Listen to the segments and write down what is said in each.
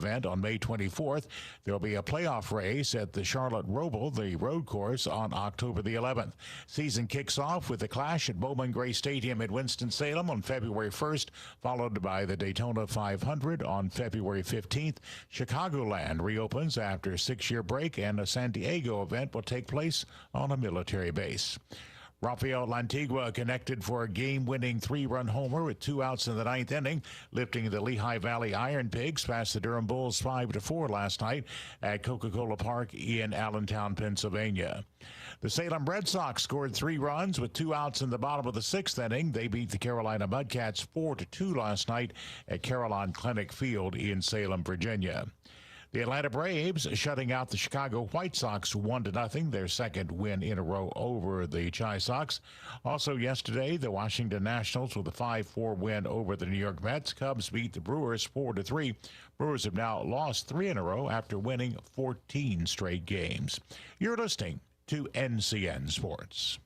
event on May 24th. There will be a playoff race at the Charlotte Roval, the road course, on October the 11th. Season kicks off with the Clash at Bowman Gray Stadium in Winston-Salem on February 1st, followed by the Daytona 500 on February 15th. Chicagoland reopens after a 6-year break, and a San Diego event will take place on a military base. Rafael Lantigua connected for a game-winning 3-run homer with 2 outs in the 9th inning, lifting the Lehigh Valley Iron Pigs past the Durham Bulls 5-4 last night at Coca-Cola Park in Allentown, Pennsylvania. The Salem Red Sox scored 3 runs with 2 outs in the bottom of the 6th inning. They beat the Carolina Mudcats 4-2 last night at Carillon Clinic Field in Salem, Virginia. The Atlanta Braves shutting out the Chicago White Sox 1-0, their second win in a row over the Chi Sox. Also yesterday, the Washington Nationals with a 5-4 win over the New York Mets. Cubs beat the Brewers 4-3. Brewers have now lost 3 in a row after winning 14 straight games. You're listening to NCN Sports.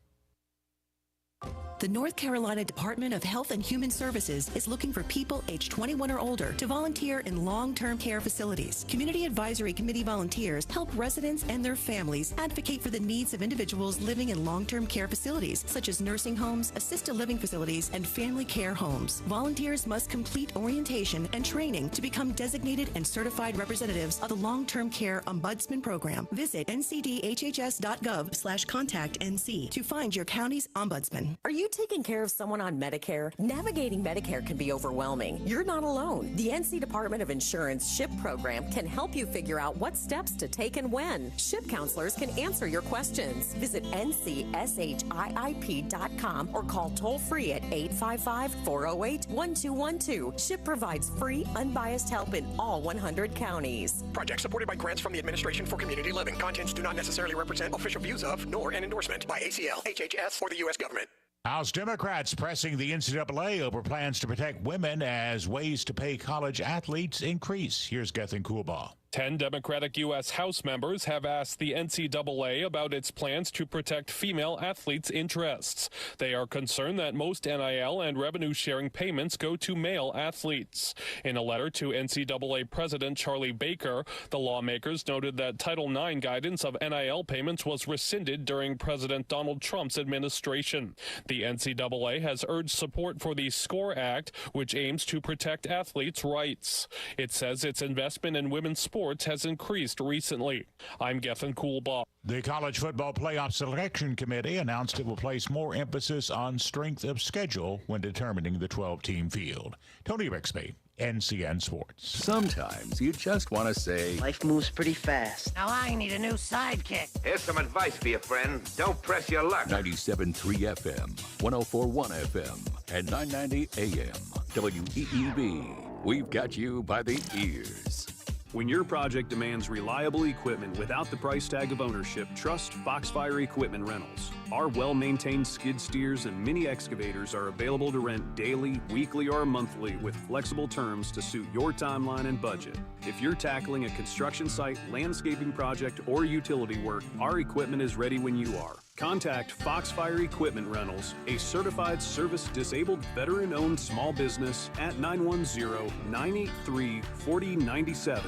The North Carolina Department of Health and Human Services is looking for people age 21 or older to volunteer in long-term care facilities. Community Advisory Committee volunteers help residents and their families advocate for the needs of individuals living in long-term care facilities, such as nursing homes, assisted living facilities, and family care homes. Volunteers must complete orientation and training to become designated and certified representatives of the Long-Term Care Ombudsman Program. Visit ncdhhs.gov/contactnc to find your county's ombudsman. Are you taking care of someone on Medicare? Navigating Medicare can be overwhelming. You're not alone. The NC Department of Insurance SHIP program can help you figure out what steps to take and when. SHIP counselors can answer your questions. Visit ncshiip.com or call toll-free at 855-408-1212. SHIP provides free, unbiased help in all 100 counties. Project supported by grants from the Administration for Community Living. Contents do not necessarily represent official views of, nor an endorsement by ACL, HHS, or the U.S. government. House Democrats pressing the NCAA over plans to protect women as ways to pay college athletes increase. Here's Gethin Coolbaugh. 10 Democratic U.S. House members have asked the NCAA about its plans to protect female athletes' interests. They are concerned that most NIL and revenue-sharing payments go to male athletes. In a letter to NCAA President Charlie Baker, the lawmakers noted that Title IX guidance of NIL payments was rescinded during President Donald Trump's administration. The NCAA has urged support for the SCORE Act, which aims to protect athletes' rights. It says its investment in women's sports has increased recently. I'm Gethin Coolbaugh. The College Football Playoff Selection Committee announced it will place more emphasis on strength of schedule when determining the 12-team field. Tony Rixby, NCN Sports. Sometimes you just want to say, life moves pretty fast. Now I need a new sidekick. Here's some advice for you, friend. Don't press your luck. 97.3 FM, 104.1 FM, and 990 AM. WEEB. We've got you by the ears. When your project demands reliable equipment without the price tag of ownership, trust Foxfire Equipment Rentals. Our well-maintained skid steers and mini excavators are available to rent daily, weekly, or monthly with flexible terms to suit your timeline and budget. If you're tackling a construction site, landscaping project, or utility work, our equipment is ready when you are. Contact Foxfire Equipment Rentals, a certified service-disabled veteran-owned small business at 910-983-4097.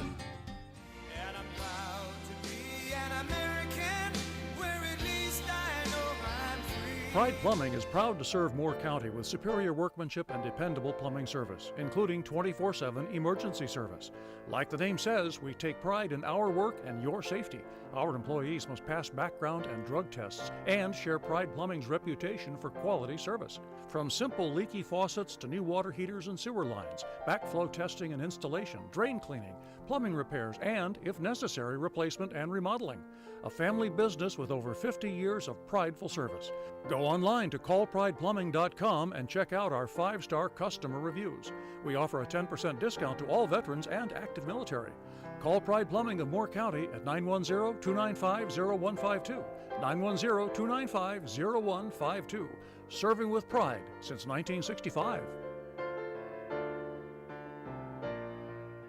Pride Plumbing is proud to serve Moore County with superior workmanship and dependable plumbing service, including 24/7 emergency service. Like the name says, we take pride in our work and your safety. Our employees must pass background and drug tests and share Pride Plumbing's reputation for quality service. From simple leaky faucets to new water heaters and sewer lines, backflow testing and installation, drain cleaning, plumbing repairs, and, if necessary, replacement and remodeling. A family business with over 50 years of prideful service. Go online to callprideplumbing.com and check out our 5-star customer reviews. We offer a 10% discount to all veterans and active military. Call Pride Plumbing of Moore County at 910-295-0152. 910-295-0152. Serving with pride since 1965.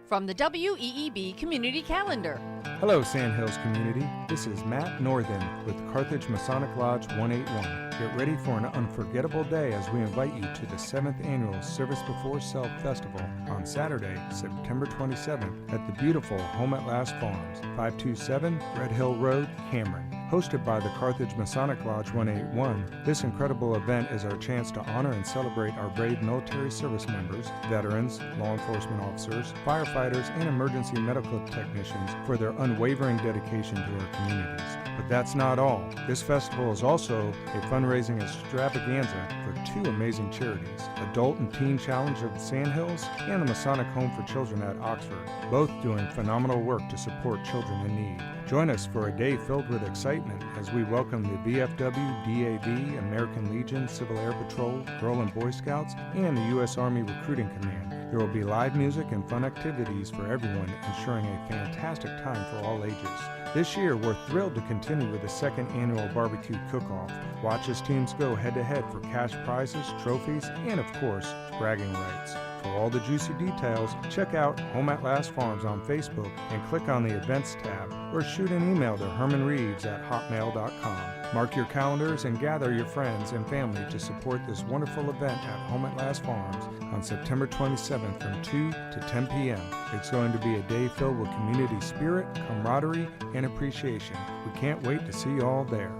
From the WEEB Community Calendar. Hello, Sandhills community. This is Matt Northern with Carthage Masonic Lodge 181. Get ready for an unforgettable day as we invite you to the 7th Annual Service Before Self Festival on Saturday, September 27th at the beautiful Home at Last Farms, 527 Red Hill Road, Cameron. Hosted by the Carthage Masonic Lodge 181, this incredible event is our chance to honor and celebrate our brave military service members, veterans, law enforcement officers, firefighters, and emergency medical technicians for their unwavering dedication to our communities. But that's not all. This festival is also a fundraising extravaganza for two amazing charities, Adult and Teen Challenge of the Sandhills and the Masonic Home for Children at Oxford, both doing phenomenal work to support children in need. Join us for a day filled with excitement as we welcome the VFW, DAV, American Legion, Civil Air Patrol, Girl and Boy Scouts, and the U.S. Army Recruiting Command. There will be live music and fun activities for everyone, ensuring a fantastic time for all ages. This year, we're thrilled to continue with the 2nd Annual Barbecue Cook-Off. Watch as teams go head-to-head for cash prizes, trophies, and, of course, bragging rights. For all the juicy details, check out Home at Last Farms on Facebook and click on the Events tab, or shoot an email to hermanreeves@hotmail.com. Mark your calendars and gather your friends and family to support this wonderful event at Home at Last Farms on September 27th from 2 to 10 p.m. It's going to be a day filled with community spirit, camaraderie, and appreciation. We can't wait to see you all there.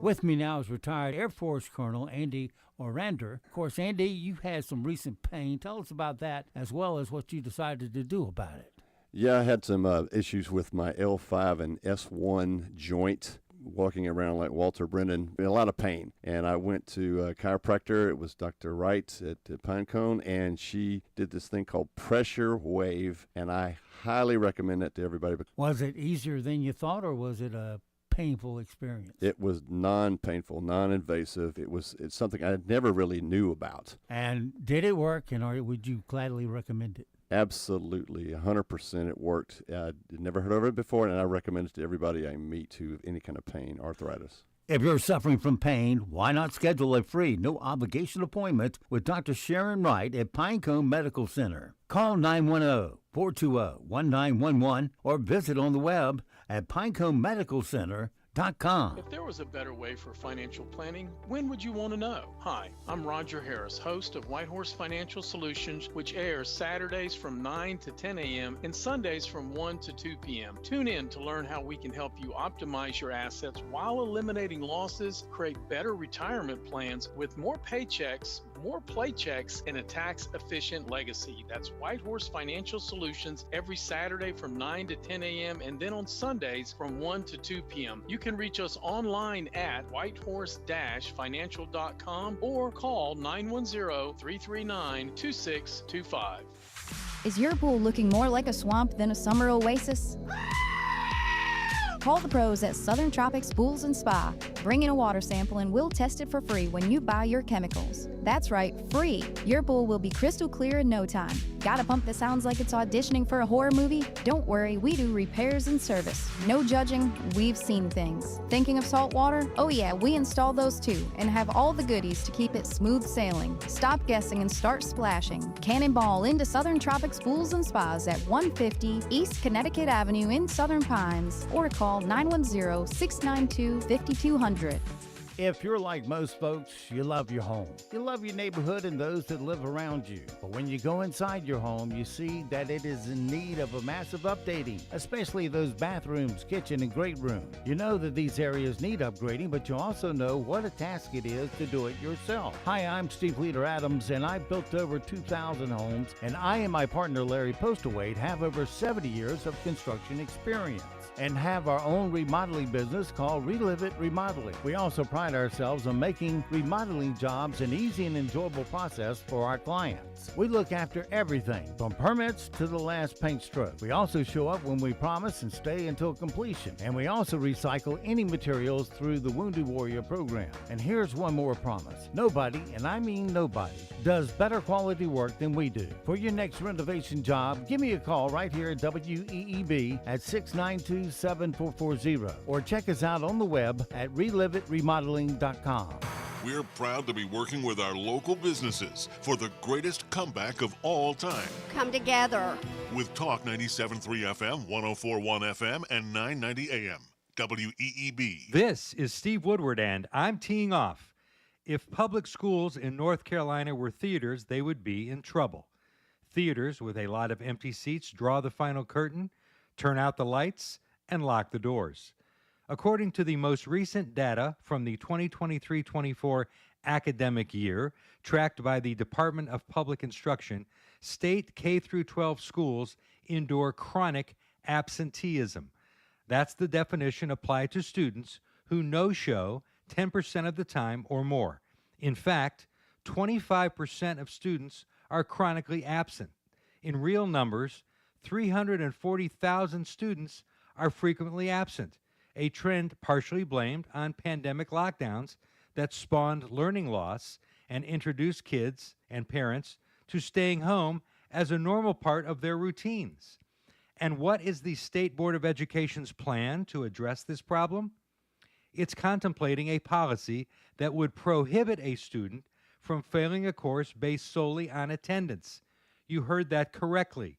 With me now is retired Air Force Colonel Andy Orander. Of course, Andy, you've had some recent pain. Tell us about that as well as what you decided to do about it. Yeah, I had some issues with my L5 and S1 joint, walking around like Walter Brennan, in a lot of pain. And I went to a chiropractor. It was Dr. Wright at Pinecone, and she did this thing called pressure wave, and I highly recommend it to everybody. Was it easier than you thought, or was it a painful experience? It was non-painful, non-invasive. It's something I never really knew about. And did it work, and would you gladly recommend it? Absolutely, 100% it worked. I'd never heard of it before, and I recommend it to everybody I meet who have any kind of pain, arthritis. If you're suffering from pain, why not schedule a free, no-obligation appointment with Dr. Sharon Wright at Pinecone Medical Center? Call 910-420-1911 or visit on the web at pineconemedicalcenter.com. If there was a better way for financial planning, when would you want to know? Hi, I'm Roger Harris, host of Whitehorse Financial Solutions, which airs Saturdays from 9 to 10 a.m. and Sundays from 1 to 2 p.m. Tune in to learn how we can help you optimize your assets while eliminating losses, create better retirement plans with more paychecks, more playchecks, and a tax-efficient legacy. That's Whitehorse Financial Solutions every Saturday from 9 to 10 a.m. and then on Sundays from 1 to 2 p.m. You can reach us online at whitehorse-financial.com or call 910-339-2625. Is your pool looking more like a swamp than a summer oasis? Call the pros at Southern Tropics Pools and Spa. Bring in a water sample and we'll test it for free when you buy your chemicals. That's right, free. Your pool will be crystal clear in no time. Got a pump that sounds like it's auditioning for a horror movie? Don't worry, we do repairs and service. No judging, we've seen things. Thinking of salt water? Oh yeah, we install those too and have all the goodies to keep it smooth sailing. Stop guessing and start splashing. Cannonball into Southern Tropics Pools and Spas at 150 East Connecticut Avenue in Southern Pines or call 910-692-5200. If you're like most folks, you love your home. You love your neighborhood and those that live around you. But when you go inside your home, you see that it is in need of a massive updating, especially those bathrooms, kitchen, and great room. You know that these areas need upgrading, but you also know what a task it is to do it yourself. Hi, I'm Steve Leader Adams, and I've built over 2,000 homes, and I and my partner Larry Postawait have over 70 years of construction experience and have our own remodeling business called Relive It Remodeling. We also pride ourselves on making remodeling jobs an easy and enjoyable process for our clients. We look after everything from permits to the last paint stroke. We also show up when we promise and stay until completion. And we also recycle any materials through the Wounded Warrior program. And here's one more promise. Nobody, and I mean nobody, does better quality work than we do. For your next renovation job, give me a call right here at WEEB at 692-7440 or check us out on the web at relivitremodeling.com. We're proud to be working with our local businesses for the greatest comeback of all time. Come together. With Talk 97.3 FM, 104.1 FM, and 990 AM. WEEB. This is Steve Woodward, and I'm teeing off. If public schools in North Carolina were theaters, they would be in trouble. Theaters with a lot of empty seats draw the final curtain, turn out the lights, and lock the doors. According to the most recent data from the 2023-24 academic year, tracked by the Department of Public Instruction, state K-12 schools endure chronic absenteeism. That's the definition applied to students who no-show 10% of the time or more. In fact, 25% of students are chronically absent. In real numbers, 340,000 students are frequently absent, a trend partially blamed on pandemic lockdowns that spawned learning loss and introduced kids and parents to staying home as a normal part of their routines. And what is the State Board of Education's plan to address this problem? It's contemplating a policy that would prohibit a student from failing a course based solely on attendance. You heard that correctly.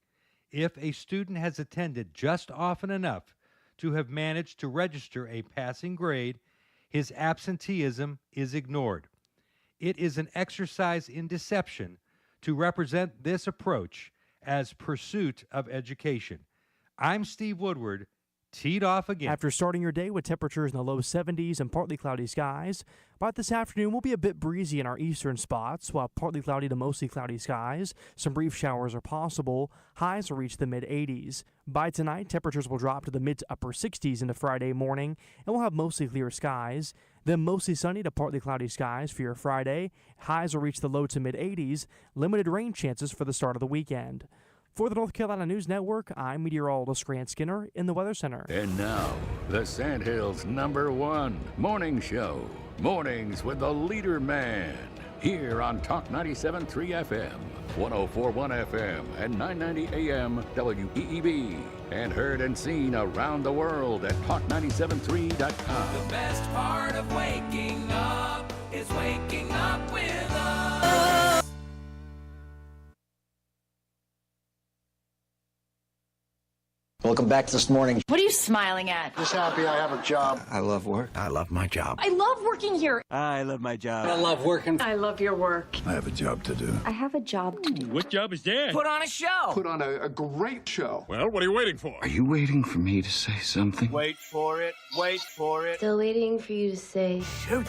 If a student has attended just often enough to have managed to register a passing grade, his absenteeism is ignored. It is an exercise in deception to represent this approach as pursuit of education. I'm Steve Woodward, teed off again. After starting your day with temperatures in the low 70s and partly cloudy skies, but this afternoon will be a bit breezy in our eastern spots, while partly cloudy to mostly cloudy skies. Some brief showers are possible. Highs will reach the mid-80s. By tonight, temperatures will drop to the mid to upper 60s into Friday morning, and we'll have mostly clear skies. Then mostly sunny to partly cloudy skies for your Friday. Highs will reach the low to mid-80s. Limited rain chances for the start of the weekend. For the North Carolina News Network, I'm meteorologist Grant Skinner in the Weather Center. And now, the Sandhills' #1 morning show. Mornings with the LeaderMan. Here on Talk 97.3 FM, 104.1 FM, and 990 AM WEEB. And heard and seen around the world at talk973.com. The best part of waking up is waking up with us. Welcome back this morning. What are you smiling at? Just happy I have a job. I love work. I love my job. I love working here. I love my job. I love working. I love your work. I have a job to do. I have a job to do. What job is that? Put on a show. Put on a great show. Well, what are you waiting for? Are you waiting for me to say something? Wait for it. Wait for it. Still waiting for you to say. Shoot.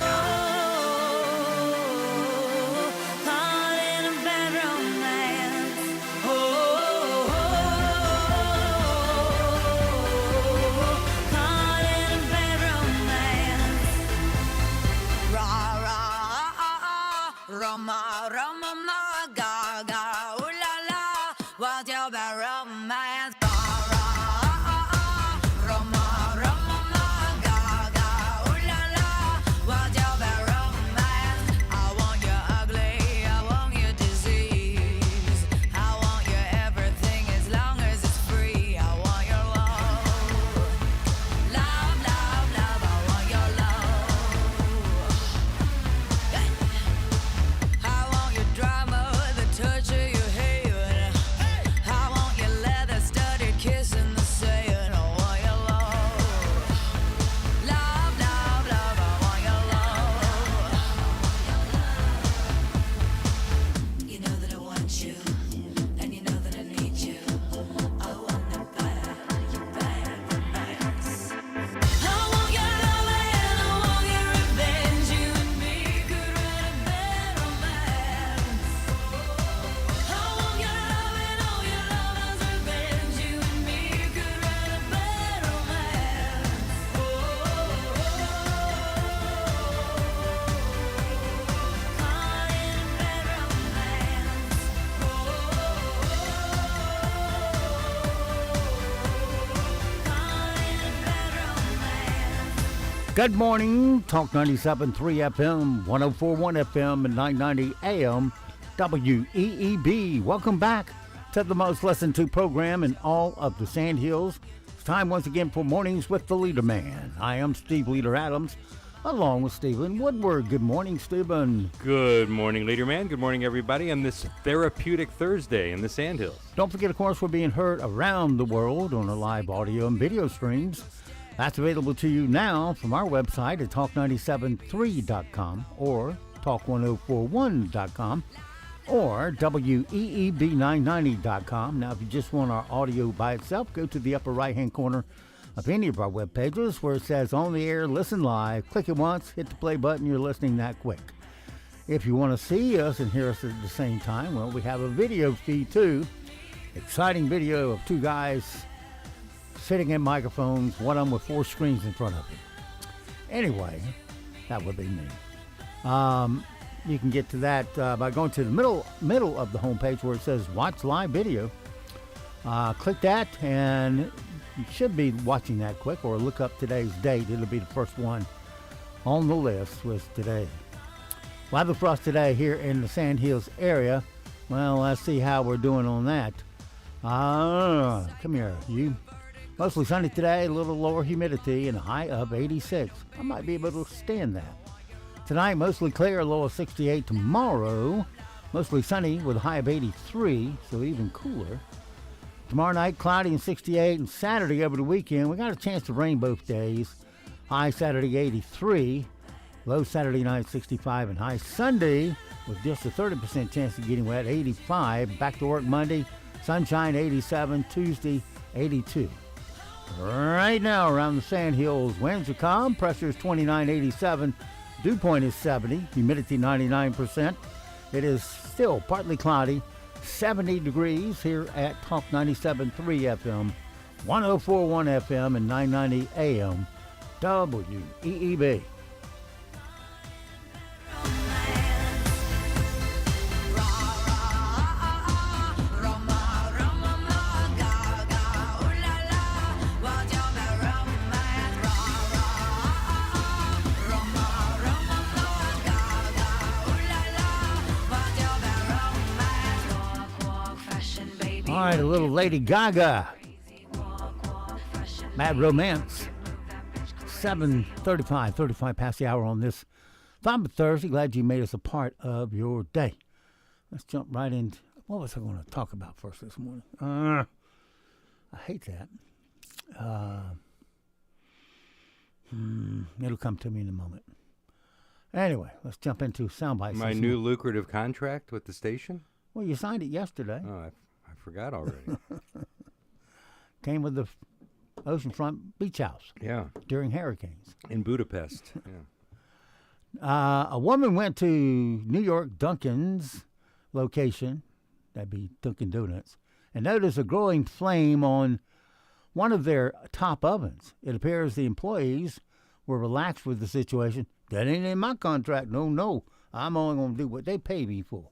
Good morning, Talk 97.3 FM, 104.1 FM, and 990 AM, WEEB. Welcome back to the most listened to program in all of the Sandhills. It's time once again for Mornings with the LeaderMan. I am Steve Leader Adams. along with Stephen Woodward. Good morning, Stephen. Good morning, LeaderMan. Good morning, everybody, on this therapeutic Thursday in the Sandhills. Don't forget, of course, we're being heard around the world on our live audio and video streams. That's available to you now from our website at talk973.com or talk1041.com or WEEB990.com. Now, if you just want our audio by itself, go to the upper right-hand corner of any of our web pages where it says on the air, listen live. Click it once, hit the play button, you're listening that quick. If you want to see us and hear us at the same time, well, we have a video feed too. Exciting video of two guys sitting in microphones, one of them with 4 screens in front of him. Anyway, that would be me. You can get to that by going to the middle of the homepage where it says Watch Live Video. Click that, and you should be watching that quick, or look up today's date. It'll be the first one on the list with today. Weather for us today here in the Sandhills area. Well, let's see how we're doing on that. Come here, you. Mostly sunny today, a little lower humidity, and a high of 86. I might be able to stand that. Tonight, mostly clear, a low of 68. Tomorrow, mostly sunny with a high of 83, so even cooler. Tomorrow night, cloudy and 68, and Saturday over the weekend, we got a chance to rain both days. High Saturday, 83. Low Saturday night, 65, and high Sunday with just a 30% chance of getting wet, 85. Back to work Monday, sunshine, 87. Tuesday, 82. Right now around the Sandhills, winds are calm, pressure is 2987, dew point is 70, humidity 99%. It is still partly cloudy, 70 degrees here at Talk 97.3 FM, 104.1 FM, and 990 AM, WEEB. All right, a little Lady Gaga. Mad Romance. 7:35 past the hour on this fine Thursday. Glad you made us a part of your day. Let's jump right into, what was I going to talk about first this morning? I hate that. It'll come to me in a moment. Anyway, let's jump into soundbites. My new lucrative contract with the station? Well, you signed it yesterday. Oh, I forgot already. Came with the oceanfront beach house. Yeah. During hurricanes. In Budapest. Yeah. A woman went to New York Dunkin's location, that'd be Dunkin' Donuts, and noticed a growing flame on one of their top ovens. It appears the employees were relaxed with the situation. That ain't in my contract. No. I'm only going to do what they pay me for.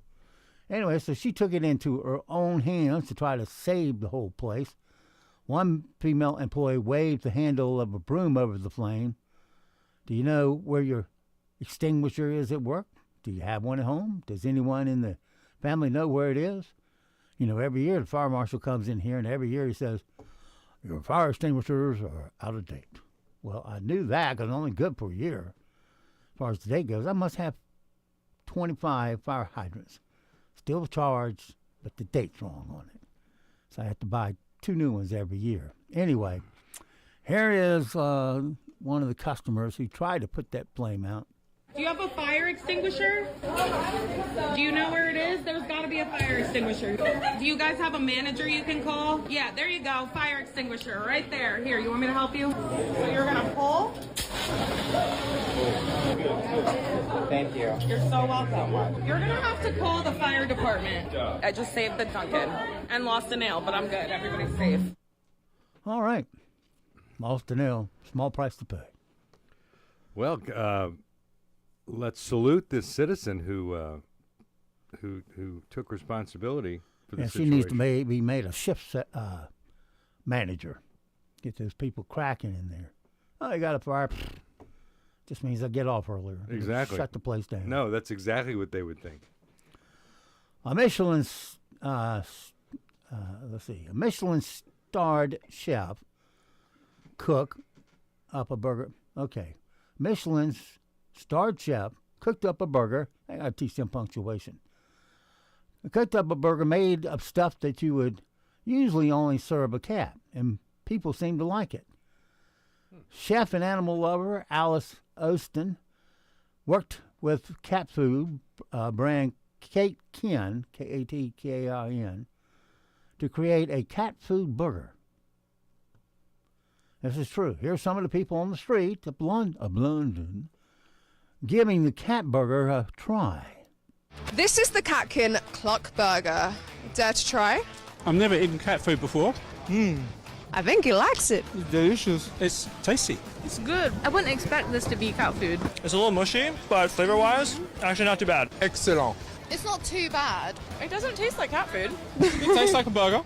Anyway, so she took it into her own hands to try to save the whole place. One female employee waved the handle of a broom over the flame. Do you know where your extinguisher is at work? Do you have one at home? Does anyone in the family know where it is? You know, every year the fire marshal comes in here, and every year he says, your fire extinguishers are out of date. Well, I knew that because it's only good for a year. As far as the date goes, I must have 25 fire hydrants. Still charged, but the date's wrong on it. So I have to buy 2 new ones every year. Anyway, here is one of the customers who tried to put that flame out. Do you have a fire extinguisher? Do you know where it is? There's got to be a fire extinguisher. Do you guys have a manager you can call? Yeah, there you go. Fire extinguisher right there. Here, you want me to help you? So you're going to pull? Thank you. You're so welcome. You're going to have to call the fire department. I just saved the Dunkin' and lost a nail, but I'm good. Everybody's safe. All right. Lost a nail. Small price to pay. Well, let's salute this citizen who took responsibility for the situation. She needs to be made a shift manager. Get those people cracking in there. Oh, you got a fire. Just means I get off earlier. Exactly. Shut the place down. No, that's exactly what they would think. A Michelin, a Michelin-starred chef, cook up a burger. Okay, Michelin's starred chef, cooked up a burger. I got to teach them punctuation. Cooked up a burger made of stuff that you would usually only serve a cat, and people seem to like it. Chef and animal lover Alice Ostin worked with cat food brand Kate Kin, Katkin, to create a cat food burger. This is true. Here's some of the people on the street of London giving the cat burger a try. This is the Catkin Cluck Burger. Dare to try? I've never eaten cat food before. I think he likes it. It's delicious. It's tasty. It's good. I wouldn't expect this to be cat food. It's a little mushy, but flavor-wise, actually not too bad. Excellent. It's not too bad. It doesn't taste like cat food. It tastes like a burger.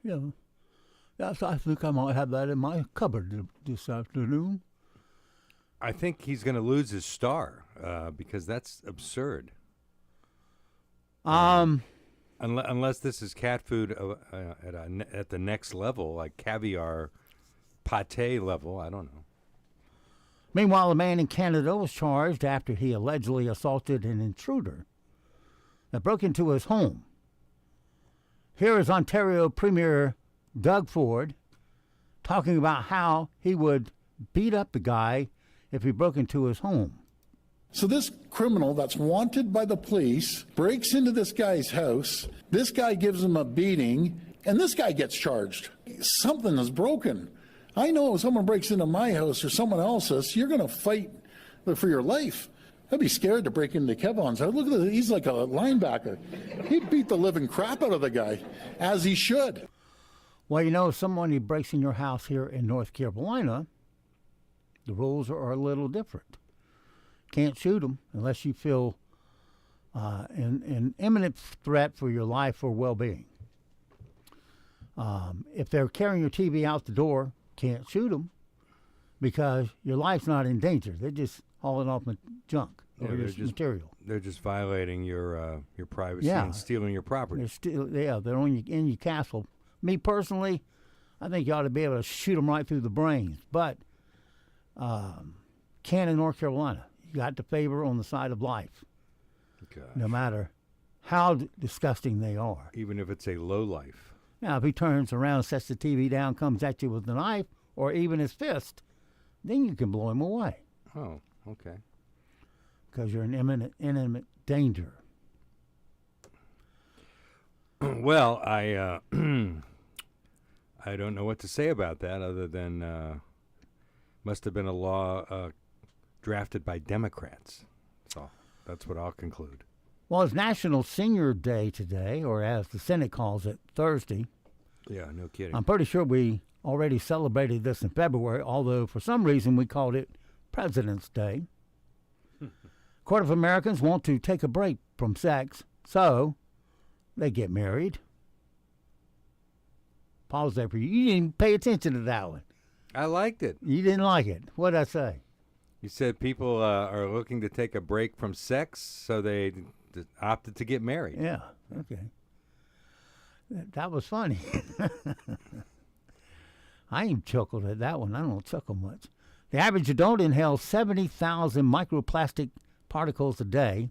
Yeah. I think I might have that in my cupboard this afternoon. I think he's going to lose his star because that's absurd. Unless this is cat food at the next level, like caviar pate level, I don't know. Meanwhile, a man in Canada was charged after he allegedly assaulted an intruder that broke into his home. Here is Ontario Premier Doug Ford talking about how he would beat up the guy if he broke into his home. So this criminal that's wanted by the police breaks into this guy's house. This guy gives him a beating, and this guy gets charged. Something is broken. I know if someone breaks into my house or someone else's, you're going to fight for your life. I'd be scared to break into Kevin's house. Look at this. He's like a linebacker. He'd beat the living crap out of the guy, as he should. Well, you know, if someone breaks in your house here in North Carolina, the rules are a little different. Can't shoot them unless you feel an imminent threat for your life or well-being. If they're carrying your TV out the door, can't shoot them because your life's not in danger. They're just hauling off junk or just material. They're just violating your privacy and stealing your property. They're in your castle. Me personally, I think you ought to be able to shoot them right through the brains. But can't in North Carolina. You got to favor on the side of life, no matter how disgusting they are. Even if it's a low life. Now, if he turns around, sets the TV down, comes at you with a knife or even his fist, then you can blow him away. Oh, okay. Because you're in imminent danger. Well, I don't know what to say about that other than must have been a law drafted by Democrats. So that's what I'll conclude. Well, it's National Senior Day today, or as the Senate calls it, Thursday. Yeah, no kidding. I'm pretty sure we already celebrated this in February, although for some reason we called it President's Day. A quarter of Americans want to take a break from sex, so they get married. Pause there for you. You didn't pay attention to that one. I liked it. You didn't like it. What did I say? You said people are looking to take a break from sex, so they opted to get married. Yeah, okay. That was funny. I ain't chuckled at that one. I don't chuckle much. The average adult inhales 70,000 microplastic particles a day.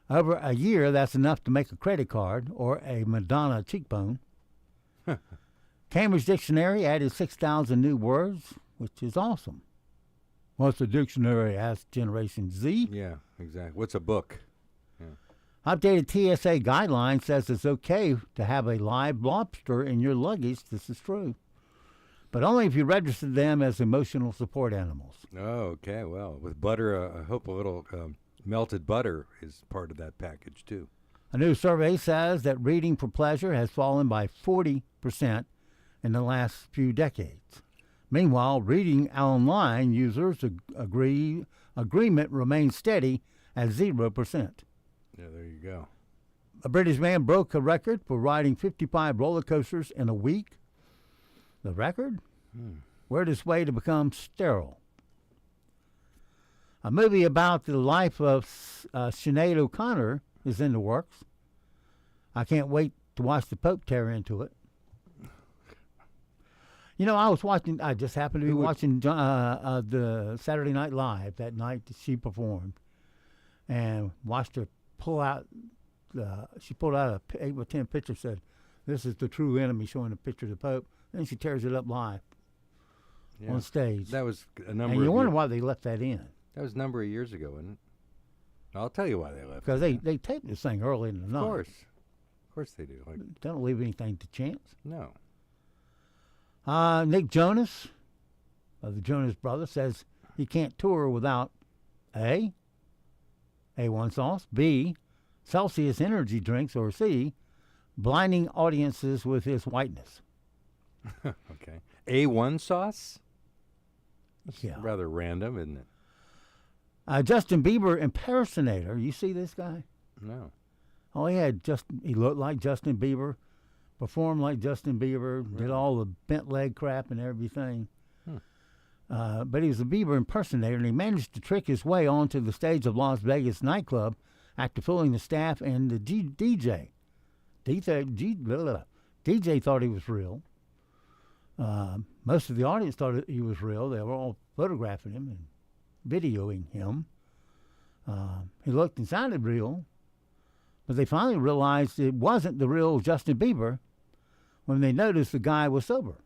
Over a year, that's enough to make a credit card or a Madonna cheekbone. Cambridge Dictionary added 6,000 new words, which is awesome. What's a dictionary? Asked Generation Z. Yeah, exactly. What's a book? Yeah. Updated TSA guideline says it's okay to have a live lobster in your luggage. This is true. But only if you register them as emotional support animals. Oh, okay. Well, with butter, I hope a little melted butter is part of that package, too. A new survey says that reading for pleasure has fallen by 40% in the last few decades. Meanwhile, reading online users agreement remains steady at 0%. Yeah, there you go. A British man broke a record for riding 55 roller coasters in a week. The record? Where this way to become sterile. A movie about the life of Sinead O'Connor is in the works. I can't wait to watch the Pope tear into it. You know, I just happened to be watching the Saturday Night Live that night that she performed, and watched her pull out. She pulled out a 8 by 10 picture, said, "This is the true enemy," showing a picture of the Pope. Then she tears it up live on stage. That was a number. And you wonder why they left that in. That was a number of years ago, wasn't it? I'll tell you why they left. Because they taped this thing early in the night. Of course they do. Like, don't leave anything to chance. No. Nick Jonas of the Jonas Brothers says he can't tour without A, A1 sauce, B, Celsius energy drinks, or C, blinding audiences with his whiteness. Okay. A1 sauce? That's yeah. rather random, isn't it? Justin Bieber impersonator. You see this guy? No. Oh, he looked like Justin Bieber, performed like Justin Bieber, did all the bent leg crap and everything. But he was a Bieber impersonator, and he managed to trick his way onto the stage of Las Vegas nightclub after fooling the staff and the DJ. DJ thought he was real. Most of the audience thought he was real. They were all photographing him and videoing him. He looked and sounded real, but they finally realized it wasn't the real Justin Bieber when they noticed the guy was sober.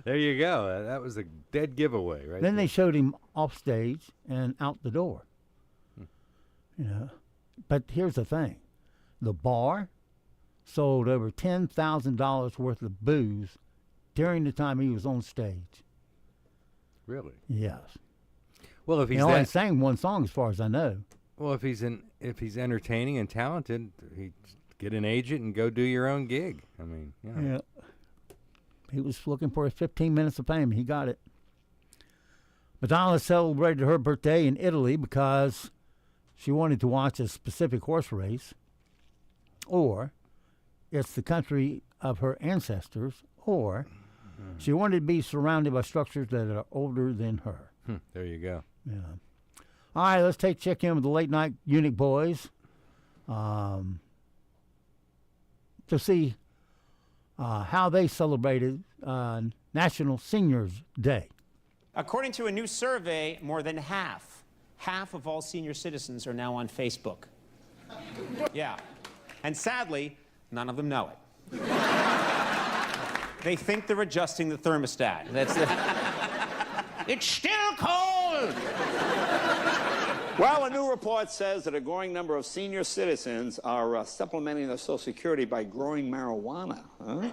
There you go. That was a dead giveaway, right? Then they showed him off stage and out the door. You know, but here's the thing: the bar sold over $10,000 worth of booze during the time he was on stage. Really? Yes. Well, if he's he only sang one song, as far as I know. Well, if he's entertaining and talented, he get an agent and go do your own gig. I mean, yeah. He was looking for his 15 minutes of fame. He got it. Madonna celebrated her birthday in Italy because she wanted to watch a specific horse race, or it's the country of her ancestors, or she wanted to be surrounded by structures that are older than her. There you go. Yeah. All right, let's check in with the late night Unit boys to see how they celebrated National Seniors Day. According to a new survey, more than half of all senior citizens are now on Facebook. Yeah. And sadly, none of them know it. They think they're adjusting the thermostat. It's still cold! Well, a new report says that a growing number of senior citizens are supplementing their Social Security by growing marijuana. Huh?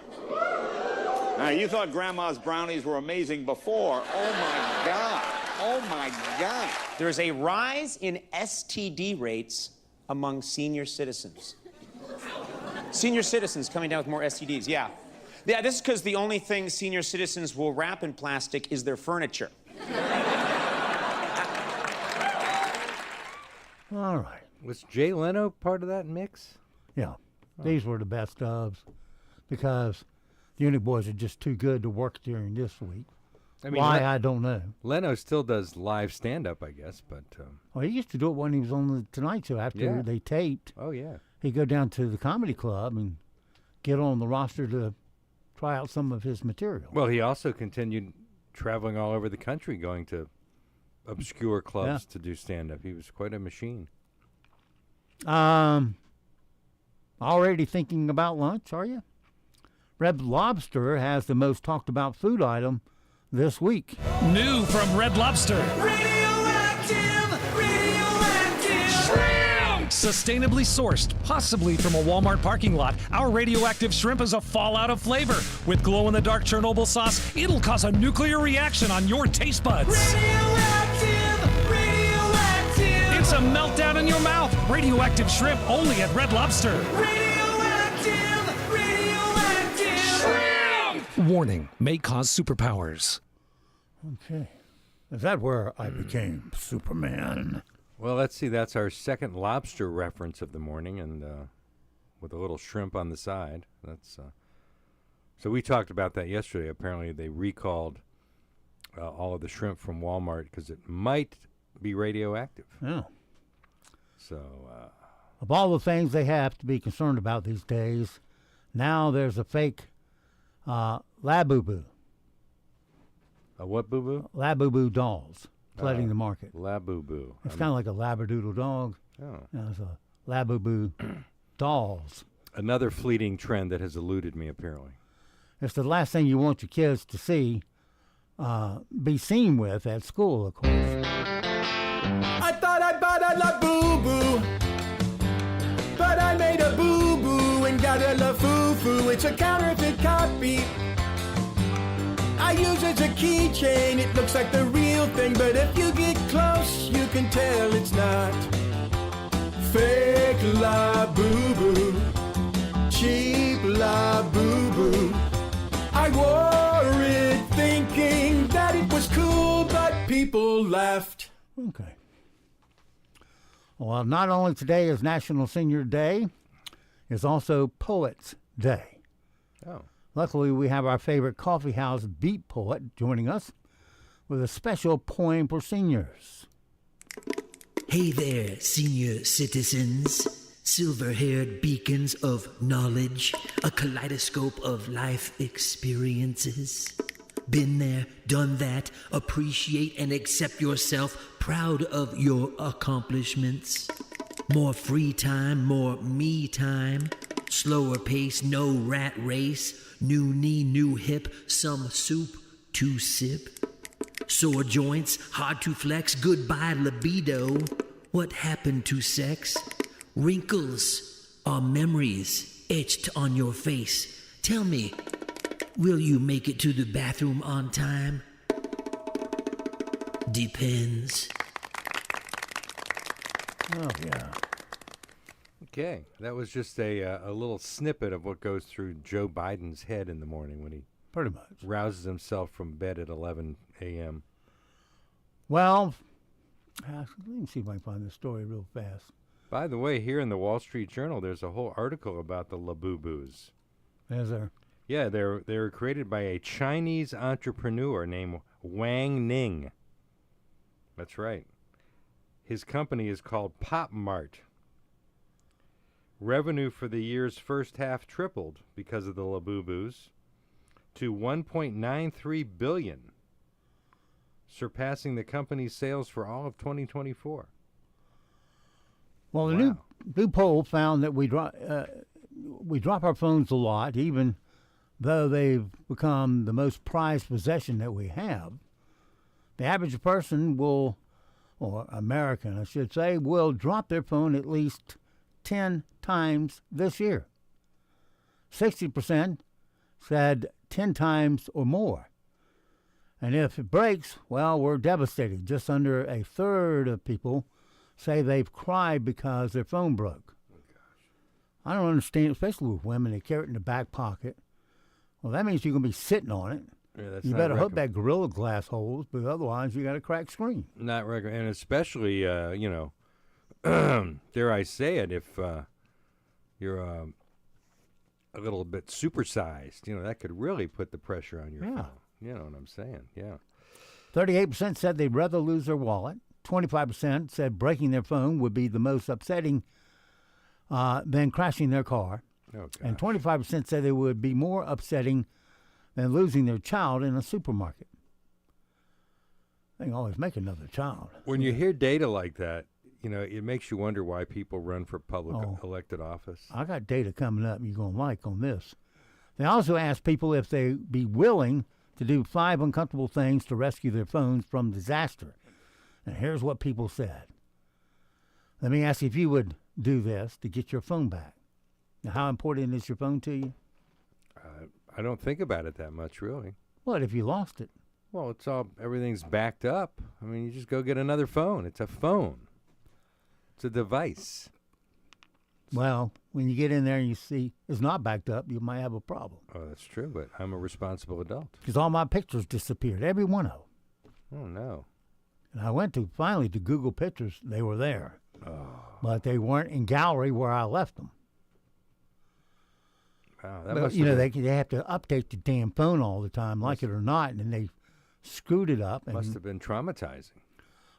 Now, you thought Grandma's brownies were amazing before. Oh, my God. Oh, my God. There's a rise in STD rates among senior citizens. Senior citizens coming down with more STDs, yeah. Yeah, this is because the only thing senior citizens will wrap in plastic is their furniture. All right. Was Jay Leno part of that mix? Yeah. These were the best ofs because the Unit boys are just too good to work during this week. I mean, why, I don't know. Leno still does live stand-up, I guess, but... well, he used to do it when he was on the Tonight Show after they taped. Oh, yeah. He'd go down to the comedy club and get on the roster to try out some of his material. Well, he also continued traveling all over the country, going to obscure clubs to do stand-up. He was quite a machine. Already thinking about lunch, are you? Red Lobster has the most talked about food item this week. New from Red Lobster. Sustainably sourced, possibly from a Walmart parking lot, our radioactive shrimp is a fallout of flavor. With glow-in-the-dark Chernobyl sauce, it'll cause a nuclear reaction on your taste buds. It's a meltdown in your mouth. Radioactive shrimp only at Red Lobster. Shrimp! Warning, may cause superpowers. Okay. Is that where I became Superman? Well, let's see. That's our second lobster reference of the morning, and with a little shrimp on the side. That's so we talked about that yesterday. Apparently, they recalled all of the shrimp from Walmart because it might be radioactive. Yeah. So, of all the things they have to be concerned about these days, now there's a fake Labubu. A what boo-boo? Labubu dolls flooding the market. Labubu. It's kind of like a Labradoodle dog. Oh. It's a Labubu dolls. Another fleeting trend that has eluded me, apparently. It's the last thing you want your kids to see, be seen with at school, of course. I thought I bought a Labubu, but I made a boo-boo and got a La-Foo-Foo. It's a counterfeit copy. I use it as a keychain. It looks like the real thing, but if you get close, you can tell it's not. Fake Labubu, cheap Labubu. I wore it thinking that it was cool, but people laughed. Okay. Well, not only today is National Senior Day, it's also Poets Day. Oh. Luckily, we have our favorite coffee house beat poet joining us with a special poem for seniors. Hey there, senior citizens, silver-haired beacons of knowledge, a kaleidoscope of life experiences. Been there, done that, appreciate and accept yourself, proud of your accomplishments. More free time, more me time, slower pace, no rat race, new knee, new hip, some soup to sip. Sore joints, hard to flex, goodbye libido. What happened to sex? Wrinkles are memories etched on your face. Tell me, will you make it to the bathroom on time? Depends. Oh, yeah. Okay, that was just a little snippet of what goes through Joe Biden's head in the morning when he pretty much rouses himself from bed at 11 a.m. Well, let me see if I can find the story real fast. By the way, here in the Wall Street Journal, there's a whole article about the Labubus. Is there? Yeah, they were created by a Chinese entrepreneur named Wang Ning. That's right. His company is called Pop Mart. Revenue for the year's first half tripled because of the Labubus to $1.93 billion, surpassing the company's sales for all of 2024. Well, the new poll found that we drop our phones a lot, even though they've become the most prized possession that we have. The average person will, or American, I should say, will drop their phone at least 10 times this year. 60% said 10 times or more. And if it breaks, well, we're devastated. Just under a third of people say they've cried because their phone broke. Oh, gosh. I don't understand, especially with women, they carry it in the back pocket. Well, that means you're going to be sitting on it. Yeah, that's you better hope that Gorilla Glass holds, but otherwise you got a cracked screen. Not regular, and especially, dare I say it, if you're a little bit supersized, that could really put the pressure on your phone. You know what I'm saying? Yeah. 38% said they'd rather lose their wallet. 25% said breaking their phone would be the most upsetting than crashing their car. Oh, and 25% said it would be more upsetting than losing their child in a supermarket. They can always make another child. When you hear data like that, it makes you wonder why people run for public elected office. I got data coming up you're going to like on this. They also asked people if they'd be willing to do 5 uncomfortable things to rescue their phones from disaster. And here's what people said. Let me ask you if you would do this to get your phone back. Now, how important is your phone to you? I don't think about it that much, really. What if you lost it? Well, everything's backed up. I mean, you just go get another phone. It's a phone. It's a device. Well, when you get in there and you see it's not backed up, you might have a problem. Oh, that's true, but I'm a responsible adult. Because all my pictures disappeared, every one of them. Oh, no. And I went finally to Google Pictures. They were there. Oh. But they weren't in gallery where I left them. Wow, that but, must they have to update the damn phone all the time, like it or not, and they screwed it up. Must have been traumatizing.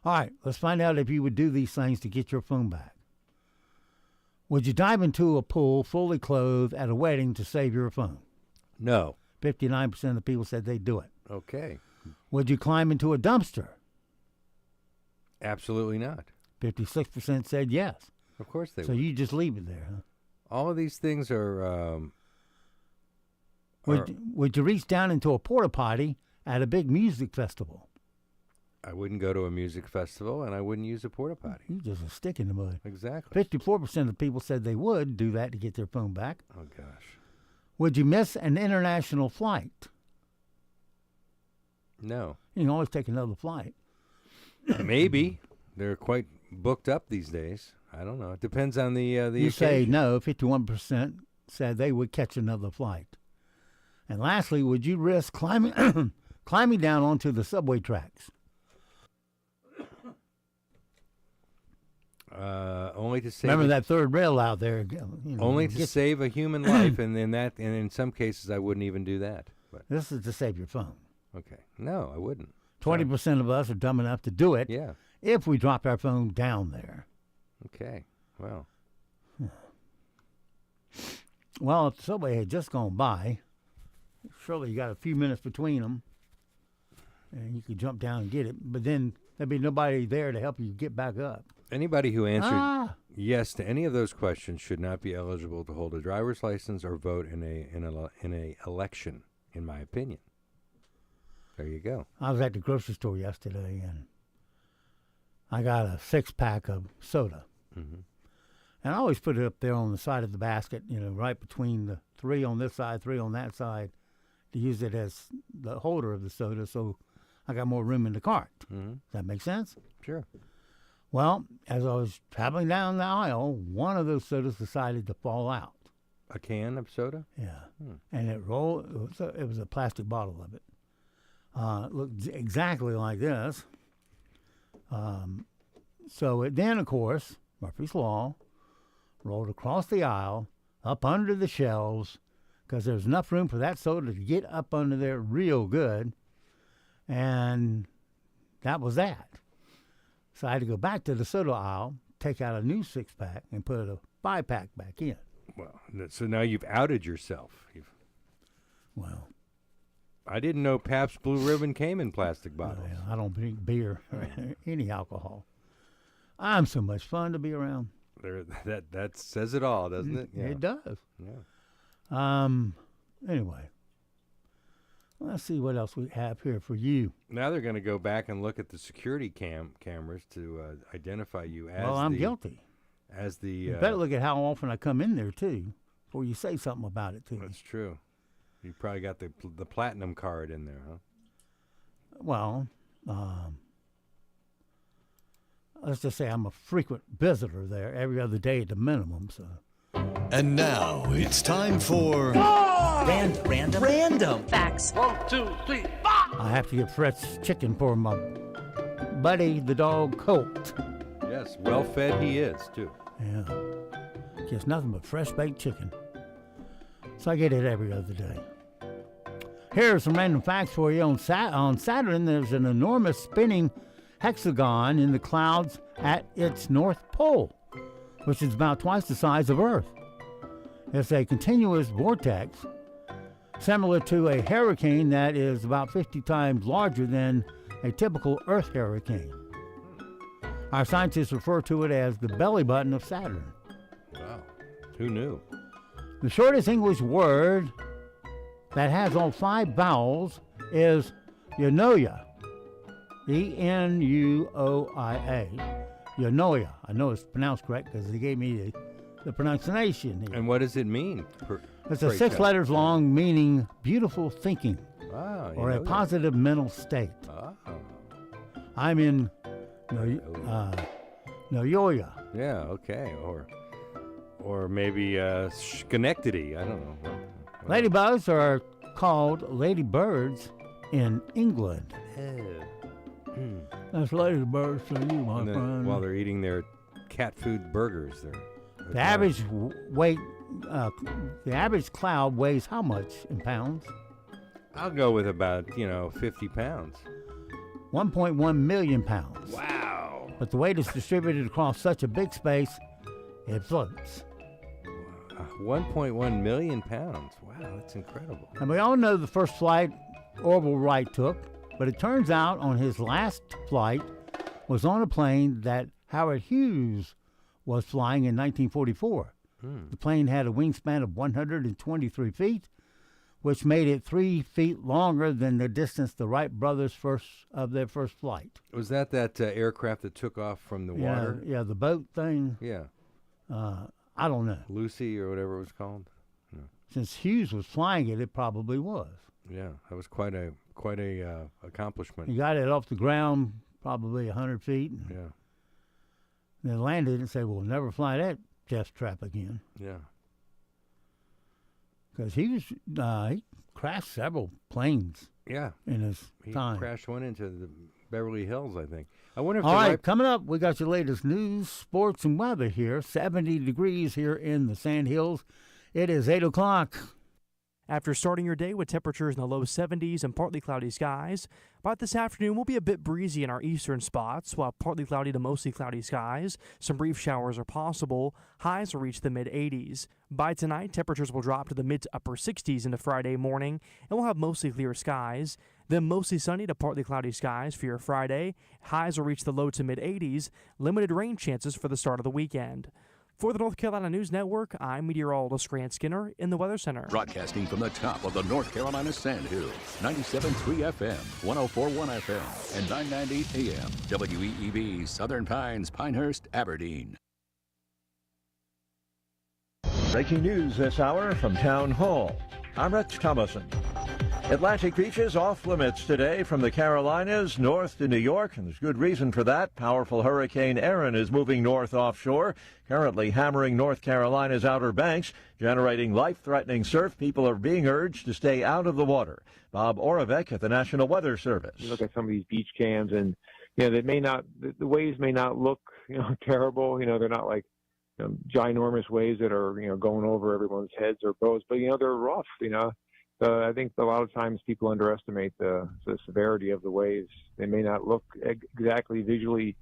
All right, let's find out if you would do these things to get your phone back. Would you dive into a pool fully clothed at a wedding to save your phone? No. 59% of the people said they'd do it. Okay. Would you climb into a dumpster? Absolutely not. 56% said yes. Of course they So would. you just leave it there, huh? All of these things are... Would you reach down into a porta potty at a big music festival? I wouldn't go to a music festival, and I wouldn't use a porta potty. You just a stick in the mud. Exactly. 54% of the people said they would do that to get their phone back. Oh, gosh. Would you miss an international flight? No. You can always take another flight. Maybe. They're quite booked up these days. I don't know. It depends on the You occasion. say no. 51% said they would catch another flight. And lastly, would you risk climbing climbing down onto the subway tracks? Only to save. Remember that third rail out there? You know, only to save a human life, and in some cases, I wouldn't even do that. But this is to save your phone. Okay, no, I wouldn't. 20% of us are dumb enough to do it. Yeah. If we drop our phone down there. Okay. Well. Well, if the subway had just gone by, surely you got a few minutes between them, and you could jump down and get it. But then there'd be nobody there to help you get back up. Anybody who answered yes to any of those questions should not be eligible to hold a driver's license or vote in a election, in my opinion. There you go. I was at the grocery store yesterday, and I got a 6-pack of soda. Mm-hmm. And I always put it up there on the side of the basket, you know, right between the 3 on this side, 3 on that side, to use it as the holder of the soda, so I got more room in the cart. Mm-hmm. Does that make sense? Sure. Well, as I was traveling down the aisle, one of those sodas decided to fall out. A can of soda? Yeah. And it rolled. It was a plastic bottle of it. It looked exactly like this. So it then, of course, Murphy's Law, rolled across the aisle, up under the shelves, because there's enough room for that soda to get up under there real good. And that was that. So I had to go back to the soda aisle, take out a new 6-pack, and put a 5-pack back in. Well, so now you've outed yourself. Well, I didn't know Pabst Blue Ribbon came in plastic bottles. I don't drink beer or any alcohol. I'm so much fun to be around. That says it all, doesn't it? Yeah. It does. Yeah. Anyway, let's see what else we have here for you. Now they're going to go back and look at the security cameras to identify you as. Well, I'm guilty. As the. You better look at how often I come in there too, before you say something about it to me. That's true. You probably got the platinum card in there, huh? Well, let's just say I'm a frequent visitor there every other day at the minimum. So. And now it's time for Random facts. 1, 2, 3, 4. I have to get fresh chicken for my buddy, the dog Colt. Yes, well fed he is too. Yeah, just nothing but fresh baked chicken. So I get it every other day. Here are some random facts for you. On Saturn, there's an enormous spinning hexagon in the clouds at its north pole, which is about twice the size of Earth. It's a continuous vortex, similar to a hurricane that is about 50 times larger than a typical Earth hurricane. Our scientists refer to it as the belly button of Saturn. Wow, who knew? The shortest English word that has all 5 vowels is Eunoia. E-N-U-O-I-A. Eunoia. I know it's pronounced correct because they gave me the pronunciation here. And what does it mean? It's a 6 letters long, meaning beautiful thinking or a Eunoia. positive mental state. Oh. I'm in Eunoia. Yeah, okay. Or maybe Schenectady. I don't know. Ladybugs are called ladybirds in England. That's ladybirds to you, my friend. While they're eating their cat food burgers, the average weight, the average cloud weighs how much in pounds? I'll go with about 50 pounds. 1.1 million pounds. Wow! But the weight is distributed across such a big space, it floats. 1.1 million pounds. Wow, that's incredible. And we all know the first flight Orville Wright took, but it turns out on his last flight was on a plane that Howard Hughes was flying in 1944. The plane had a wingspan of 123 feet, which made it 3 feet longer than the distance the Wright brothers their first flight. Was that aircraft that took off from the water? Yeah, the boat thing. Yeah. I don't know. Lucy or whatever it was called. No. Since Hughes was flying it, it probably was. Yeah, that was quite a accomplishment. He got it off the ground probably 100 feet. Yeah. Then landed and said, "We'll never fly that test trap again." Yeah. Because he crashed several planes. Yeah. In his time. He crashed one into the Beverly Hills, I think. I wonder if. All right, coming up, we got your latest news, sports, and weather here. 70 degrees here in the Sand Hills. It is 8 o'clock. After starting your day with temperatures in the low 70s and partly cloudy skies, by this afternoon will be a bit breezy in our eastern spots, while partly cloudy to mostly cloudy skies. Some brief showers are possible. Highs will reach the mid-80s. By tonight, temperatures will drop to the mid to upper 60s into Friday morning, and we'll have mostly clear skies. Then mostly sunny to partly cloudy skies for your Friday. Highs will reach the low to mid-80s. Limited rain chances for the start of the weekend. For the North Carolina News Network, I'm meteorologist Grant Skinner in the Weather Center. Broadcasting from the top of the North Carolina Sand Hills, 97.3 FM, 104.1 FM, and 990 AM. WEEB, Southern Pines, Pinehurst, Aberdeen. Breaking news this hour from Town Hall. I'm Rich Thomason. Atlantic beaches off limits today from the Carolinas north to New York, and there's good reason for that. Powerful Hurricane Erin is moving north offshore, currently hammering North Carolina's Outer Banks, generating life-threatening surf. People are being urged to stay out of the water. Bob Oravec at the National Weather Service. You look at some of these beach cams, and they may not, the waves may not look terrible. They're not like ginormous waves that are going over everyone's heads or boats, but they're rough. I think a lot of times people underestimate the severity of the waves. They may not look exactly visually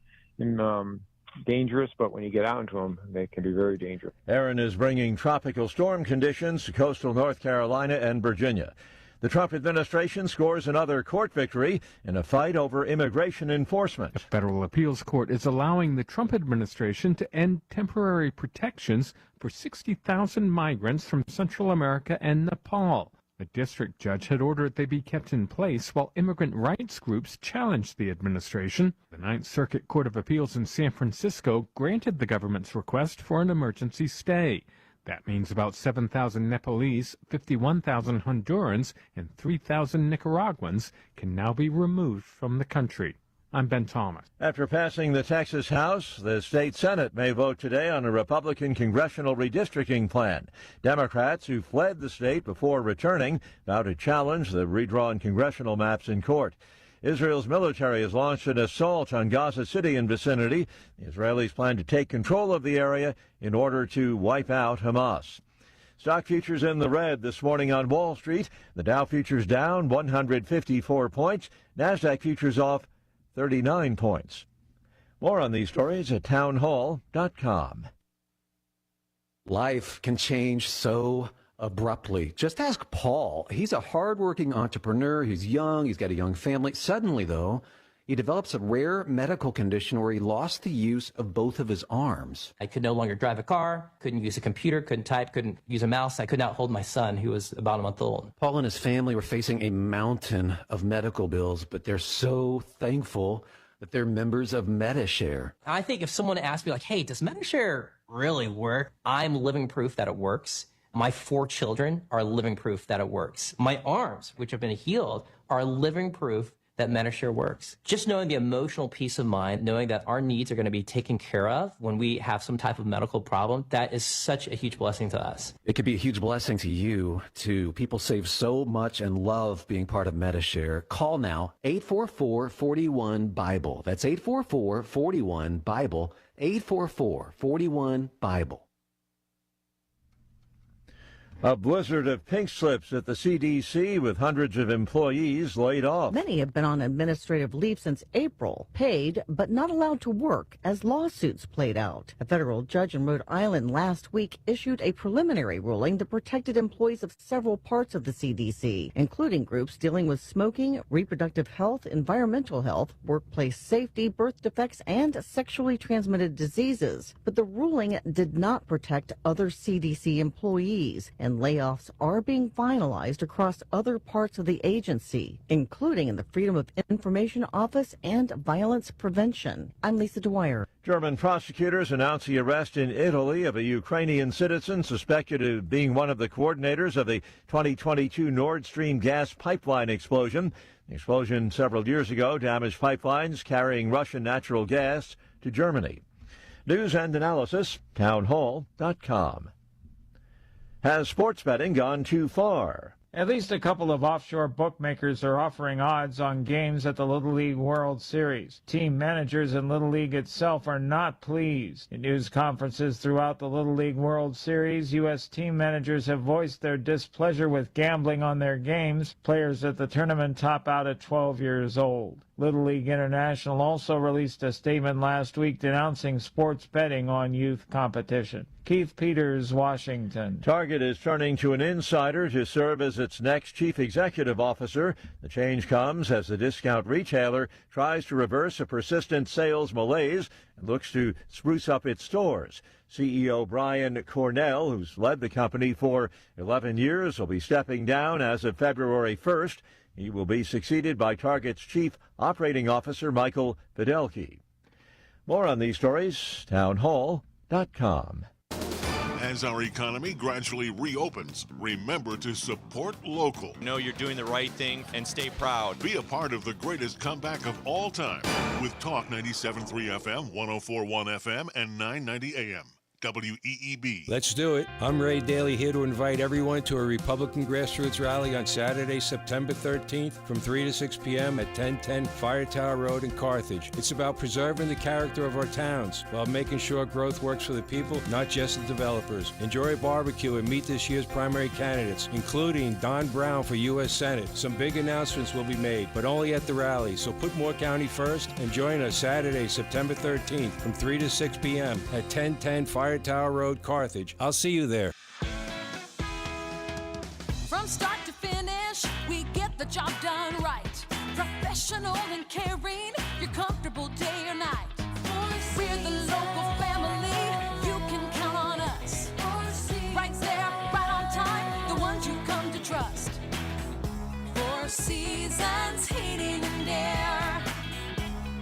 dangerous, but when you get out into them, they can be very dangerous. Erin is bringing tropical storm conditions to coastal North Carolina and Virginia. The Trump administration scores another court victory in a fight over immigration enforcement. A federal appeals court is allowing the Trump administration to end temporary protections for 60,000 migrants from Central America and Nepal. The district judge had ordered they be kept in place while immigrant rights groups challenged the administration. The Ninth Circuit Court of Appeals in San Francisco granted the government's request for an emergency stay. That means about 7,000 Nepalese, 51,000 Hondurans, and 3,000 Nicaraguans can now be removed from the country. I'm Ben Thomas. After passing the Texas House, the state Senate may vote today on a Republican congressional redistricting plan. Democrats who fled the state before returning vow to challenge the redrawn congressional maps in court. Israel's military has launched an assault on Gaza City and vicinity. The Israelis plan to take control of the area in order to wipe out Hamas. Stock futures in the red this morning on Wall Street. The Dow futures down 154 points. NASDAQ futures off 39 points. More on these stories at townhall.com. Life can change so abruptly. Just ask Paul. He's a hardworking entrepreneur. He's young. He's got a young family. Suddenly, though, he develops a rare medical condition where he lost the use of both of his arms. I could no longer drive a car, couldn't use a computer, couldn't type, couldn't use a mouse. I could not hold my son, who was about a month old. Paul and his family were facing a mountain of medical bills, but they're so thankful that they're members of MediShare. I think if someone asked me, like, hey, does MediShare really work? I'm living proof that it works. My 4 children are living proof that it works. My arms, which have been healed, are living proof that MediShare works. Just knowing the emotional peace of mind, knowing that our needs are going to be taken care of when we have some type of medical problem, that is such a huge blessing to us. It could be a huge blessing to you, too. People save so much and love being part of MediShare. Call now, 844-41-BIBLE. That's 844-41-BIBLE, 844-41-BIBLE. A blizzard of pink slips at the CDC with hundreds of employees laid off. Many have been on administrative leave since April, paid but not allowed to work as lawsuits played out. A federal judge in Rhode Island last week issued a preliminary ruling that protected employees of several parts of the CDC, including groups dealing with smoking, reproductive health, environmental health, workplace safety, birth defects, and sexually transmitted diseases. But the ruling did not protect other CDC employees, and layoffs are being finalized across other parts of the agency, including in the Freedom of Information Office and Violence Prevention. I'm Lisa Dwyer. German prosecutors announced the arrest in Italy of a Ukrainian citizen suspected of being one of the coordinators of the 2022 Nord Stream gas pipeline explosion. The explosion several years ago damaged pipelines carrying Russian natural gas to Germany. News and analysis, townhall.com. Has sports betting gone too far? At least a couple of offshore bookmakers are offering odds on games at the Little League World Series. Team managers in Little League itself are not pleased. In news conferences throughout the Little League World Series, U.S. team managers have voiced their displeasure with gambling on their games. Players at the tournament top out at 12 years old. Little League International also released a statement last week denouncing sports betting on youth competition. Keith Peters, Washington. Target is turning to an insider to serve as its next chief executive officer. The change comes as the discount retailer tries to reverse a persistent sales malaise and looks to spruce up its stores. CEO Brian Cornell, who's led the company for 11 years, will be stepping down as of February 1st. He will be succeeded by Target's Chief Operating Officer Michael Fidelki. More on these stories, townhall.com. As our economy gradually reopens, remember to support local. Know you're doing the right thing and stay proud. Be a part of the greatest comeback of all time with Talk 97.3 FM, 104.1 FM, and 990 AM. WEEB. Let's do it. I'm Ray Daly, here to invite everyone to a Republican grassroots rally on Saturday, September 13th from 3 to 6 p.m. at 1010 Fire Tower Road in Carthage. It's about preserving the character of our towns while making sure growth works for the people, not just the developers. Enjoy a barbecue and meet this year's primary candidates, including Don Brown for U.S. Senate. Some big announcements will be made, but only at the rally. So put Moore County first and join us Saturday, September 13th from 3 to 6 p.m. at 1010 Fire Tower Road, Carthage. I'll see you there. From start to finish, we get the job done right. Professional and caring, you're comfortable day or night. We're the local family, you can count on us. Right there, right on time, the ones you come to trust. 4 Seasons Heating and Air.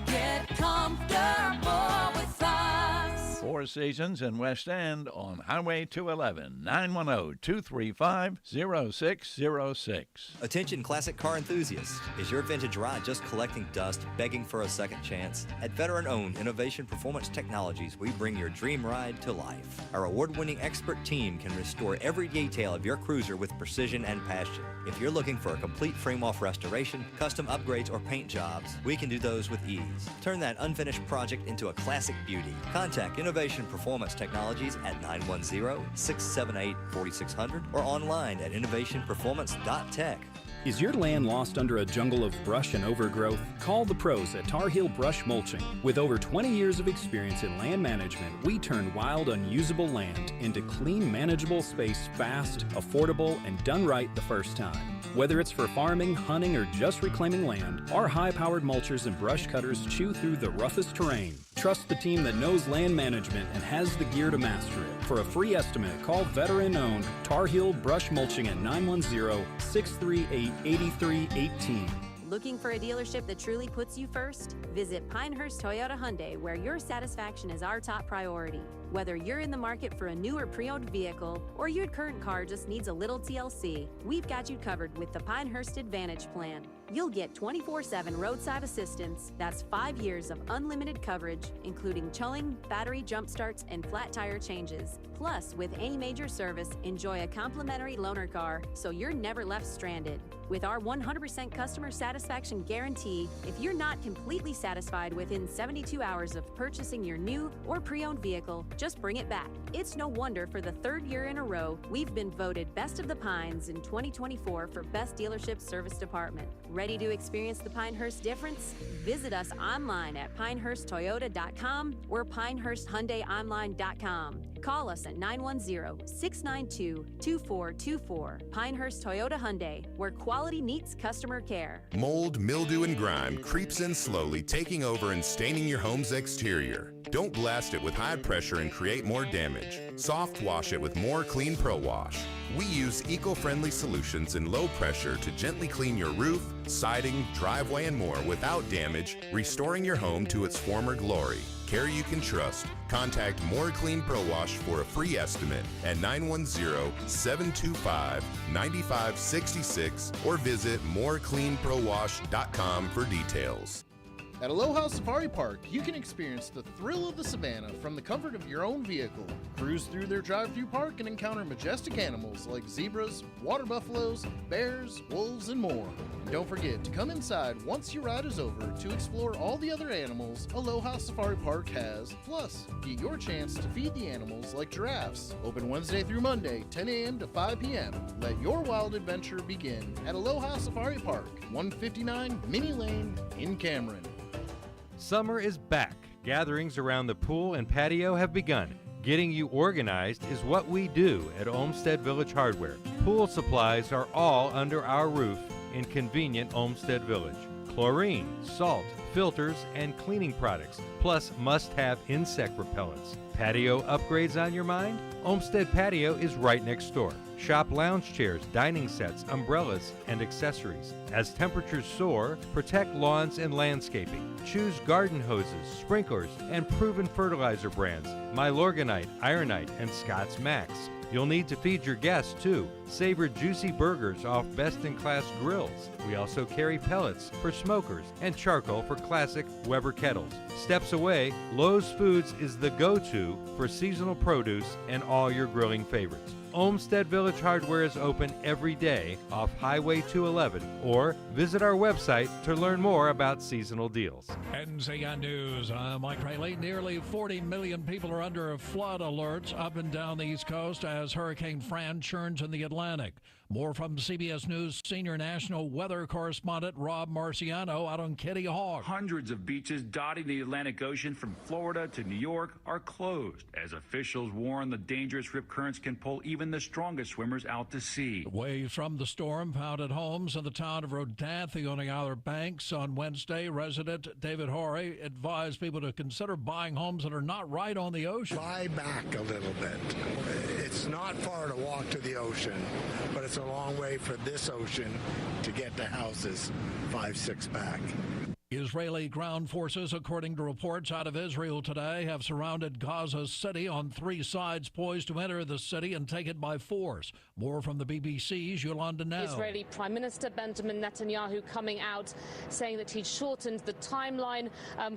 Get comfortable with us. 4 Seasons in West End on Highway 211, 910-235-0606. Attention classic car enthusiasts. Is your vintage ride just collecting dust, begging for a second chance? At veteran-owned Innovation Performance Technologies, we bring your dream ride to life. Our award-winning expert team can restore every detail of your cruiser with precision and passion. If you're looking for a complete frame-off restoration, custom upgrades, or paint jobs, we can do those with ease. Turn that unfinished project into a classic beauty. Contact Innovation Performance Technologies at 910-678-4600 or online at innovationperformance.tech. Is your land lost under a jungle of brush and overgrowth? Call the pros at Tar Heel Brush Mulching. With over 20 years of experience in land management, we turn wild, unusable land into clean, manageable space fast, affordable, and done right the first time. Whether it's for farming, hunting, or just reclaiming land, our high-powered mulchers and brush cutters chew through the roughest terrain. Trust the team that knows land management and has the gear to master it. For a free estimate, call veteran-owned Tar Heel Brush Mulching at 910-638-8318. Looking for a dealership that truly puts you first? Visit Pinehurst Toyota Hyundai, where your satisfaction is our top priority. Whether you're in the market for a new or pre-owned vehicle, or your current car just needs a little TLC, we've got you covered with the Pinehurst Advantage Plan. You'll get 24/7 roadside assistance. That's 5 years of unlimited coverage, including towing, battery jump starts, and flat tire changes. Plus, with any major service, enjoy a complimentary loaner car, so you're never left stranded. With our 100% customer satisfaction guarantee, if you're not completely satisfied within 72 hours of purchasing your new or pre-owned vehicle, just bring it back. It's no wonder for the third year in a row, we've been voted Best of the Pines in 2024 for Best Dealership Service Department. Ready to experience the Pinehurst difference? Visit us online at pinehursttoyota.com or pinehursthyundaiονline.com. Call us at 910-692-2424. Pinehurst Toyota Hyundai, where quality meets customer care. Mold, mildew, and grime creeps in slowly, taking over and staining your home's exterior. Don't blast it with high pressure and create more damage. Soft wash it with More Clean Pro Wash. We use eco-friendly solutions in low pressure to gently clean your roof, siding, driveway, and more without damage, restoring your home to its former glory. Care you can trust. Contact More Clean Pro Wash for a free estimate at 910-725-9566 or visit morecleanprowash.com for details. At Aloha Safari Park, you can experience the thrill of the savannah from the comfort of your own vehicle. Cruise through their drive-through park and encounter majestic animals like zebras, water buffaloes, bears, wolves, and more. And don't forget to come inside once your ride is over to explore all the other animals Aloha Safari Park has. Plus, get your chance to feed the animals like giraffes. Open Wednesday through Monday, 10 a.m. to 5 p.m. Let your wild adventure begin at Aloha Safari Park, 159 Minnie Lane in Cameron. Summer is back. Gatherings around the pool and patio have begun. Getting you organized is what we do at Olmsted Village Hardware. Pool supplies are all under our roof in convenient Olmsted Village. Chlorine, salt, filters, and cleaning products, plus must-have insect repellents. Patio upgrades on your mind? Olmsted Patio is right next door. Shop lounge chairs, dining sets, umbrellas, and accessories. As temperatures soar, protect lawns and landscaping. Choose garden hoses, sprinklers, and proven fertilizer brands, Milorganite, Ironite, and Scott's Max. You'll need to feed your guests, too. Savor juicy burgers off best-in-class grills. We also carry pellets for smokers and charcoal for classic Weber kettles. Steps away, Lowe's Foods is the go-to for seasonal produce and all your grilling favorites. Olmsted Village Hardware is open every day off Highway 211, or visit our website to learn more about seasonal deals. NCN News, I'm Mike Rayleigh. Nearly 40 million people are under flood alerts up and down the East Coast as Hurricane Fran churns in the Atlantic. More from CBS News senior national weather correspondent Rob Marciano out on Kitty Hawk. Hundreds of beaches dotting the Atlantic Ocean from Florida to New York are closed as officials warn the dangerous rip currents can pull even the strongest swimmers out to sea. Waves from the storm found at homes in the town of Rodanthe on the Outer Banks. On Wednesday, resident David Horry advised people to consider buying homes that are not right on the ocean. Buy back a little bit. It's not far to walk to the ocean, but it's a long way for this ocean to get to houses 5-6 back. Israeli ground forces, according to reports out of Israel today, have surrounded Gaza City on three sides, poised to enter the city and take it by force. More from the BBC's Yolanda Nell. Israeli Prime Minister Benjamin Netanyahu coming out saying that he'd shortened the timeline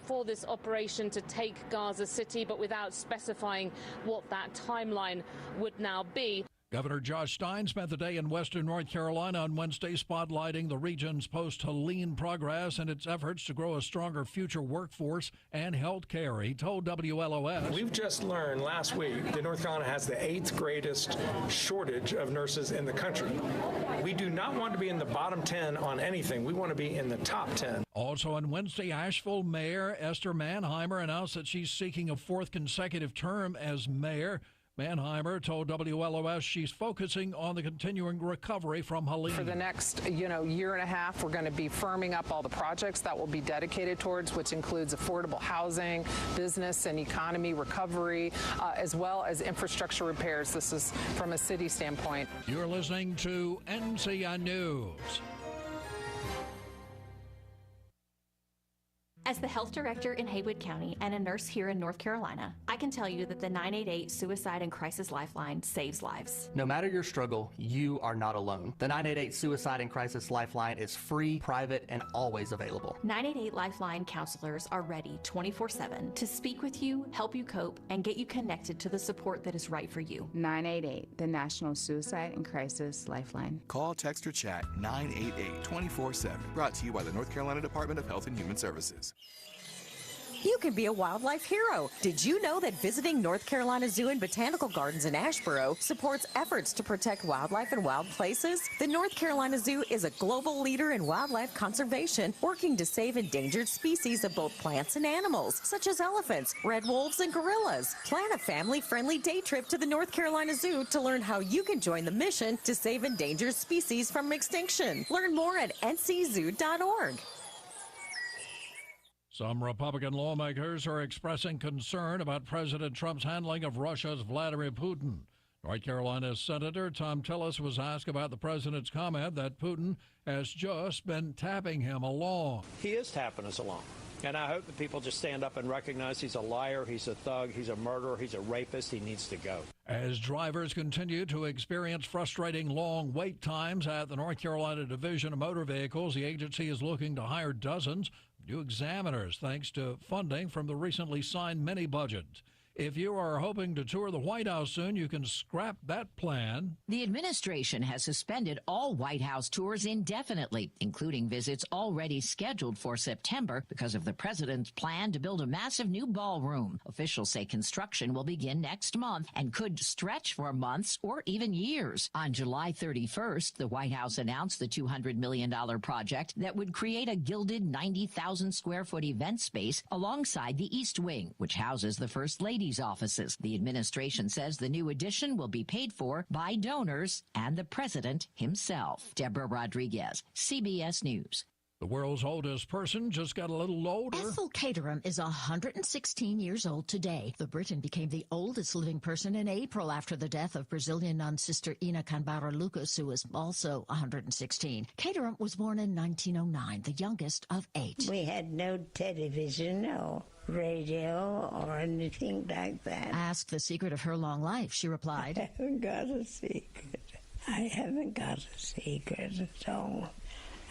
for this operation to take Gaza City, but without specifying what that timeline would now be. Governor Josh Stein spent the day in western North Carolina on Wednesday spotlighting the region's post-Helene progress and its efforts to grow a stronger future workforce and health care. He told WLOS. We've just learned last week that North Carolina has the 8th greatest shortage of nurses in the country. We do not want to be in the bottom 10 on anything. We want to be in the top 10. Also on Wednesday, Asheville Mayor Esther Manheimer announced that she's seeking a 4th consecutive term as mayor. Manheimer told WLOS she's focusing on the continuing recovery from Helene. For the next, year and a half, we're going to be firming up all the projects that will be dedicated towards, which includes affordable housing, business and economy recovery, as well as infrastructure repairs. This is from a city standpoint. You're listening to NCN News. As the health director in Haywood County and a nurse here in North Carolina, I can tell you that the 988 Suicide and Crisis Lifeline saves lives. No matter your struggle, you are not alone. The 988 Suicide and Crisis Lifeline is free, private, and always available. 988 Lifeline counselors are ready 24/7 to speak with you, help you cope, and get you connected to the support that is right for you. 988, the National Suicide and Crisis Lifeline. Call, text, or chat 988 24/7. Brought to you by the North Carolina Department of Health and Human Services. You can be a wildlife hero. Did you know that visiting North Carolina Zoo and Botanical Gardens in Asheboro supports efforts to protect wildlife and wild places? The North Carolina Zoo is a global leader in wildlife conservation, working to save endangered species of both plants and animals, such as elephants, red wolves, and gorillas. Plan a family-friendly day trip to the North Carolina Zoo to learn how you can join the mission to save endangered species from extinction. Learn more at nczoo.org. Some Republican lawmakers are expressing concern about President Trump's handling of Russia's Vladimir Putin. North Carolina Senator Tom Tillis was asked about the president's comment that Putin has just been tapping him along. He is tapping us along. And I hope that people just stand up and recognize he's a liar, he's a thug, he's a murderer, he's a rapist, he needs to go. As drivers continue to experience frustrating long wait times at the North Carolina Division of Motor Vehicles, the agency is looking to hire dozens of new examiners thanks to funding from the recently signed mini budget. If you are hoping to tour the White House soon, you can scrap that plan. The administration has suspended all White House tours indefinitely, including visits already scheduled for September because of the president's plan to build a massive new ballroom. Officials say construction will begin next month and could stretch for months or even years. On July 31st, the White House announced the $200 million project that would create a gilded 90,000 square foot event space alongside the East Wing, which houses the First Lady's offices. The administration says the new addition will be paid for by donors and the president himself. Deborah Rodriguez, CBS News. The world's oldest person just got a little older. Ethel Caterham is 116 years old today. The Briton became the oldest living person in April after the death of Brazilian nun Sister Ina Canbara Lucas, who was also 116. Caterham was born in 1909, the youngest of 8. We had no television, no radio or anything like that. Asked the secret of her long life, she replied, I haven't got a secret. I haven't got a secret at all.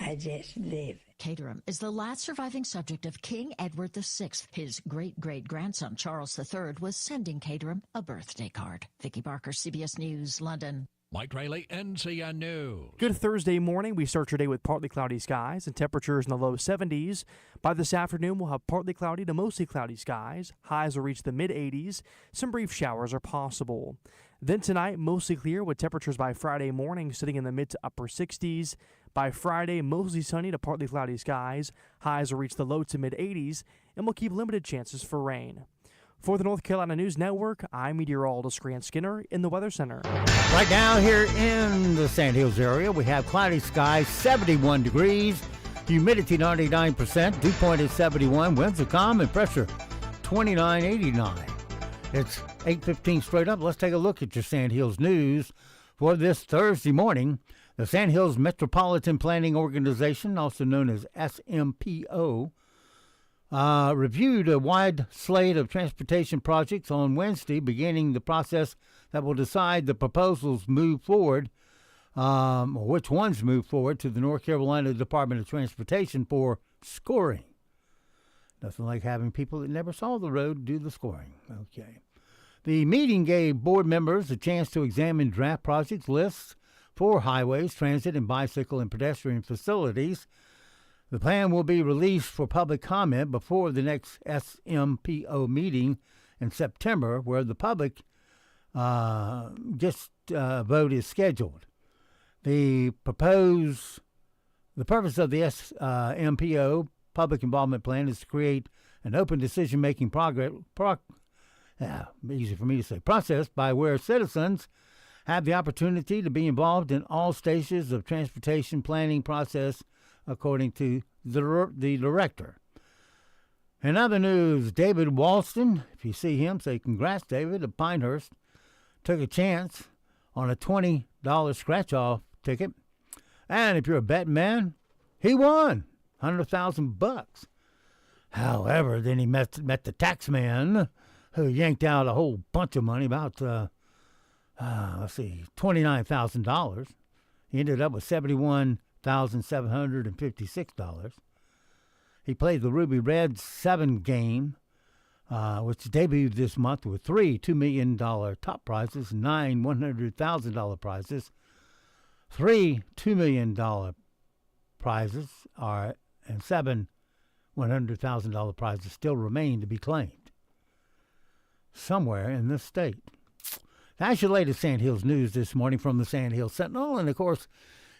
I just live. Caterham is the last surviving subject of King Edward VI. His great-great-grandson, Charles III, was sending Caterham a birthday card. Vicki Barker, CBS News, London. Mike Rayleigh, NCN News. Good Thursday morning. We start your day with partly cloudy skies and temperatures in the low 70s. By this afternoon, we'll have partly cloudy to mostly cloudy skies. Highs will reach the mid-80s. Some brief showers are possible. Then tonight, mostly clear with temperatures by Friday morning sitting in the mid to upper 60s. By Friday, mostly sunny to partly cloudy skies. Highs will reach the low to mid-80s, and we'll keep limited chances for rain. For the North Carolina News Network, I'm meteorologist Grant Skinner in the Weather Center. Right now here in the Sand Hills area, we have cloudy skies, 71 degrees, humidity 99%, dew point is 71, winds are calm, and pressure 2989. It's 8:15 straight up. Let's take a look at your Sand Hills News for this Thursday morning. The Sand Hills Metropolitan Planning Organization, also known as SMPO, reviewed a wide slate of transportation projects on Wednesday, beginning the process that will decide the proposals move forward, or which ones move forward to the North Carolina Department of Transportation for scoring. Nothing like having people that never saw the road do the scoring. Okay. The meeting gave board members a chance to examine draft project lists for highways, transit, and bicycle and pedestrian facilities. The plan will be released for public comment before the next SMPO meeting in September, where the public vote is scheduled. The purpose of the SMPO public involvement plan is to create an open decision-making process by where citizens have the opportunity to be involved in all stages of transportation planning process, according to the director. In other news, David Walston, if you see him, say congrats, David, of Pinehurst, took a chance on a $20 scratch-off ticket. And if you're a betting man, he won $100,000. However, then he met the tax man who yanked out a whole bunch of money, about, $29,000. He ended up with $71,756. He played the Ruby Reds 7 game, which debuted this month with 3 $2 million top prizes, 9 $100,000 prizes, 3 $2 million prizes, and 7 $100,000 prizes still remain to be claimed somewhere in this state. That's your latest Sand Hills news this morning from the Sand Hills Sentinel. And, of course,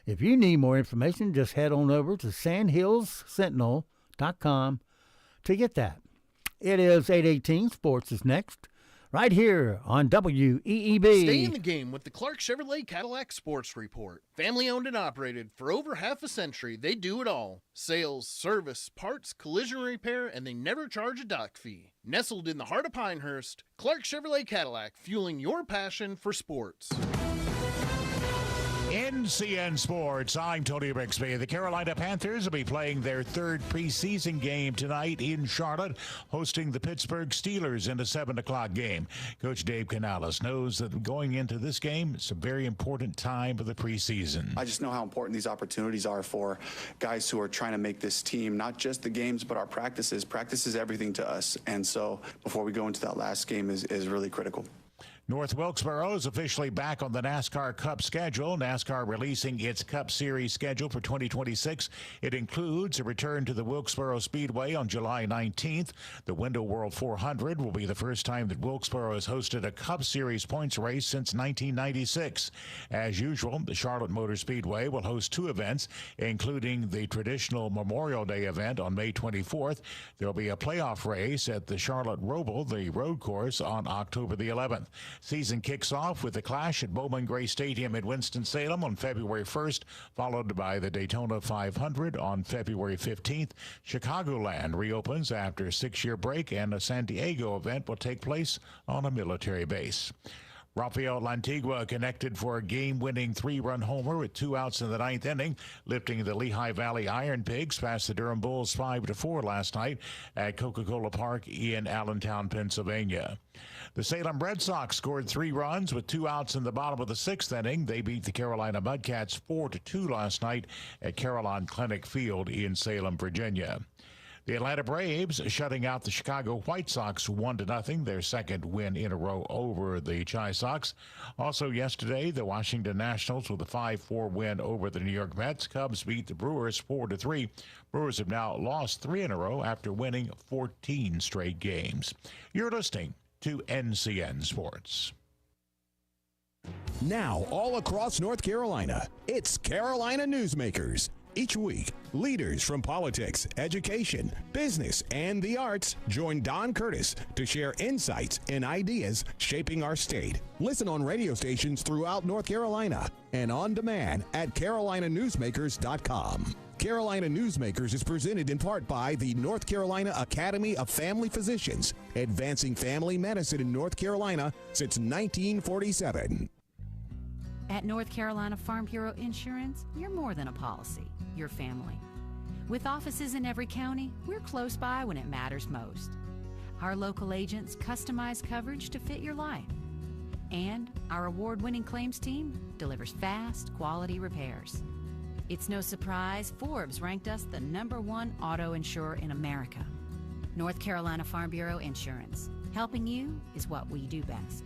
if you need more information, just head on over to sandhillssentinel.com to get that. It is 8:18. Sports is next, right here on WEEB. Stay in the game with the Clark Chevrolet Cadillac Sports Report. Family owned and operated for over half a century, they do it all. Sales, service, parts, collision repair, and they never charge a dock fee. Nestled in the heart of Pinehurst, Clark Chevrolet Cadillac, fueling your passion for sports. NCN Sports, I'm Tony Bixby. The Carolina Panthers will be playing their third preseason game tonight in Charlotte, hosting the Pittsburgh Steelers in a 7 o'clock game. Coach Dave Canales knows that going into this game, it's a very important time for the preseason. I just know how important these opportunities are for guys who are trying to make this team, not just the games, but our practices. Practice is everything to us. And so before we go into that last game is really critical. North Wilkesboro is officially back on the NASCAR Cup schedule. NASCAR releasing its Cup Series schedule for 2026. It includes a return to the Wilkesboro Speedway on July 19th. The Window World 400 will be the first time that Wilkesboro has hosted a Cup Series points race since 1996. As usual, the Charlotte Motor Speedway will host 2 events, including the traditional Memorial Day event on May 24th. There will be a playoff race at the Charlotte Roval, the road course, on October the 11th. Season kicks off with the Clash at Bowman Gray Stadium in Winston-Salem on February 1st, followed by the Daytona 500 on February 15th. Chicagoland reopens after a 6-year break, and a San Diego event will take place on a military base. Rafael Lantigua connected for a game-winning 3-run homer with 2 outs in the 9th inning, lifting the Lehigh Valley Iron Pigs past the Durham Bulls 5-4 last night at Coca-Cola Park in Allentown, Pennsylvania. The Salem Red Sox scored 3 runs with 2 outs in the bottom of the 6th inning. They beat the Carolina Mudcats 4-2 last night at Carillon Clinic Field in Salem, Virginia. The Atlanta Braves shutting out the Chicago White Sox 1-0, their second win in a row over the Chi Sox. Also yesterday, the Washington Nationals with a 5-4 win over the New York Mets. Cubs beat the Brewers 4-3. Brewers have now lost 3 in a row after winning 14 straight games. You're listening to NCN Sports. Now, all across North Carolina, it's Carolina Newsmakers. Each week, leaders from politics, education, business, and the arts join Don Curtis to share insights and ideas shaping our state. Listen on radio stations throughout North Carolina and on demand at carolinanewsmakers.com. Carolina Newsmakers is presented in part by the North Carolina Academy of Family Physicians, advancing family medicine in North Carolina since 1947. At North Carolina Farm Bureau Insurance, you're more than a policy, you're family. With offices in every county, we're close by when it matters most. Our local agents customize coverage to fit your life. And our award-winning claims team delivers fast, quality repairs. It's no surprise Forbes ranked us the #1 auto insurer in America. North Carolina Farm Bureau Insurance. Helping you is what we do best.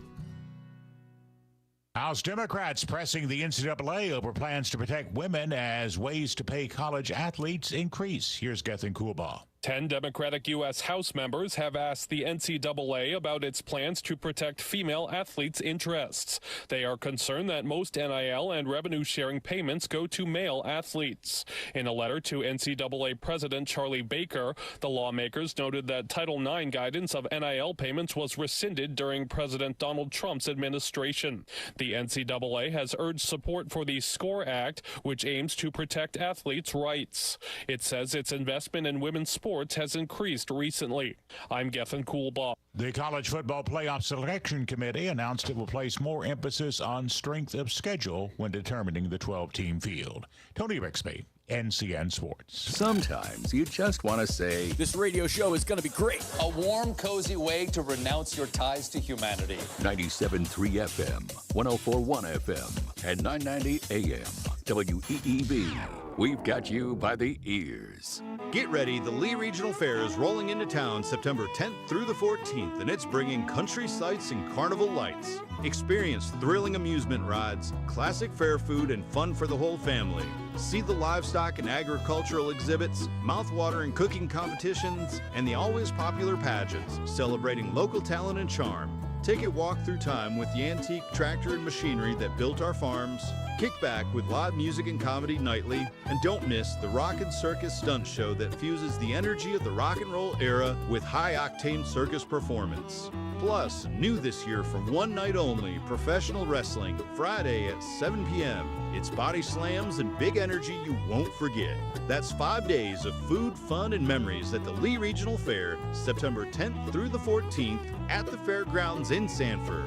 House Democrats pressing the NCAA over plans to protect women as ways to pay college athletes increase. Here's Gethin Coolbaugh. 10 Democratic U.S. House members have asked the NCAA about its plans to protect female athletes' interests. They are concerned that most NIL and revenue-sharing payments go to male athletes. In a letter to NCAA President Charlie Baker, the lawmakers noted that Title IX guidance of NIL payments was rescinded during President Donald Trump's administration. The NCAA has urged support for the SCORE Act, which aims to protect athletes' rights. It says its investment in women's sports has increased recently. I'm Gethin Coolbaugh. The College Football Playoff Selection Committee announced it will place more emphasis on strength of schedule when determining the 12-team field. Tony Bixby, NCN Sports. Sometimes you just want to say, this radio show is going to be great. A warm, cozy way to renounce your ties to humanity. 97.3 FM, 104.1 FM, and 990 AM. WEEB. We've got you by the ears. Get ready, the Lee Regional Fair is rolling into town September 10th through the 14th, and it's bringing country sights and carnival lights. Experience thrilling amusement rides, classic fair food, and fun for the whole family. See the livestock and agricultural exhibits, mouth-watering cooking competitions, and the always popular pageants celebrating local talent and charm. Take a walk through time with the antique tractor and machinery that built our farms. Kick back with live music and comedy nightly. And don't miss the Rockin' Circus stunt show that fuses the energy of the rock and roll era with high-octane circus performance. Plus, new this year from one night only, professional wrestling, Friday at 7 p.m. It's body slams and big energy you won't forget. That's 5 days of food, fun, and memories at the Lee Regional Fair, September 10th through the 14th at the fairgrounds in Sanford.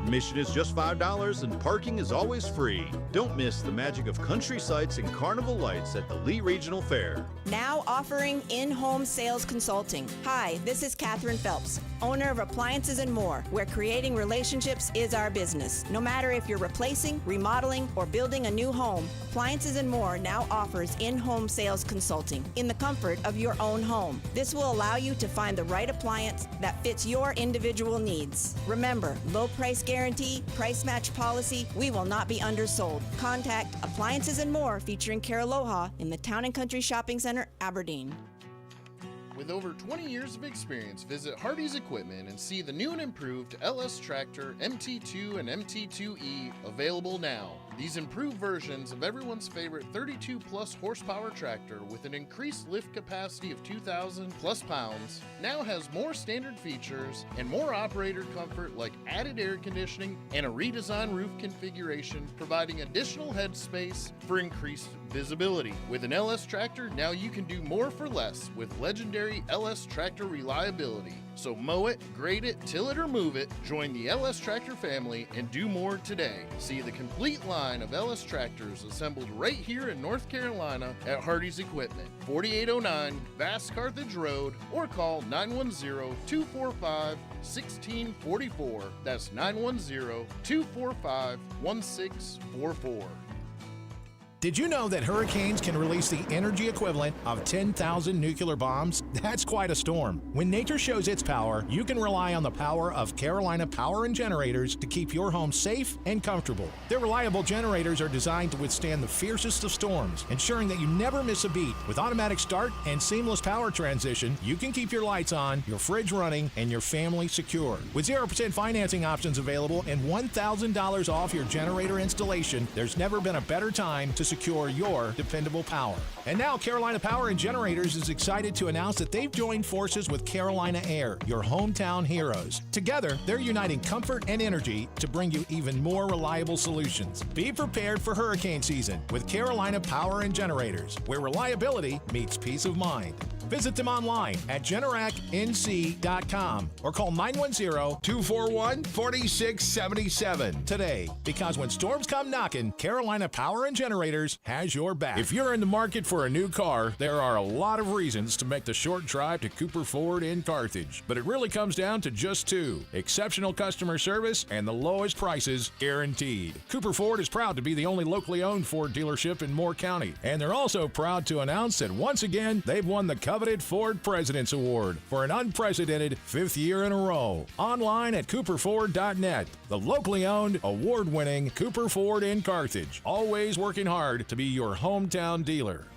Admission is just $5 and parking is always free. Don't miss the magic of country sights and carnival lights at the Lee Regional Fair. Now offering in-home sales consulting. Hi, this is Katherine Phelps, owner of Appliances and More, where creating relationships is our business. No matter if you're replacing, remodeling, or building a new home, Appliances and More now offers in-home sales consulting in the comfort of your own home. This will allow you to find the right appliance that fits your individual needs. Remember, low price guarantee, price match policy, we will not be undersold. Contact Appliances and More featuring Caraloha in the Town and Country Shopping Center, Aberdeen. With over 20 years of experience, visit Hardy's Equipment and see the new and improved LS Tractor MT2 and MT2E available now. These improved versions of everyone's favorite 32 plus horsepower tractor with an increased lift capacity of 2,000 plus pounds now has more standard features and more operator comfort like added air conditioning and a redesigned roof configuration, providing additional headspace for increased visibility. With an LS Tractor, now you can do more for less with legendary LS Tractor reliability. So mow it, grade it, till it or move it, join the LS Tractor family and do more today. See the complete line of LS Tractors assembled right here in North Carolina at Hardy's Equipment, 4809 Vass Carthage Road, or call 910-245-1644. That's 910-245-1644. Did you know that hurricanes can release the energy equivalent of 10,000 nuclear bombs? That's quite a storm. When nature shows its power, you can rely on the power of Carolina Power and Generators to keep your home safe and comfortable. Their reliable generators are designed to withstand the fiercest of storms, ensuring that you never miss a beat. With automatic start and seamless power transition, you can keep your lights on, your fridge running, and your family secure. With 0% financing options available and $1,000 off your generator installation, there's never been a better time to secure your dependable power. And now Carolina Power and Generators is excited to announce that they've joined forces with Carolina Air, your hometown heroes. Together, they're uniting comfort and energy to bring you even more reliable solutions. Be prepared for hurricane season with Carolina Power and Generators, where reliability meets peace of mind. Visit them online at generacnc.com or call 910-241-4677 today, because when storms come knocking, Carolina Power and Generators has your back. If you're in the market for a new car, there are a lot of reasons to make the short drive to Cooper Ford in Carthage, but it really comes down to just two: exceptional customer service and the lowest prices guaranteed. Cooper Ford is proud to be the only locally owned Ford dealership in Moore County, and they're also proud to announce that once again they've won the coveted Ford President's Award for an unprecedented 5th year in a row. Online at cooperford.net. The locally owned, award-winning Cooper Ford in Carthage, always working hard to be your hometown dealer.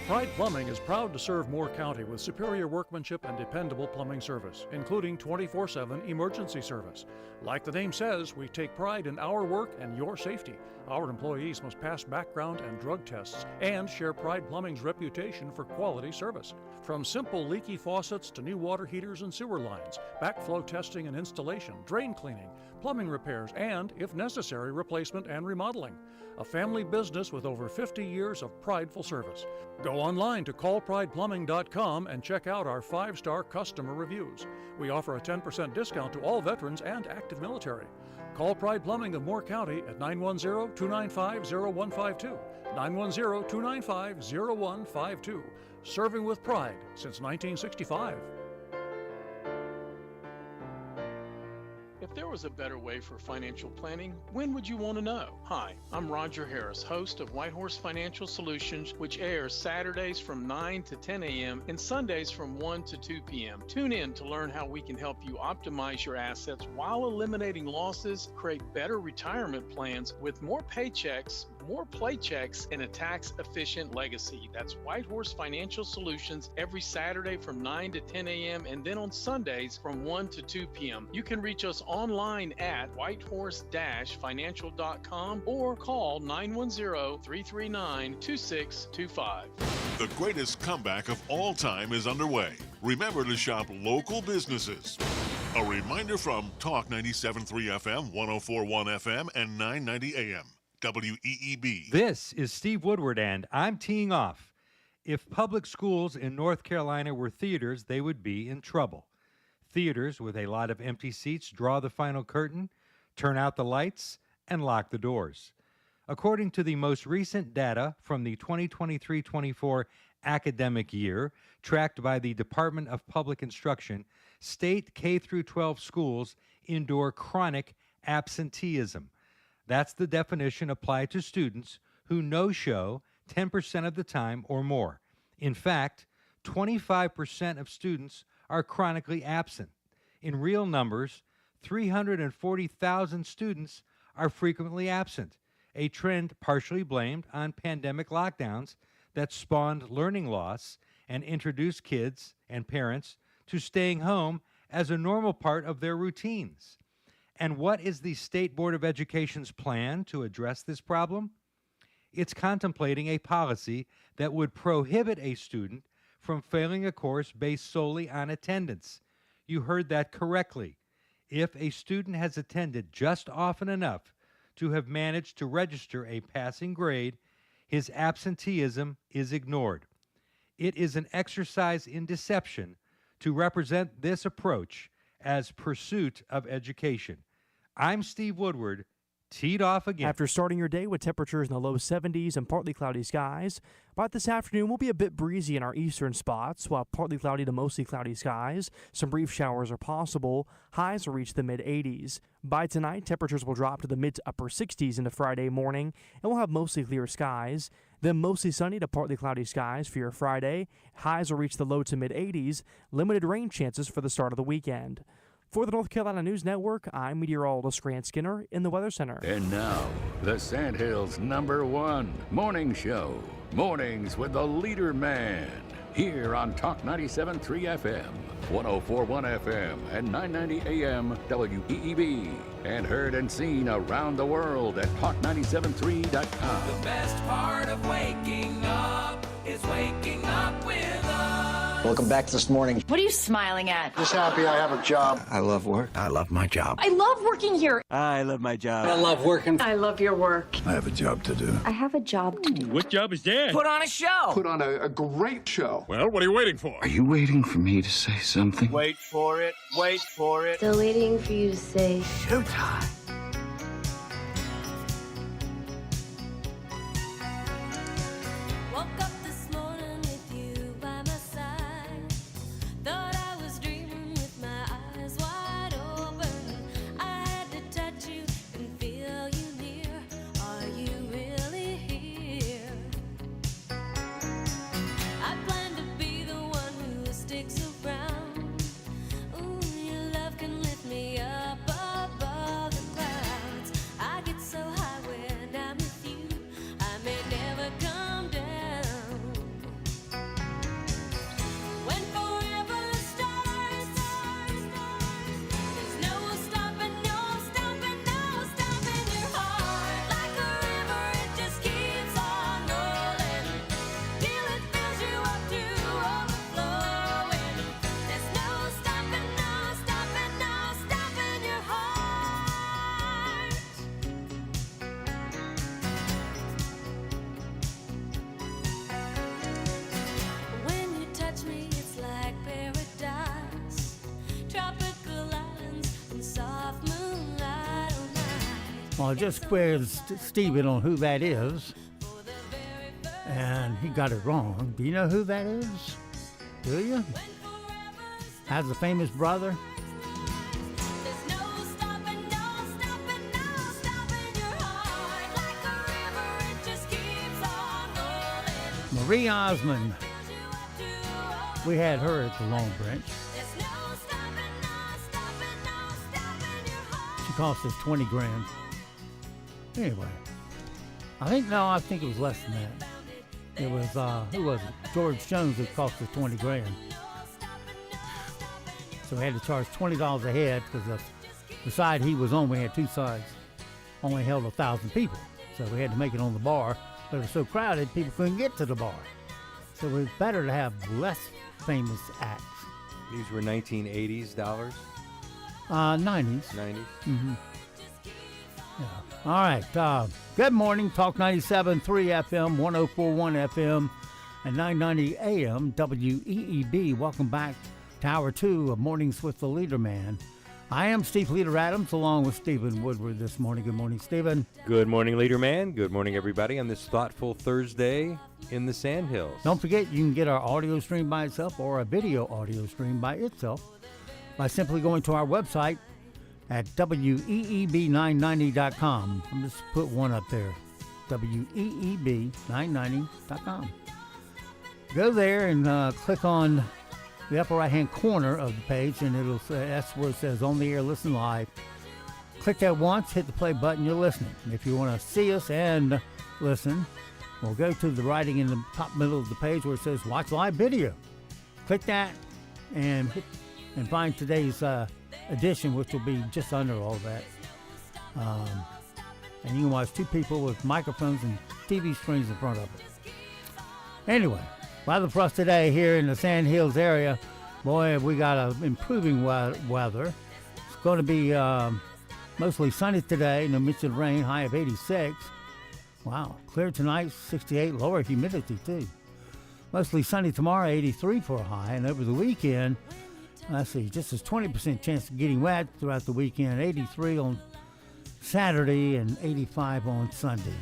Pride Plumbing is proud to serve Moore County with superior workmanship and dependable plumbing service, including 24/7 emergency service. Like the name says, we take pride in our work and your safety. Our employees must pass background and drug tests and share Pride Plumbing's reputation for quality service. From simple leaky faucets to new water heaters and sewer lines, backflow testing and installation, drain cleaning, plumbing repairs, and, if necessary, replacement and remodeling. A family business with over 50 years of prideful service. Go online to callprideplumbing.com and check out our 5-star customer reviews. We offer a 10% discount to all veterans and active military. Call Pride Plumbing of Moore County at 910-295-0152. 910-295-0152. Serving with pride since 1965. If there was a better way for financial planning, when would you want to know? Hi, I'm Roger Harris, host of White Horse Financial Solutions, which airs Saturdays from 9 to 10 a.m. and Sundays from 1 to 2 p.m. Tune in to learn how we can help you optimize your assets while eliminating losses, create better retirement plans with more paychecks, more playchecks, and a tax-efficient legacy. That's White Horse Financial Solutions every Saturday from 9 to 10 a.m. and then on Sundays from 1 to 2 p.m. You can reach us online at whitehorse-financial.com or call 910-339-2625. The greatest comeback of all time is underway. Remember to shop local businesses. A reminder from Talk 97.3 FM, 104.1 FM, and 990 AM. WEEB. This is Steve Woodward, and I'm teeing off. If public schools in North Carolina were theaters, they would be in trouble. Theaters with a lot of empty seats draw the final curtain, turn out the lights, and lock the doors. According to the most recent data from the 2023-24 academic year, tracked by the Department of Public Instruction, state K-12 schools endure chronic absenteeism. That's the definition applied to students who no-show 10% of the time or more. In fact, 25% of students are chronically absent. In real numbers, 340,000 students are frequently absent, a trend partially blamed on pandemic lockdowns that spawned learning loss and introduced kids and parents to staying home as a normal part of their routines. And what is the State Board of Education's plan to address this problem? It's contemplating a policy that would prohibit a student from failing a course based solely on attendance. You heard that correctly. If a student has attended just often enough to have managed to register a passing grade, his absenteeism is ignored. It is an exercise in deception to represent this approach as pursuit of education. I'm Steve Woodward, teed off again. After starting your day with temperatures in the low 70s and partly cloudy skies, by this afternoon will be a bit breezy in our eastern spots, while partly cloudy to mostly cloudy skies. Some brief showers are possible. Highs will reach the mid-80s. By tonight, temperatures will drop to the mid to upper 60s into Friday morning, and we'll have mostly clear skies. Then mostly sunny to partly cloudy skies for your Friday. Highs will reach the low to mid-80s. Limited rain chances for the start of the weekend. For the North Carolina News Network, I'm meteorologist Grant Skinner in the Weather Center. And now, the Sandhills' #1 morning show. Mornings with the LeaderMan. Here on Talk 97.3 FM, 104.1 FM, and 990 AM WEEB. And heard and seen around the world at talk973.com. The best part of waking up is waking up with us. Welcome back this morning. What are you smiling at? Just happy I have a job. I love work. I love my job. I love working here. I love my job. I love working. I love your work. I have a job to do. I have a job to do. What job is that? Put on a show. Put on a great show. Well, what are you waiting for? Are you waiting for me to say something? Wait for it. Wait for it. Still waiting for you to say Showtime. Well, I just quizzed Stephen on who that is, and he got it wrong. Do you know who that is? Do you? Has a famous brother? Marie Osmond. We had her at the Long Branch. She cost us 20 grand. Anyway, I think it was less than that. It was, who was it? George Jones that cost us 20 grand. So we had to charge $20 a head because the side he was on, we had two sides, only held 1,000 people. So we had to make it on the bar. But it was so crowded, people couldn't get to the bar. So it was better to have less famous acts. These were 1980s dollars? 90s. 90s? Mm-hmm. Yeah. All right. Good morning. Talk 97.3 FM, 104.1 FM, and 990 AM WEEB. Welcome back to Hour 2 of Mornings with the LeaderMan. I am Steve Leader Adams, along with Stephen Woodward this morning. Good morning, Stephen. Good morning, LeaderMan. Good morning, everybody, on this thoughtful Thursday in the Sandhills. Don't forget, you can get our audio stream by itself or a video audio stream by itself by simply going to our website at WEEB990.com. I'm just put one up there, WEEB990.com. Go there and click on the upper right-hand corner of the page, and it'll say, that's where it says On the Air, Listen Live. Click that once, hit the play button, you're listening. If you want to see us and listen, we'll go to the writing in the top middle of the page where it says Watch Live Video. Click that and find today's edition, which will be just under all that. And you can watch two people with microphones and TV screens in front of them. Anyway, weather for us today here in the Sand Hills area. Boy, we got improving weather. It's going to be mostly sunny today, no mention of rain, high of 86. Wow, clear tonight, 68, lower humidity too. Mostly sunny tomorrow, 83 for a high, and over the weekend, let's see, just as 20% chance of getting wet throughout the weekend, 83 on Saturday and 85 on Sunday.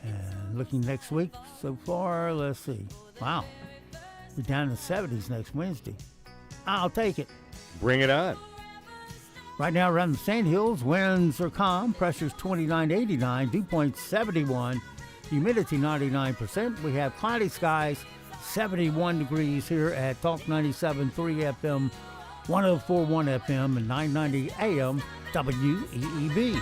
And looking next week, so far, let's see. Wow, we're down in the 70s next Wednesday. I'll take it. Bring it on. Right now around the Sand Hills, winds are calm, pressure's 29 to 89, dew point 71, humidity 99%. We have cloudy skies, 71 degrees here at Talk 97.3 FM, 104.1 FM, and 990 AM WEEB.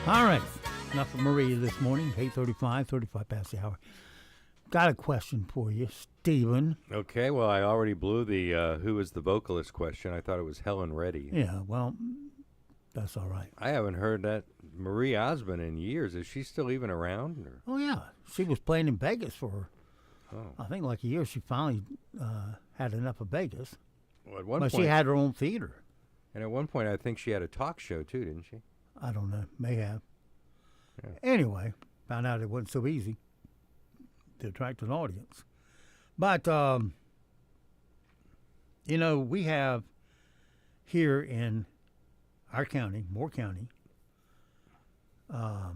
All right, enough of Maria this morning, 8:35, 35 past the hour. Got a question for you, Stephen. Okay, well, I already blew the who is the vocalist question. I thought it was Helen Reddy. Yeah, well, that's all right. I haven't heard that Marie Osmond in years. Is she still even around? Or? Oh, yeah. She was playing in Vegas for, I think, like a year. She finally had enough of Vegas. Well, at one but point, she had her own theater. And at one point, I think she had a talk show, too, didn't she? I don't know. May have. Yeah. Anyway, found out it wasn't so easy to attract an audience. But, you know, we have here in our county, Moore County, a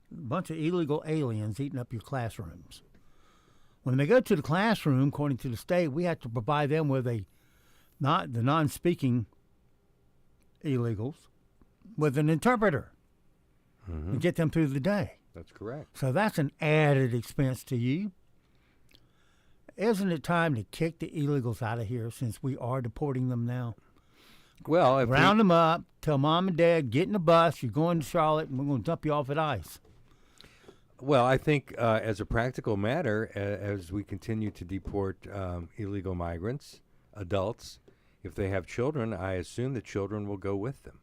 bunch of illegal aliens eating up your classrooms. When they go to the classroom, according to the state, we have to provide them with the non-speaking illegals with an interpreter to get them through the day. That's correct. So that's an added expense to you. Isn't it time to kick the illegals out of here since we are deporting them now? Well, round them up, tell mom and dad, get in the bus, you're going to Charlotte, and we're going to dump you off at ICE. Well, I think as a practical matter, as we continue to deport illegal migrants, adults, if they have children, I assume the children will go with them.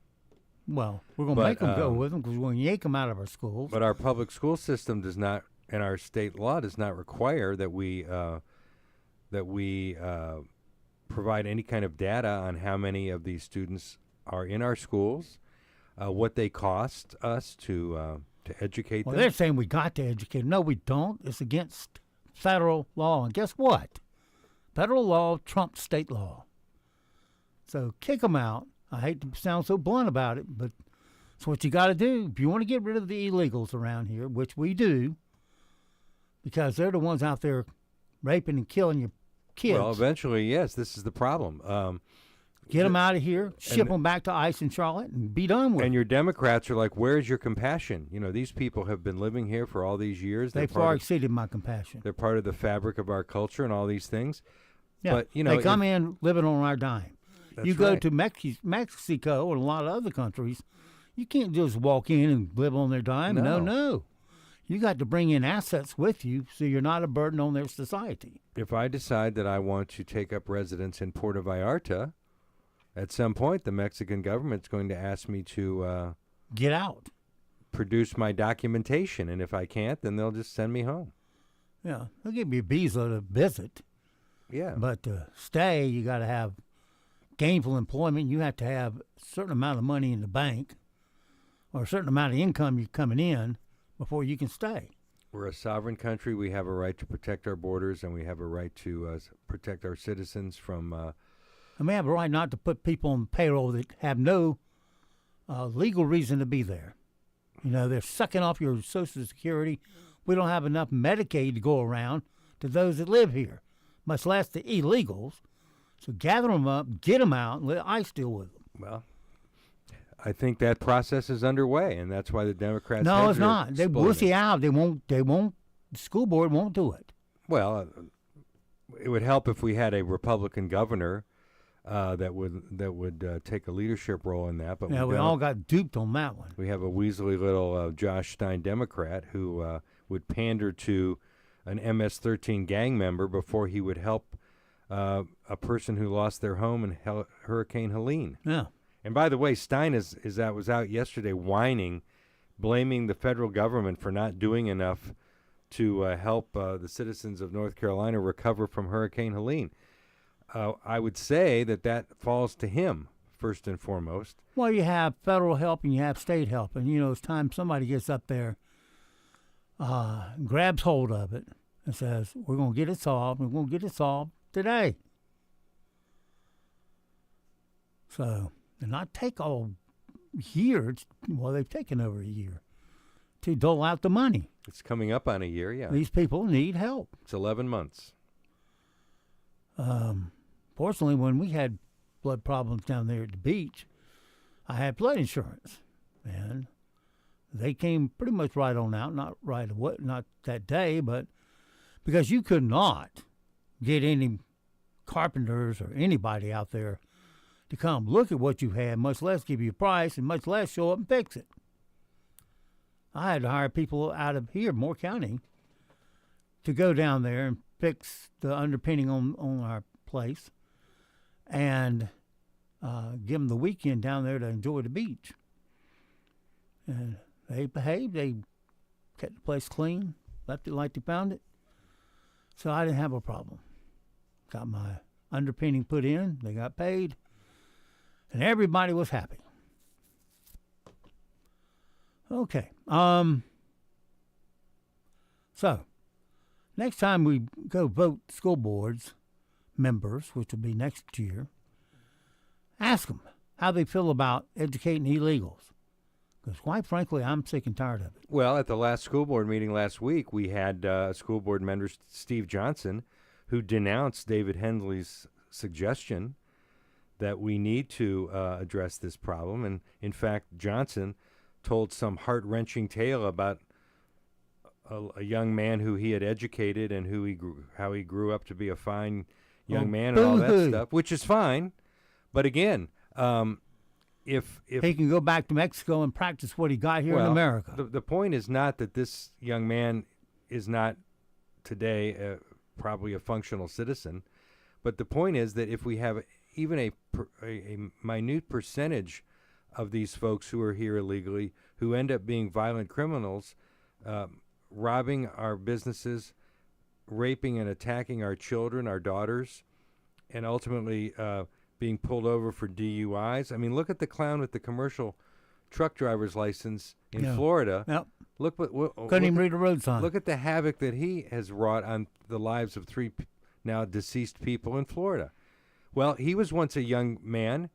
Well, we're going to make them go with them because we're going to yank them out of our schools. But our public school system does not, and our state law does not require that we that we provide any kind of data on how many of these students are in our schools, what they cost us to educate them. Well, they're saying we got to educate them. No, we don't. It's against federal law. And guess what? Federal law trumps state law. So kick them out. I hate to sound so blunt about it, but it's what you got to do. If you want to get rid of the illegals around here, which we do, because they're the ones out there raping and killing your kids. Well, eventually, yes, this is the problem. Get them out of here, ship them back to ICE in Charlotte, and be done with it. And your Democrats are like, where's your compassion? You know, these people have been living here for all these years. They far exceeded my compassion. They're part of the fabric of our culture and all these things. Yeah, but, you know, they come in living on our dime. You go to Mexico and a lot of other countries, you can't just walk in and live on their dime. No. You got to bring in assets with you so you're not a burden on their society. If I decide that I want to take up residence in Puerto Vallarta, at some point the Mexican government's going to ask me to get out, produce my documentation, and if I can't, then they'll just send me home. Yeah, they'll give you a visa to visit. Yeah. But to stay, you got to have gainful employment. You have to have a certain amount of money in the bank or a certain amount of income you're coming in before you can stay. We're a sovereign country. We have a right to protect our borders, and we have a right to protect our citizens from... and we have a right not to put people on payroll that have no legal reason to be there. You know, they're sucking off your Social Security. We don't have enough Medicaid to go around to those that live here, much less the illegals. So gather them up, get them out, and let ICE deal with them. Well, I think that process is underway, and that's why the Democrats... No, it's not. They wussy out. They won't. The school board won't do it. Well, it would help if we had a Republican governor that would take a leadership role in that. But yeah, we all got duped on that one. We have a weaselly little Josh Stein Democrat who would pander to an MS-13 gang member before he would help a person who lost their home in Hurricane Helene. Yeah. And by the way, Stein was out yesterday whining, blaming the federal government for not doing enough to help the citizens of North Carolina recover from Hurricane Helene. I would say that falls to him, first and foremost. Well, you have federal help and you have state help. And, you know, it's time somebody gets up there, grabs hold of it, and says, we're going to get it solved. We're going to get it solved today. So, and not take all year. Well, they've taken over a year to dole out the money. It's coming up on a year, yeah. These people need help. It's 11 months. Fortunately, when we had blood problems down there at the beach, I had flood insurance, and they came pretty much right on out. Not right away, not that day, but because you could not get any carpenters or anybody out there to come look at what you had, much less give you a price, and much less show up and fix it. I had to hire people out of here, Moore County, to go down there and fix the underpinning on our place and give them the weekend down there to enjoy the beach. And they behaved. They kept the place clean, left it like they found it. So I didn't have a problem. Got my underpinning put in. They got paid. And everybody was happy. Okay. So, next time we go vote school boards members, which will be next year, ask them how they feel about educating illegals. Because quite frankly, I'm sick and tired of it. Well, at the last school board meeting last week, we had school board member Steve Johnson, who denounced David Hensley's suggestion that we need to address this problem. And in fact, Johnson told some heart-wrenching tale about a young man who he had educated and how he grew up to be a fine young man and all that stuff, which is fine. But again, if he can go back to Mexico and practice what he got here in America. The point is not that this young man is not today probably a functional citizen, but the point is that if we have even a minute percentage of these folks who are here illegally who end up being violent criminals, robbing our businesses, raping and attacking our children, our daughters, and ultimately being pulled over for DUIs. I mean, look at the clown with the commercial truck driver's license in Florida. Yep. Look Couldn't even read the road sign. Look at the havoc that he has wrought on the lives of 3 now deceased people in Florida. Well, he was once a young man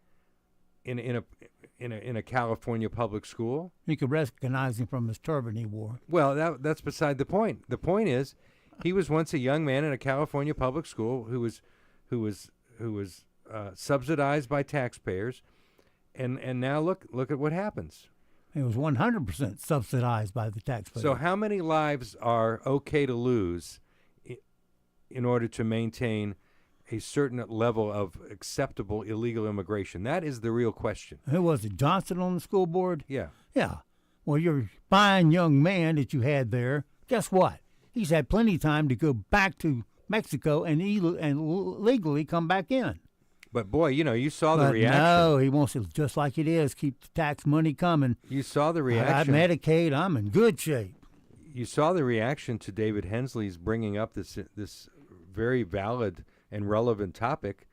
in a California public school. You could recognize him from his turban he wore. Well, that's beside the point. The point is, he was once a young man in a California public school who was subsidized by taxpayers, and now look at what happens. It was 100% subsidized by the taxpayers. So how many lives are okay to lose in order to maintain a certain level of acceptable illegal immigration? That is the real question. Who was it, Johnson on the school board? Yeah. Yeah. Well, your fine young man that you had there, guess what? He's had plenty of time to go back to Mexico and legally come back in. But, boy, you saw the reaction. No, he wants it just like it is. Keep the tax money coming. You saw the reaction. I have Medicaid. I'm in good shape. You saw the reaction to David Hensley's bringing up this very valid and relevant topic.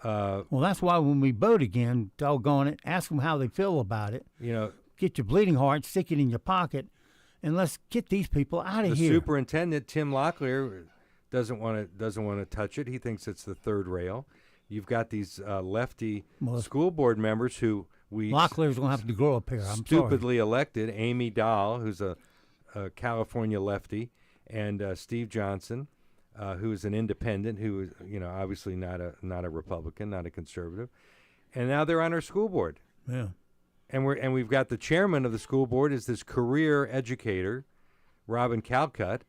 Well, that's why when we vote again, doggone it, ask them how they feel about it. Get your bleeding heart, stick it in your pocket, and let's get these people out of here. The superintendent, Tim Locklear, doesn't want to touch it. He thinks it's the third rail. You've got these lefty school board members who Locklear's going to have to grow up here. I'm stupidly elected. Amy Dahl, who's a California lefty, and Steve Johnson, who's an independent, who is obviously not a Republican, not a conservative, and now they're on our school board. Yeah, and we've got the chairman of the school board is this career educator, Robin Calcutt,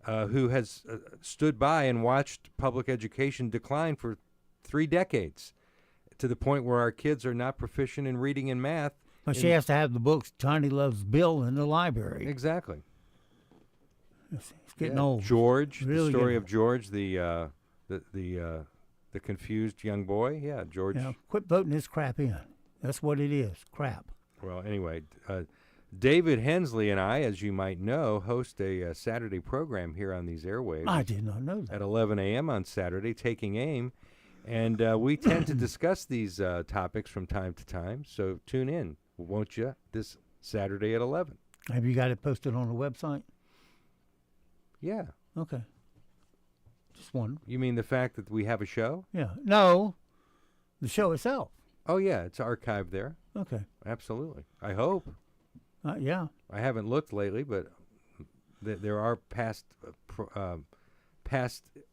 who has stood by and watched public education decline for 3 decades, to the point where our kids are not proficient in reading and math. But she has to have the books Johnny Loves Bill in the library. Exactly. It's getting old. George, really the story of George, the confused young boy. Yeah, George. Yeah, quit voting this crap in. That's what it is, crap. Well, anyway, David Hensley and I, as you might know, host a Saturday program here on these airwaves. I did not know that. At 11 a.m. on Saturday, Taking Aim. And we tend to discuss these topics from time to time, so tune in, won't you, this Saturday at 11. Have you got it posted on the website? Yeah. Okay. Just one. You mean the fact that we have a show? Yeah. No, the show itself. Oh, yeah, it's archived there. Okay. Absolutely. I hope. Yeah. I haven't looked lately, but there are past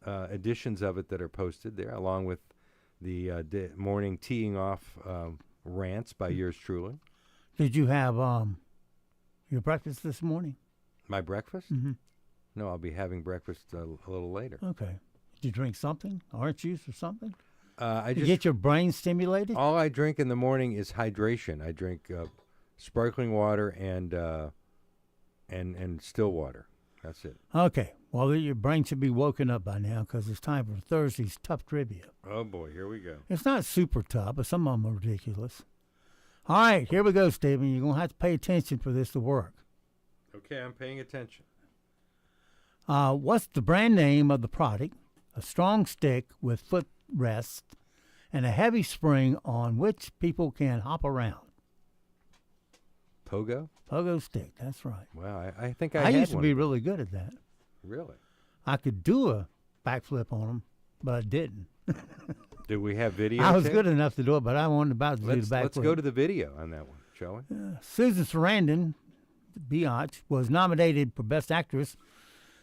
editions of it that are posted there, along with the morning teeing off rants by yours truly. Did you have your breakfast this morning? My breakfast? Mm-hmm. No, I'll be having breakfast a little later. Okay. Did you drink something? Orange juice or something? I to just get your brain stimulated? All I drink in the morning is hydration. I drink sparkling water and still water. That's it. Okay. Well, your brain should be woken up by now because it's time for Thursday's Tough Trivia. Oh, boy. Here we go. It's not super tough, but some of them are ridiculous. All right. Here we go, Stephen. You're going to have to pay attention for this to work. Okay. I'm paying attention. What's the brand name of the product? A strong stick with footrest and a heavy spring on which people can hop around. Pogo? Pogo stick, that's right. Wow, I think I I had used to one be of those. really good at that. Really? I could do a backflip on them, but I didn't. Do we have video? I was good enough to do it, but I wasn't about to do the backflip. Let's go to the video on that one, shall we? Susan Sarandon, Biatch, was nominated for Best Actress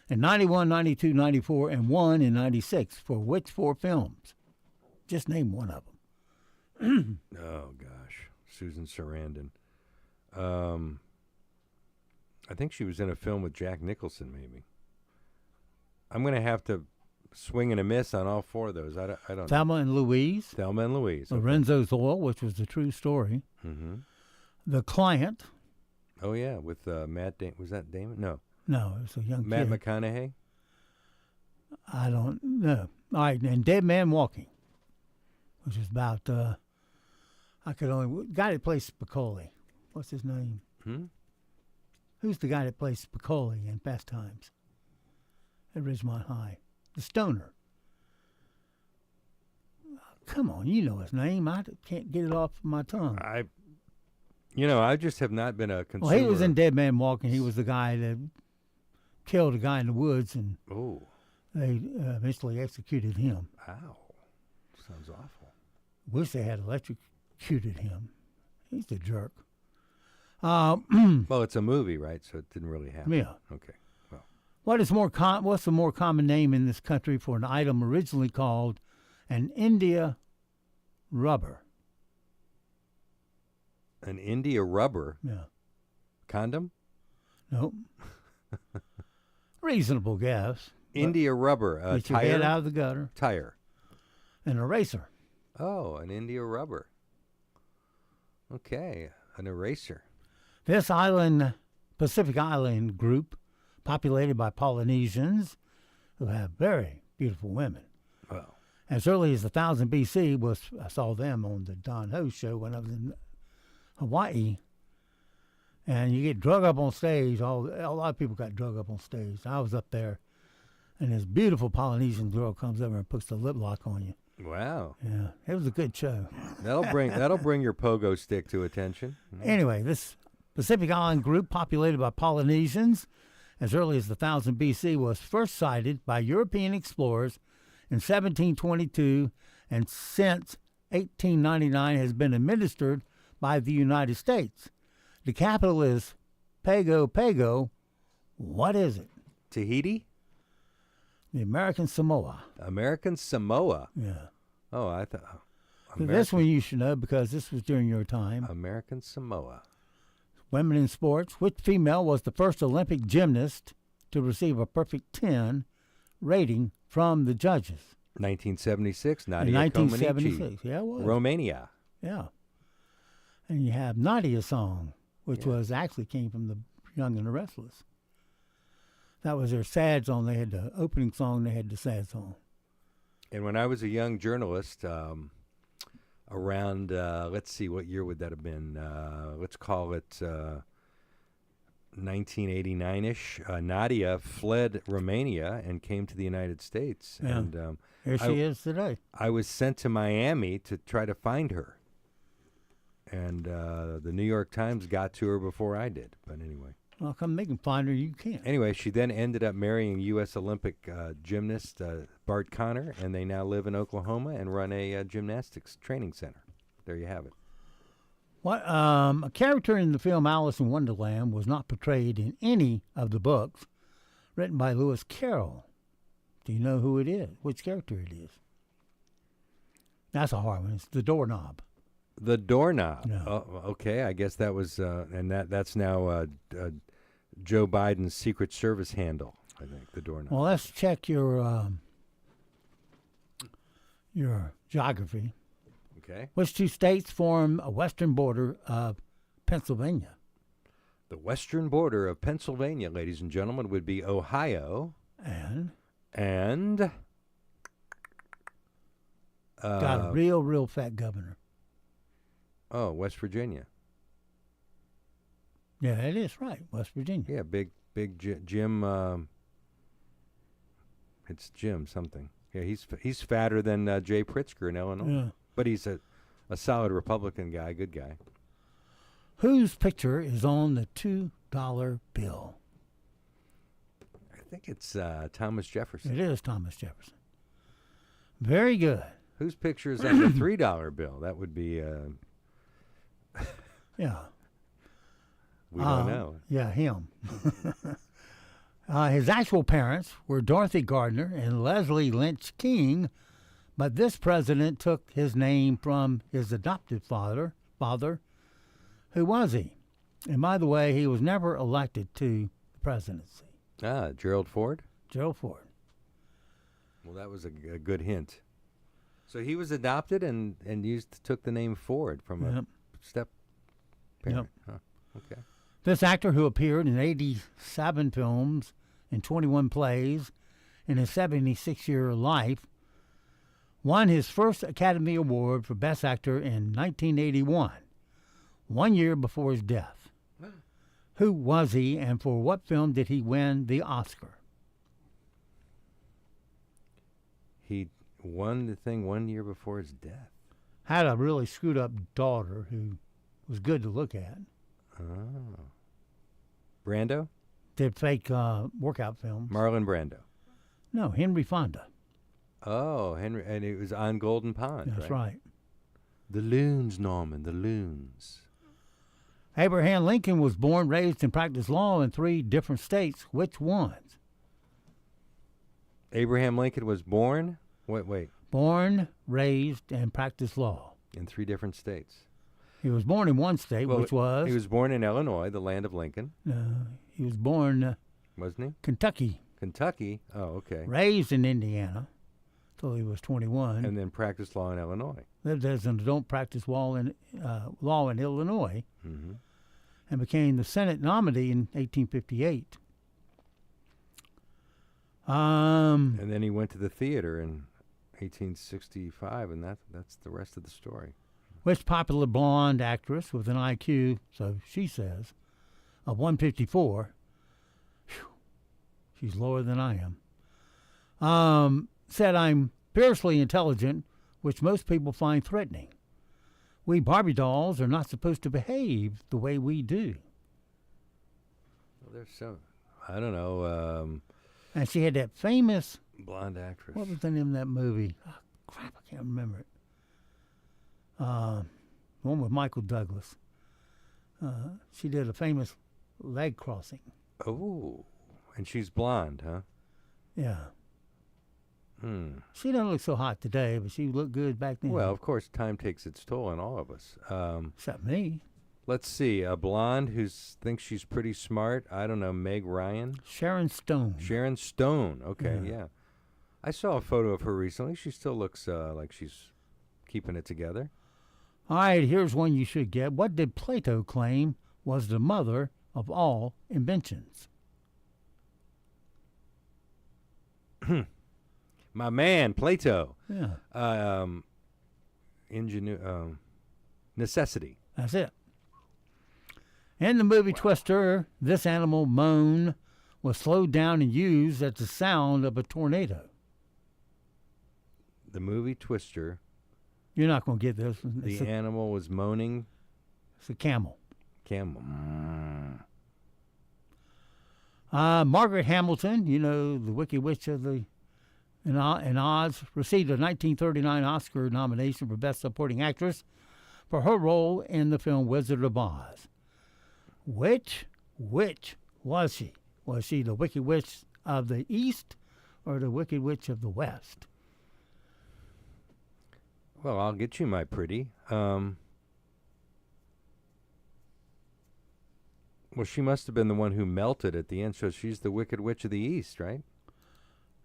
in 91, 92, 94, and won in 96 for which 4 films? Just name one of them. Oh, gosh. Susan Sarandon. I think she was in a film with Jack Nicholson, maybe. I'm going to have to swing and a miss on all 4 of those. I don't Thelma know. and Louise. Thelma and Louise. Okay. Lorenzo's Oil, which was a true story. Mm-hmm. The Client. Oh, yeah, with Matt Damon. Was that Damon? No. No, it was a young Matt kid. McConaughey? I don't know. All right, and Dead Man Walking, which is about, guy that plays Spicoli. What's his name? Hmm? Who's the guy that plays Spicoli in Fast Times? at Ridgemont High. The stoner. Come on, you know his name. I can't get it off my tongue. I just have not been a consumer. Well, he was in Dead Man Walking. He was the guy that killed a guy in the woods, and they eventually executed him. Ow. Sounds awful. Wish they had electrocuted him. He's a jerk. Well, it's a movie, right? So it didn't really happen. Yeah. Okay. Well, What's the more common name in this country for an item originally called an India rubber? an India rubber. Yeah. Condom? Nope. Reasonable guess. India rubber. Get Tire? your head out of the gutter. Tire. An eraser. Oh, an India rubber. Okay, an eraser. This Pacific island group, populated by Polynesians who have very beautiful women. Wow. As early as 1000 BC, I saw them on the Don Ho show when I was in Hawaii. And you get drug up on stage. A lot of people got drug up on stage. I was up there, and this beautiful Polynesian girl comes over and puts the lip lock on you. Wow. Yeah, it was a good show. That'll bring your pogo stick to attention. Anyway, this Pacific Island group, populated by Polynesians as early as 1000 BC, was first sighted by European explorers in 1722, and since 1899 has been administered by the United States. The capital is Pago. What is it? Tahiti? The American Samoa. American Samoa? Yeah. Oh, I thought... This one you should know because this was during your time. American Samoa. Women in sports. Which female was the first Olympic gymnast to receive a perfect 10 rating from the judges? 1976, Nadia 1976, Comaneci. yeah, it was. Romania. Yeah. And you have Nadia's song, which came from the Young and the Restless. That was their sad song. They had the opening song, they had the sad song. And when I was a young journalist, around, let's see, what year would that have been? Let's call it 1989-ish. Nadia fled Romania and came to the United States. Yeah. And here she is today. I was sent to Miami to try to find her. And the New York Times got to her before I did. But anyway. Well, come they can find her, you can't. Anyway, she then ended up marrying U.S. Olympic gymnast Bart Conner, and they now live in Oklahoma and run a gymnastics training center. There you have it. What a character in the film Alice in Wonderland was not portrayed in any of the books written by Lewis Carroll. Do you know who it is? Which character it is? That's a hard one. It's the doorknob. The doorknob. Yeah. Oh, okay, I guess that was, and that's now Joe Biden's Secret Service handle. I think the doorknob. Well, let's check your geography. Okay. Which two states form a western border of Pennsylvania? The western border of Pennsylvania, ladies and gentlemen, would be Ohio. And got a real fat governor. Oh, West Virginia. Yeah, it is right, West Virginia. Yeah, big Jim. It's Jim something. Yeah, he's fatter than Jay Pritzker in Illinois. Yeah. But he's a solid Republican guy, good guy. Whose picture is on the $2 bill? I think it's Thomas Jefferson. It is Thomas Jefferson. Very good. Whose picture is on the $3 bill? That would be... yeah. We don't know. Yeah, him. His actual parents were Dorothy Gardner and Leslie Lynch King, but this president took his name from his adopted father. Who was he? And by the way, he was never elected to the presidency. Gerald Ford? Gerald Ford. Well, that was a good hint. So he was adopted and took the name Ford from a step parent. Yep. Huh. Okay. This actor, who appeared in 87 films and 21 plays in his 76-year life, won his first Academy Award for Best Actor in 1981, 1 year before his death. Who was he, and for what film did he win the Oscar? He won the thing 1 year before his death. Had a really screwed up daughter who was good to look at. Oh. Brando? Did fake workout films. Marlon Brando. No, Henry Fonda. Oh, Henry, and it was on Golden Pond. That's right. The Loons, Norman, the Loons. Abraham Lincoln was born, raised, and practiced law in 3 different states. Which ones? Abraham Lincoln was born? Wait. Born, raised, and practiced law. In 3 different states. He was born in one state, which was... He was born in Illinois, the land of Lincoln. He was born... Wasn't he? Kentucky. Kentucky? Oh, okay. Raised in Indiana till he was 21. And then practiced law in Illinois. Lived as an adult, practiced law in Illinois, Mm-hmm. and became the Senate nominee in 1858. And then he went to the theater in 1865, and that's the rest of the story. Which popular blonde actress with an IQ, so she says, of 154, she's lower than I am, said, "I'm fiercely intelligent, which most people find threatening. We Barbie dolls are not supposed to behave the way we do." Well, there's some, I don't know. And she had that famous... Blonde actress. What was the name of that movie? Oh, crap, I can't remember it. The one with Michael Douglas. She did a famous leg crossing. Oh, and she's blonde, huh? Yeah. Hmm. She doesn't look so hot today, but she looked good back then. Well, of course, time takes its toll on all of us. Except me. Let's see. A blonde who thinks she's pretty smart. I don't know. Meg Ryan? Sharon Stone. Sharon Stone. Okay, yeah. I saw a photo of her recently. She still looks like she's keeping it together. All right, here's one you should get. What did Plato claim was the mother of all inventions? My man, Plato. Yeah. Necessity. That's it. In the movie Twister, this animal, Moan, was slowed down and used at the sound of a tornado. The movie Twister. You're not going to get this. The animal was moaning. It's a camel. Camel. Margaret Hamilton, you know, the Wicked Witch of the in Oz, received a 1939 Oscar nomination for Best Supporting Actress for her role in the film Wizard of Oz. Which witch was she? Was she the Wicked Witch of the East or the Wicked Witch of the West? Well, I'll get you, my pretty. Well, she must have been the one who melted at the end, so she's the Wicked Witch of the East, right?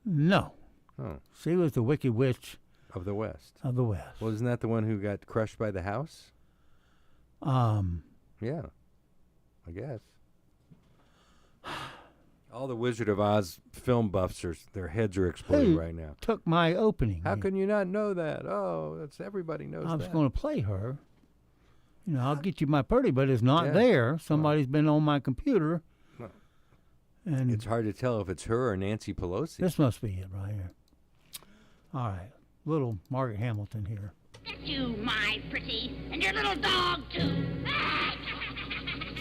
No. Oh. She was the Wicked Witch of the West. Of the West. Well, isn't that the one who got crushed by the house? Yeah, I guess. All the Wizard of Oz film buffs their heads are exploding right now. Took my opening. How can you not know that? Oh, everybody knows that. I was going to play her. You know, I'll get you my pretty, but it's not there. Somebody's been on my computer. No. And it's hard to tell if it's her or Nancy Pelosi. This must be it right here. All right. Little Margaret Hamilton here. You, my pretty, and your little dog, too.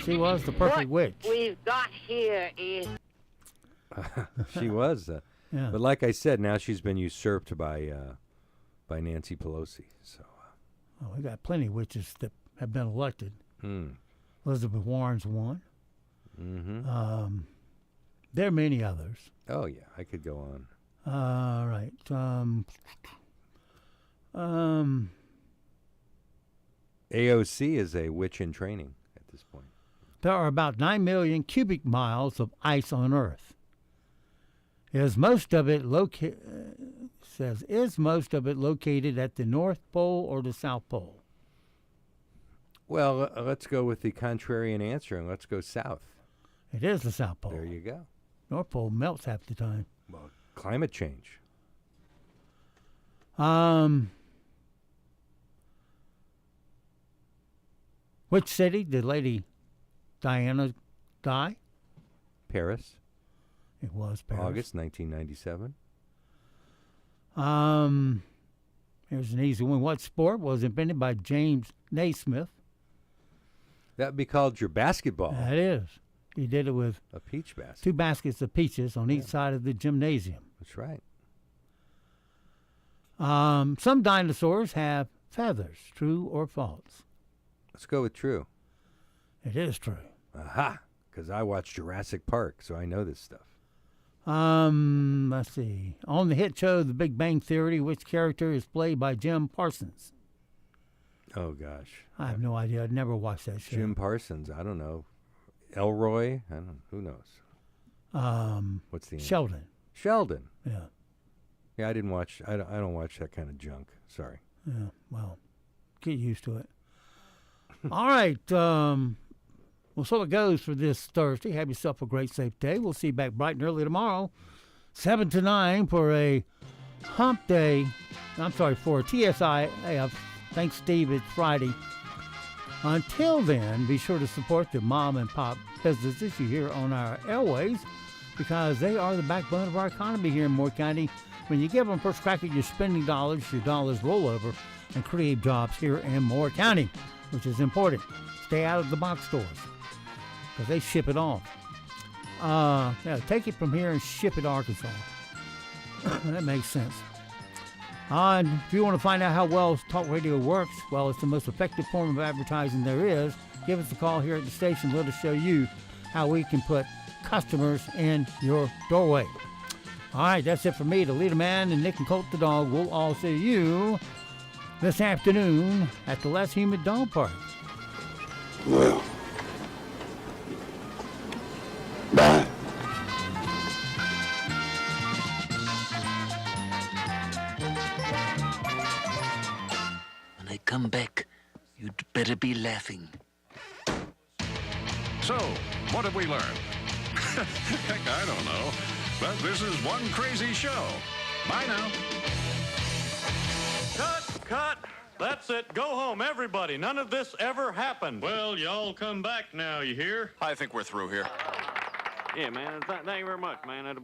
She was the perfect witch. We've got here is... She was. Yeah. But like I said, now she's been usurped by Nancy Pelosi. So. We got plenty of witches that have been elected. Hmm. Elizabeth Warren's one. Mm-hmm. There are many others. Oh, yeah. I could go on. All right. AOC is a witch in training at this point. There are about 9 million cubic miles of ice on Earth. Is most of it located at the North Pole or the South Pole? Well, let's go with the contrarian answer and let's go south. It is the South Pole. There you go. North Pole melts half the time. Well, climate change. Which city did Lady Diana die? Paris. It was Paris. August 1997. Here's an easy one. What sport was invented by James Naismith? That would be called your basketball. That is. He did it with a peach basket. 2 baskets of peaches on each side of the gymnasium. That's right. Some dinosaurs have feathers. True or false? Let's go with true. It is true. Aha! Because I watched Jurassic Park, so I know this stuff. Let's see. On the hit show The Big Bang Theory, which character is played by Jim Parsons? Oh, gosh. I have no idea. I'd never watched that show. Jim Parsons. I don't know. Elroy? I don't. Who knows? What's the answer? Sheldon. Sheldon. Yeah. Yeah, I didn't watch. I don't watch that kind of junk. Sorry. Yeah. Well, get used to it. All right. Well, so it goes for this Thursday. Have yourself a great, safe day. We'll see you back bright and early tomorrow, 7 to 9 for a hump day. For a TSIF. Thanks, Steve. It's Friday. Until then, be sure to support the mom and pop businesses you hear on our airways because they are the backbone of our economy here in Moore County. When you give them first crack at your spending dollars, your dollars roll over and create jobs here in Moore County, which is important. Stay out of the box stores because they ship it off. Take it from here and ship it to Arkansas. That makes sense. And if you want to find out how well talk radio works, well, it's the most effective form of advertising there is. Give us a call here at the station. Let us show you how we can put customers in your doorway. All right, that's it for me, the LeaderMan, and Nick and Colt the dog. We'll all see you this afternoon at the Less Humid Dog Park. Well, bye. When I come back, you'd better be laughing. So, what have we learned? Heck, I don't know. But this is one crazy show. Bye now. Cut! That's it. Go home, everybody. None of this ever happened. Well, y'all come back now, you hear? I think we're through here. Yeah, man. Thank you very much, man.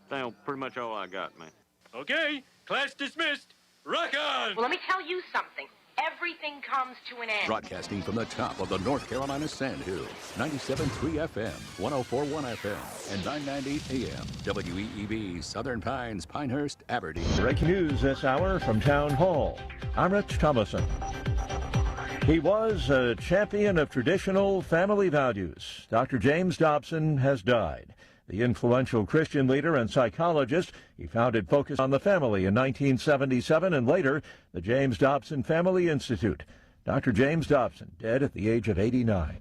That's pretty much all I got, man. Okay, class dismissed. Rock on! Well, let me tell you something. Everything comes to an end. Broadcasting from the top of the North Carolina Sandhills, 97.3 FM, 104.1 FM, and 990 AM. WEEB, Southern Pines, Pinehurst, Aberdeen. Breaking news this hour from Town Hall. I'm Rich Thomason. He was a champion of traditional family values. Dr. James Dobson has died. The influential Christian leader and psychologist, he founded Focus on the Family in 1977 and later the James Dobson Family Institute. Dr. James Dobson, dead at the age of 89.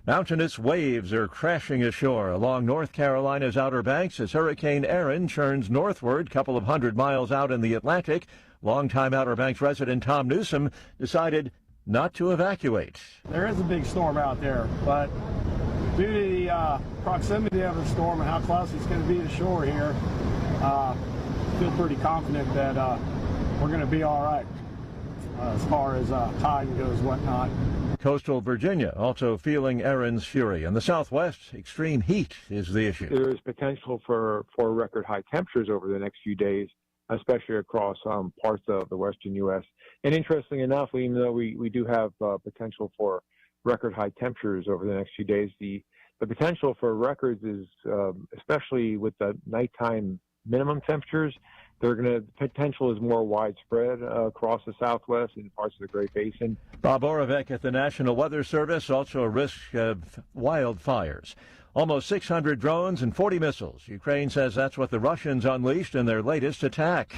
Mountainous waves are crashing ashore along North Carolina's Outer Banks as Hurricane Erin churns northward a couple of 100 miles out in the Atlantic. Longtime Outer Banks resident Tom Newsom decided not to evacuate. There is a big storm out there, but due to the proximity of the storm and how close it's going to be to shore here, I feel pretty confident that we're going to be all right as far as tide goes, whatnot. Coastal Virginia also feeling Erin's fury. In the southwest, extreme heat is the issue. There is potential for record high temperatures over the next few days, especially across parts of the western U.S. And interestingly enough, even though we do have potential for record high temperatures over the next few days, the potential for records is especially with the nighttime minimum temperatures. The potential is more widespread across the southwest and parts of the Great Basin. Bob Oravec at the National Weather Service, also a risk of wildfires. Almost 600 drones and 40 missiles. Ukraine says that's what the Russians unleashed in their latest attack.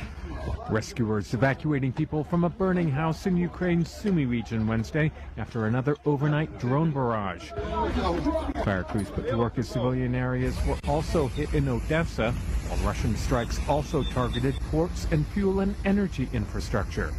Rescuers evacuating people from a burning house in Ukraine's Sumy region Wednesday after another overnight drone barrage. Fire crews put to work as civilian areas were also hit in Odessa, while Russian strikes also targeted ports and fuel and energy infrastructure.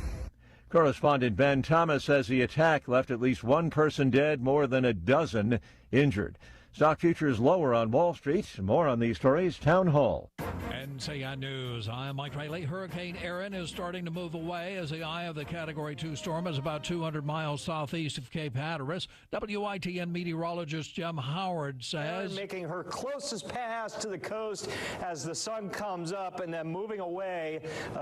Correspondent Ben Thomas says the attack left at least one person dead, more than a dozen injured. Stock futures lower on Wall Street. More on these stories, Town Hall. NCI News. I'm Mike Riley. Hurricane Erin is starting to move away as the eye of the Category 2 storm is about 200 miles southeast of Cape Hatteras. WITN meteorologist Jim Howard says, making her closest pass to the coast as the sun comes up and then moving away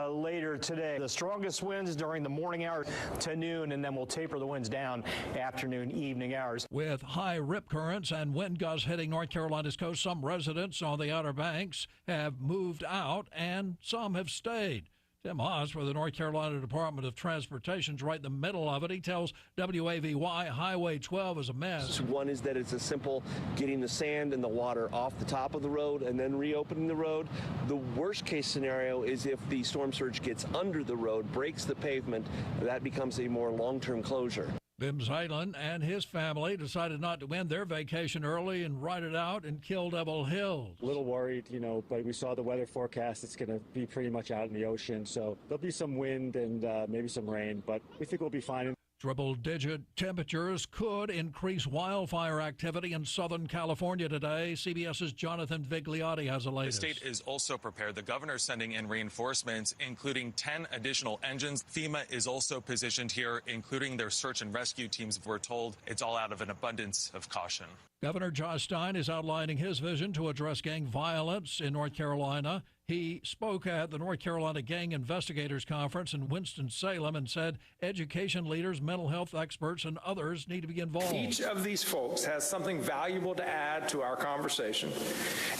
later today. The strongest winds during the morning hours to noon, and then we'll taper the winds down afternoon, evening hours. With high rip currents and wind gusts hitting North Carolina's coast, some residents on the Outer Banks have moved out and some have stayed. Tim Haas for the North Carolina Department of Transportation is right in the middle of it. He tells WAVY Highway 12 is a mess. One is that it's a simple getting the sand and the water off the top of the road and then reopening the road. The worst case scenario is if the storm surge gets under the road, breaks the pavement, that becomes a more long-term closure. Bim Zeitlin and his family decided not to end their vacation early and ride it out in Kill Devil Hills. A little worried, but we saw the weather forecast. It's going to be pretty much out in the ocean, so there'll be some wind and maybe some rain, but we think we'll be fine. Triple-digit temperatures could increase wildfire activity in Southern California today. CBS's Jonathan Vigliotti has the latest. The state is also prepared. The governor is sending in reinforcements, including 10 additional engines. FEMA is also positioned here, including their search and rescue teams. We're told it's all out of an abundance of caution. Governor Josh Stein is outlining his vision to address gang violence in North Carolina. He spoke at the North Carolina Gang Investigators Conference in Winston-Salem and said education leaders, mental health experts, and others need to be involved. Each of these folks has something valuable to add to our conversation.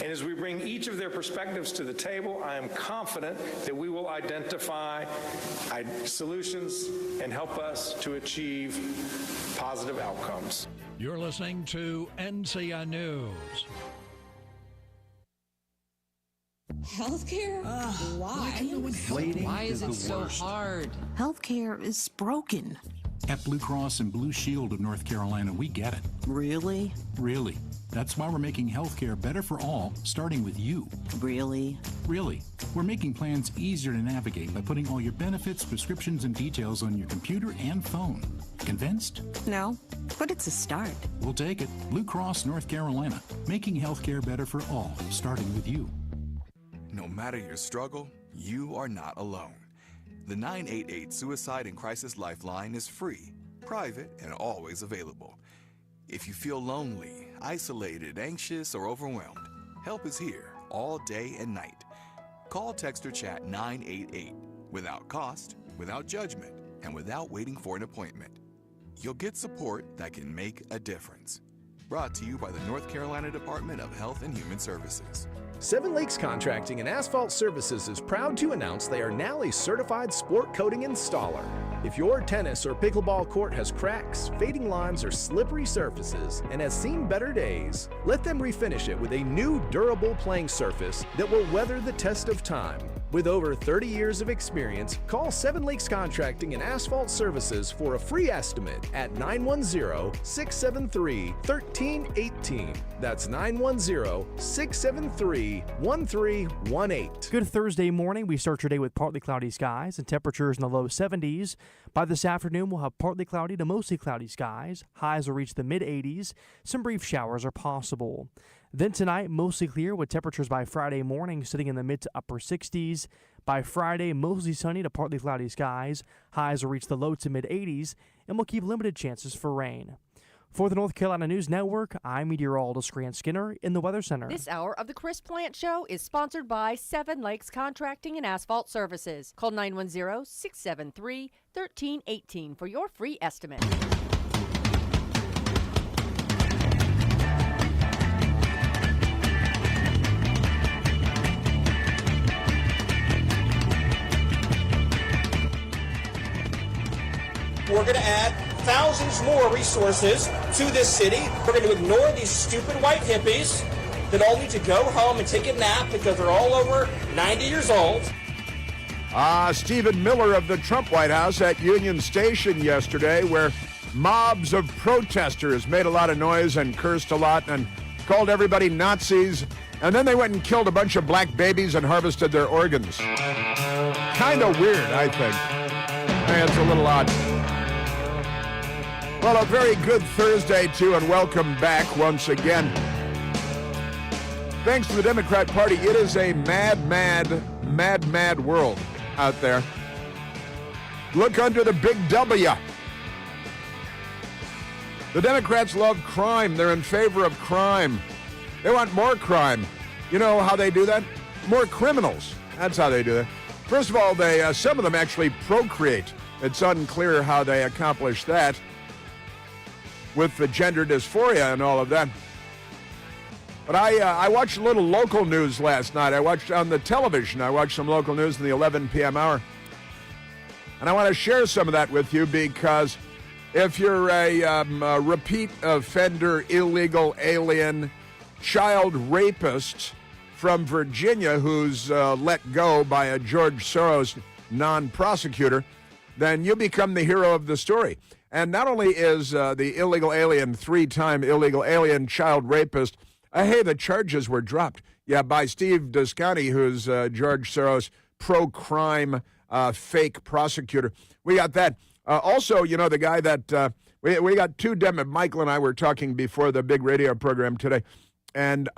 And as we bring each of their perspectives to the table, I am confident that we will identify solutions and help us to achieve positive outcomes. You're listening to NCI News. Healthcare? Why? Why is it so hard? Healthcare is broken. At Blue Cross and Blue Shield of North Carolina, we get it. Really? Really. That's why we're making healthcare better for all, starting with you. Really? Really. We're making plans easier to navigate by putting all your benefits, prescriptions, and details on your computer and phone. Convinced? No, but it's a start. We'll take it. Blue Cross, North Carolina. Making healthcare better for all, starting with you. No matter your struggle, you are not alone. The 988 Suicide and Crisis Lifeline is free, private, and always available. If you feel lonely, isolated, anxious, or overwhelmed, help is here all day and night. Call, text, or chat 988 without cost, without judgment, and without waiting for an appointment. You'll get support that can make a difference. Brought to you by the North Carolina Department of Health and Human Services. Seven Lakes Contracting and Asphalt Services is proud to announce they are now a certified sport coating installer. If your tennis or pickleball court has cracks, fading lines, or slippery surfaces and has seen better days, let them refinish it with a new durable playing surface that will weather the test of time. With over 30 years of experience, call Seven Lakes Contracting and Asphalt Services for a free estimate at 910-673-1318. That's 910-673-1318. Good Thursday morning. We start your day with partly cloudy skies and temperatures in the low 70s. By this afternoon, we'll have partly cloudy to mostly cloudy skies. Highs will reach the mid-80s. Some brief showers are possible. Then tonight, mostly clear with temperatures by Friday morning sitting in the mid to upper 60s. By Friday, mostly sunny to partly cloudy skies. Highs will reach the low to mid-80s, and we'll keep limited chances for rain. For the North Carolina News Network, I'm meteorologist Grant Skinner in the Weather Center. This hour of the Chris Plant Show is sponsored by Seven Lakes Contracting and Asphalt Services. Call 910-673-1318 for your free estimate. We're going to add thousands more resources to this city. We're going to ignore these stupid white hippies that all need to go home and take a nap because they're all over 90 years old. Stephen Miller of the Trump White House at Union Station yesterday, where mobs of protesters made a lot of noise and cursed a lot and called everybody Nazis, and then they went and killed a bunch of black babies and harvested their organs. Kind of weird, I think. It's a little odd. Well, a very good Thursday, too, and welcome back once again. Thanks to the Democrat Party, it is a mad world out there. Look under the big W. The Democrats love crime. They're in favor of crime. They want more crime. You know how they do that? More criminals. That's how they do that. First of all, some of them actually procreate. It's unclear how they accomplish that with the gender dysphoria and all of that. But I watched a little local news last night. I watched on the television. I watched some local news in the 11 p.m. hour. And I want to share some of that with you because if you're a repeat offender, illegal alien, child rapist from Virginia who's let go by a George Soros non-prosecutor, then you become the hero of the story. And not only is the illegal alien, 3-time illegal alien child rapist, hey, the charges were dropped. Yeah, by Steve Descani, who's George Soros pro-crime fake prosecutor. We got that. Also, you know, the guy that we got two Michael and I were talking before the big radio program today, and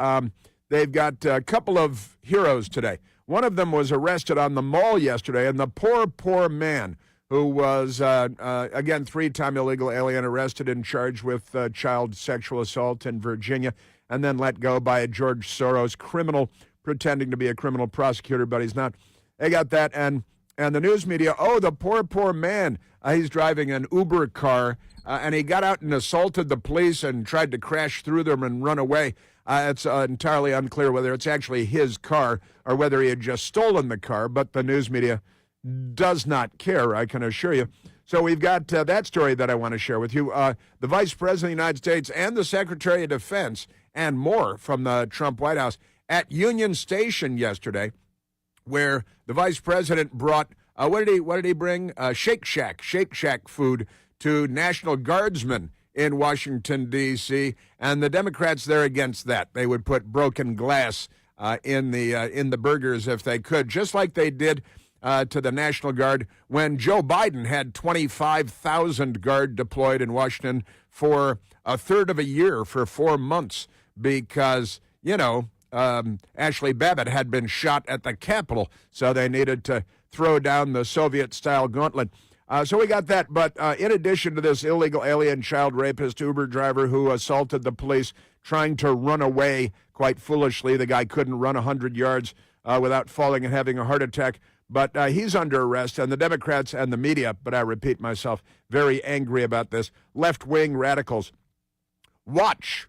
they've got a couple of heroes today. One of them was arrested on the mall yesterday, and the poor man who was, again, 3-time illegal alien, arrested and charged with child sexual assault in Virginia, and then let go by a George Soros criminal pretending to be a criminal prosecutor, but he's not. They got that, and the news media, the poor man, he's driving an Uber car, and he got out and assaulted the police and tried to crash through them and run away. It's entirely unclear whether it's actually his car or whether he had just stolen the car, but the news media does not care, I can assure you. So we've got that story that I want to share with you. The Vice President of the United States and the Secretary of Defense and more from the Trump White House at Union Station yesterday, where the Vice President brought, what did he bring? Shake Shack food to National Guardsmen in Washington, D.C., and the Democrats, they're against that. They would put broken glass in the burgers if they could, just like they did to the National Guard when Joe Biden had 25,000 Guard deployed in Washington for a third of a year for 4 months because, Ashley Babbitt had been shot at the Capitol, so they needed to throw down the Soviet-style gauntlet. So we got that, but in addition to this illegal alien child rapist Uber driver who assaulted the police trying to run away quite foolishly, the guy couldn't run 100 yards without falling and having a heart attack, but he's under arrest, and the Democrats and the media, but I repeat myself, very angry about this, left-wing radicals. Watch,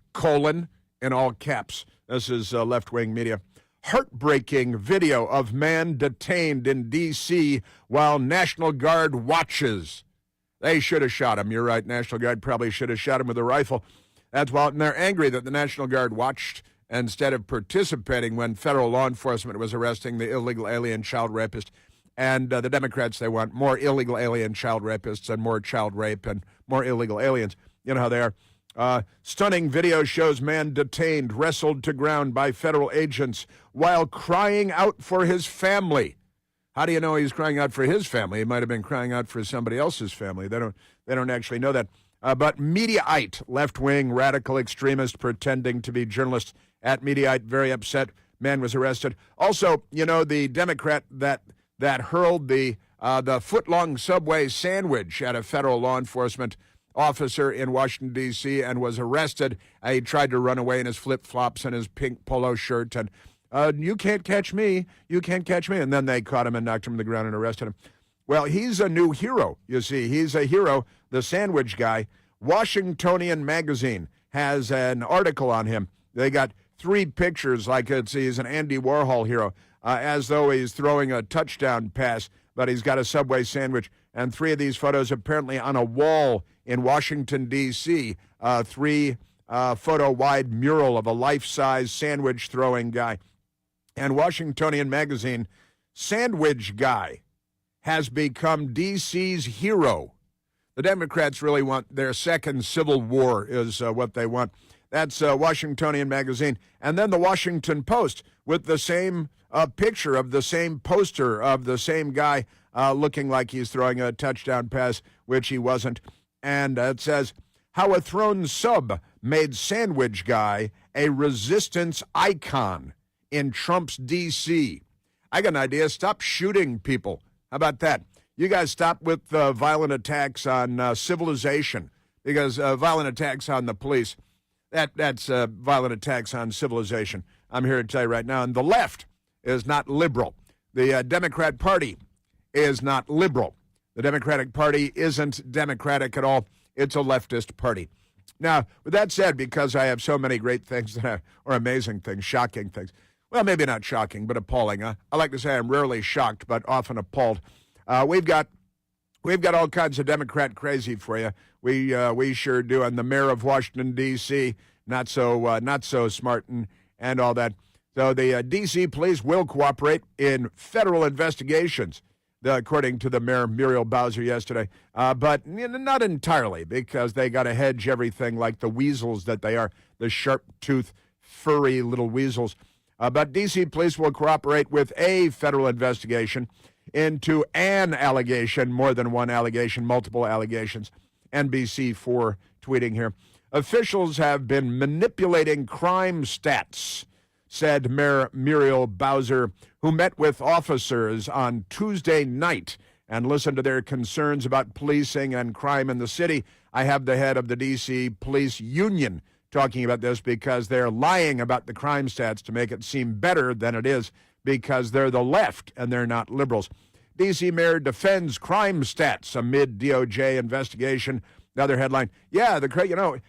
in all caps. This is left-wing media. Heartbreaking video of man detained in D.C. while National Guard watches. They should have shot him. You're right. National Guard probably should have shot him with a rifle. And they're angry that the National Guard watched instead of participating when federal law enforcement was arresting the illegal alien child rapist. And the Democrats, they want more illegal alien child rapists and more child rape and more illegal aliens. You know how they are. Stunning video shows man detained, wrestled to ground by federal agents while crying out for his family. How do you know he's crying out for his family? He might have been crying out for somebody else's family. They don't actually know that. But Mediaite, left-wing radical extremist pretending to be journalist at Mediaite, very upset. Man was arrested. Also, the Democrat that hurled the foot-long Subway sandwich at a federal law enforcement officer in Washington, D.C., and was arrested. He tried to run away in his flip-flops and his pink polo shirt, and you can't catch me, you can't catch me. And then they caught him and knocked him to the ground and arrested him. Well, he's a new hero, you see. He's a hero, the sandwich guy. Washingtonian Magazine has an article on him. They got 3 pictures like he's an Andy Warhol hero, as though he's throwing a touchdown pass, but he's got a Subway sandwich. And 3 of these photos apparently on a wall in Washington, D.C., 3-photo-wide mural of a life-size sandwich-throwing guy. And Washingtonian Magazine, Sandwich Guy, has become D.C.'s hero. The Democrats really want their second civil war is what they want. That's Washingtonian Magazine. And then the Washington Post with the same picture of the same poster of the same guy looking like he's throwing a touchdown pass, which he wasn't. And it says, how a thrown sub made sandwich guy a resistance icon in Trump's D.C. I got an idea. Stop shooting people. How about that? You guys stop with violent attacks on civilization, because violent attacks on the police, that's violent attacks on civilization. I'm here to tell you right now. And the left is not liberal. The Democrat Party is not liberal. The Democratic Party isn't democratic at all. It's a leftist party. Now, with that said, because I have so many great things, or amazing things, shocking things, well, maybe not shocking, but appalling. I like to say I'm rarely shocked, but often appalled. We've got all kinds of Democrat crazy for you. We sure do. And the mayor of Washington, D.C., not so smart and all that. So the D.C. police will cooperate in federal investigations, according to the mayor, Muriel Bowser, yesterday. But not entirely, because they got to hedge everything like the weasels that they are, the sharp-toothed, furry little weasels. But D.C. police will cooperate with a federal investigation into an allegation, more than one allegation, multiple allegations. NBC4 tweeting here. Officials have been manipulating crime stats, said Mayor Muriel Bowser, who met with officers on Tuesday night and listened to their concerns about policing and crime in the city. I have the head of the D.C. Police Union talking about this, because they're lying about the crime stats to make it seem better than it is, because they're the left and they're not liberals. D.C. mayor defends crime stats amid DOJ investigation. Another headline, yeah,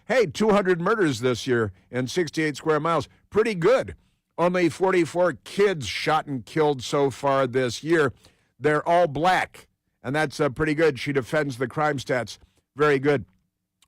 hey, 200 murders this year in 68 square miles. Pretty good. Only 44 kids shot and killed so far this year. They're all black, and that's pretty good. She defends the crime stats. Very good.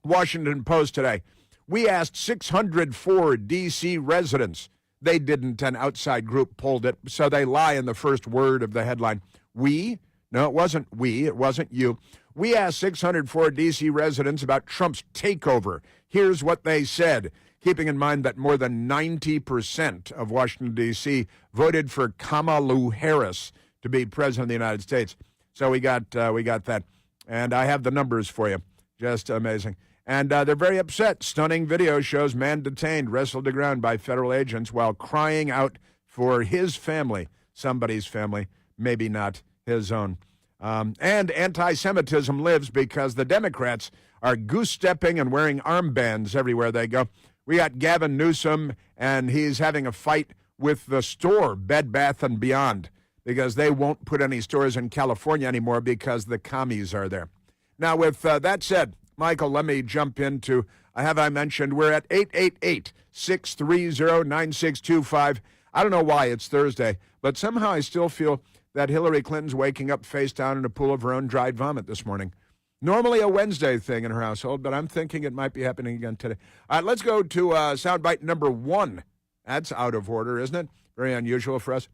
Washington Post today. We asked 604 D.C. residents. They didn't. An outside group pulled it, so they lie in the first word of the headline. We? No, it wasn't we. It wasn't you. We asked 604 D.C. residents about Trump's takeover. Here's what they said, keeping in mind that more than 90% of Washington, D.C. voted for Kamala Harris to be president of the United States. So we got that. And I have the numbers for you. Just amazing. And they're very upset. Stunning video shows man detained, wrestled to ground by federal agents while crying out for his family, somebody's family, maybe not his own. And anti-Semitism lives because the Democrats are goose-stepping and wearing armbands everywhere they go. We got Gavin Newsom, and he's having a fight with the store, Bed Bath & Beyond, because they won't put any stores in California anymore because the commies are there. Now, with that said, Michael, let me jump into, I mentioned, we're at 888-630-9625. I don't know why it's Thursday, but somehow I still feel that Hillary Clinton's waking up face down in a pool of her own dried vomit this morning. Normally a Wednesday thing in her household, but I'm thinking it might be happening again today. All right, let's go to soundbite number 1. That's out of order, isn't it? Very unusual for us.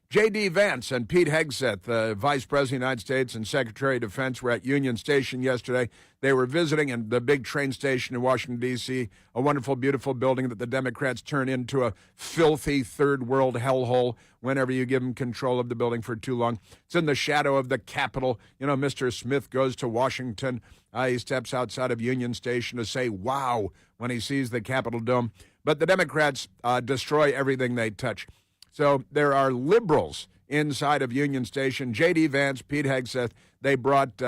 J.D. Vance and Pete Hegseth, the Vice President of the United States and Secretary of Defense, were at Union Station yesterday. They were visiting in the big train station in Washington, D.C., a wonderful, beautiful building that the Democrats turn into a filthy third world hellhole whenever you give them control of the building for too long. It's in the shadow of the Capitol. You know, Mr. Smith goes to Washington. He steps outside of Union Station to say, wow, when he sees the Capitol dome. But the Democrats destroy everything they touch. So there are liberals inside of Union Station. J.D. Vance, Pete Hegseth, they brought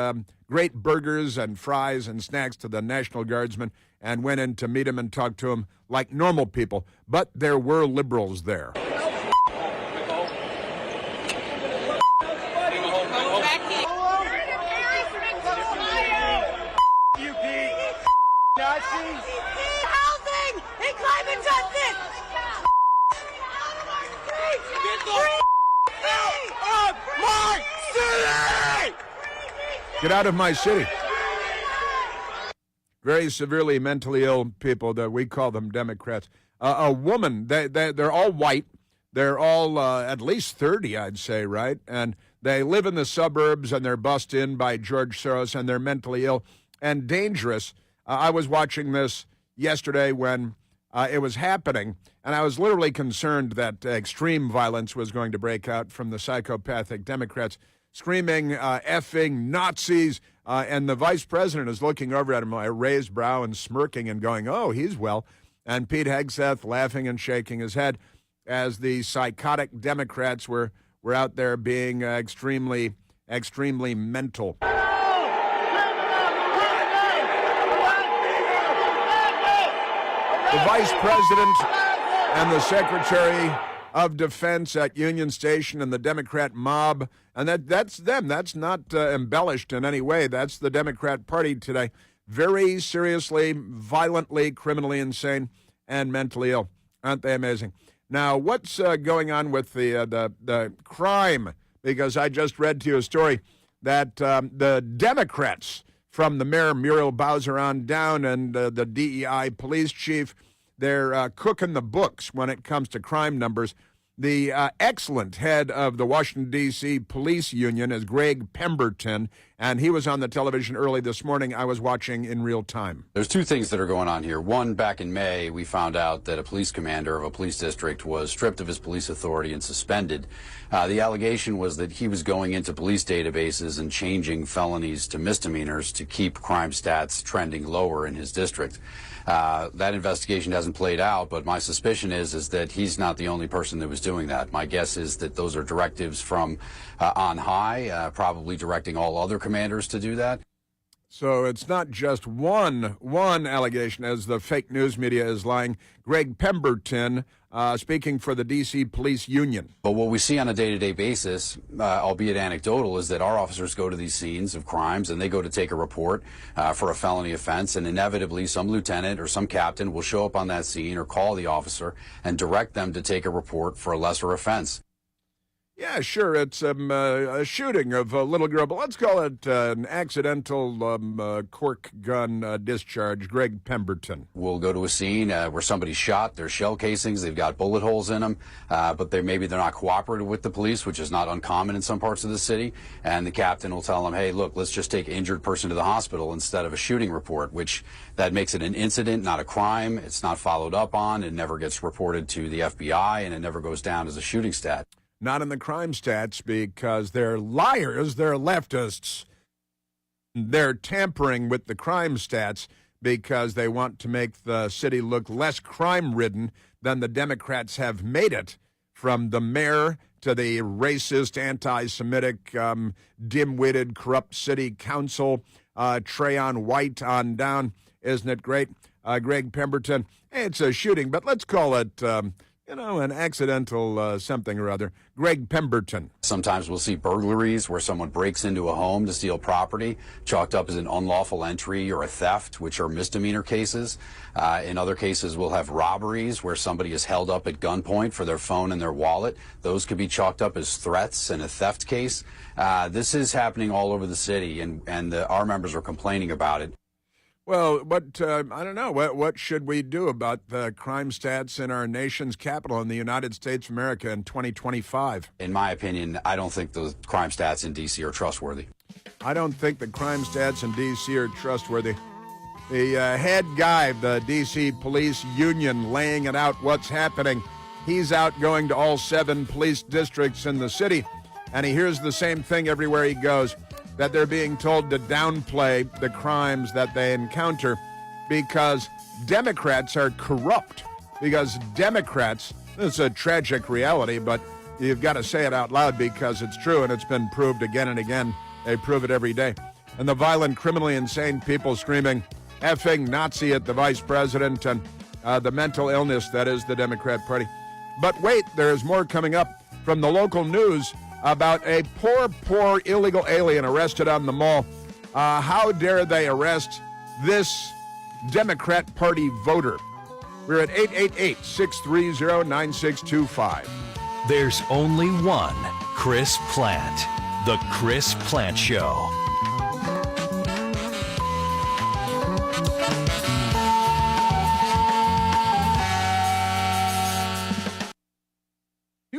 great burgers and fries and snacks to the National Guardsmen and went in to meet him and talk to him like normal people. But there were liberals there. Housing and climate justice. Get out of my city. Very severely mentally ill people, that we call them Democrats. A woman, they're all white. They're all at least 30, I'd say, right? And they live in the suburbs, and they're bussed in by George Soros, and they're mentally ill and dangerous. I was watching this yesterday when it was happening, and I was literally concerned that extreme violence was going to break out from the psychopathic Democrats. screaming effing Nazis. And the vice president is looking over at him, a raised brow and smirking and going, oh, he's well. And Pete Hegseth laughing and shaking his head as the psychotic Democrats were out there being extremely mental. The vice president and the secretary of defense at Union Station and the Democrat mob, and that's them. That's not embellished in any way. That's the Democrat Party today. Very seriously, violently, criminally insane, and mentally ill. Aren't they amazing? Now, what's going on with the crime? Because I just read to you a story that the Democrats, from the mayor Muriel Bowser on down and the DEI police chief, they're cooking the books when it comes to crime numbers. The excellent head of the Washington, D.C. Police Union is Greg Pemberton, and he was on the television early this morning. I was watching in real time. There's two things that are going on here. One, back in May, we found out that a police commander of a police district was stripped of his police authority and suspended. The allegation was that he was going into police databases and changing felonies to misdemeanors to keep crime stats trending lower in his district. That investigation hasn't played out, but my suspicion is that he's not the only person that was doing that. My guess is that those are directives from on high, probably directing all other commanders to do that. So it's not just one allegation, as the fake news media is lying. Greg Pemberton, speaking for the D.C. Police Union. But what we see on a day-to-day basis, albeit anecdotal, is that our officers go to these scenes of crimes and they go to take a report for a felony offense, and inevitably some lieutenant or some captain will show up on that scene or call the officer and direct them to take a report for a lesser offense. Yeah, sure, it's a shooting of a little girl, but let's call it an accidental cork gun discharge. Greg Pemberton. We'll go to a scene where somebody's shot. There's shell casings. They've got bullet holes in them, but maybe they're not cooperative with the police, which is not uncommon in some parts of the city. And the captain will tell them, hey, look, let's just take an injured person to the hospital instead of a shooting report, which that makes it an incident, not a crime. It's not followed up on. It never gets reported to the FBI, and it never goes down as a shooting stat. Not in the crime stats because they're liars, they're leftists. They're tampering with the crime stats because they want to make the city look less crime-ridden than the Democrats have made it, from the mayor to the racist, anti-Semitic, dim-witted, corrupt city council, Trayon White on down. Isn't it great? Greg Pemberton, hey, it's a shooting, but let's call it... an accidental something or other. Greg Pemberton. Sometimes we'll see burglaries where someone breaks into a home to steal property, chalked up as an unlawful entry or a theft, which are misdemeanor cases. In other cases, we'll have robberies where somebody is held up at gunpoint for their phone and their wallet. Those could be chalked up as threats in a theft case. This is happening all over the city, and our members are complaining about it. Well, I don't know. What should we do about the crime stats in our nation's capital in the United States of America in 2025? In my opinion, I don't think the crime stats in D.C. are trustworthy. I don't think the crime stats in D.C. are trustworthy. The head guy of the D.C. Police Union laying it out what's happening. He's out going to all 7 police districts in the city, and he hears the same thing everywhere he goes, that they're being told to downplay the crimes that they encounter because Democrats are corrupt. Because Democrats, it's a tragic reality, but you've got to say it out loud because it's true, and it's been proved again and again. They prove it every day. And the violent, criminally insane people screaming effing Nazi at the vice president and the mental illness that is the Democrat Party. But wait, there's more coming up from the local news about a poor illegal alien arrested on the mall. How dare they arrest this Democrat Party voter? We're at 888-630-9625. There's only one Chris Plant. The Chris Plant Show.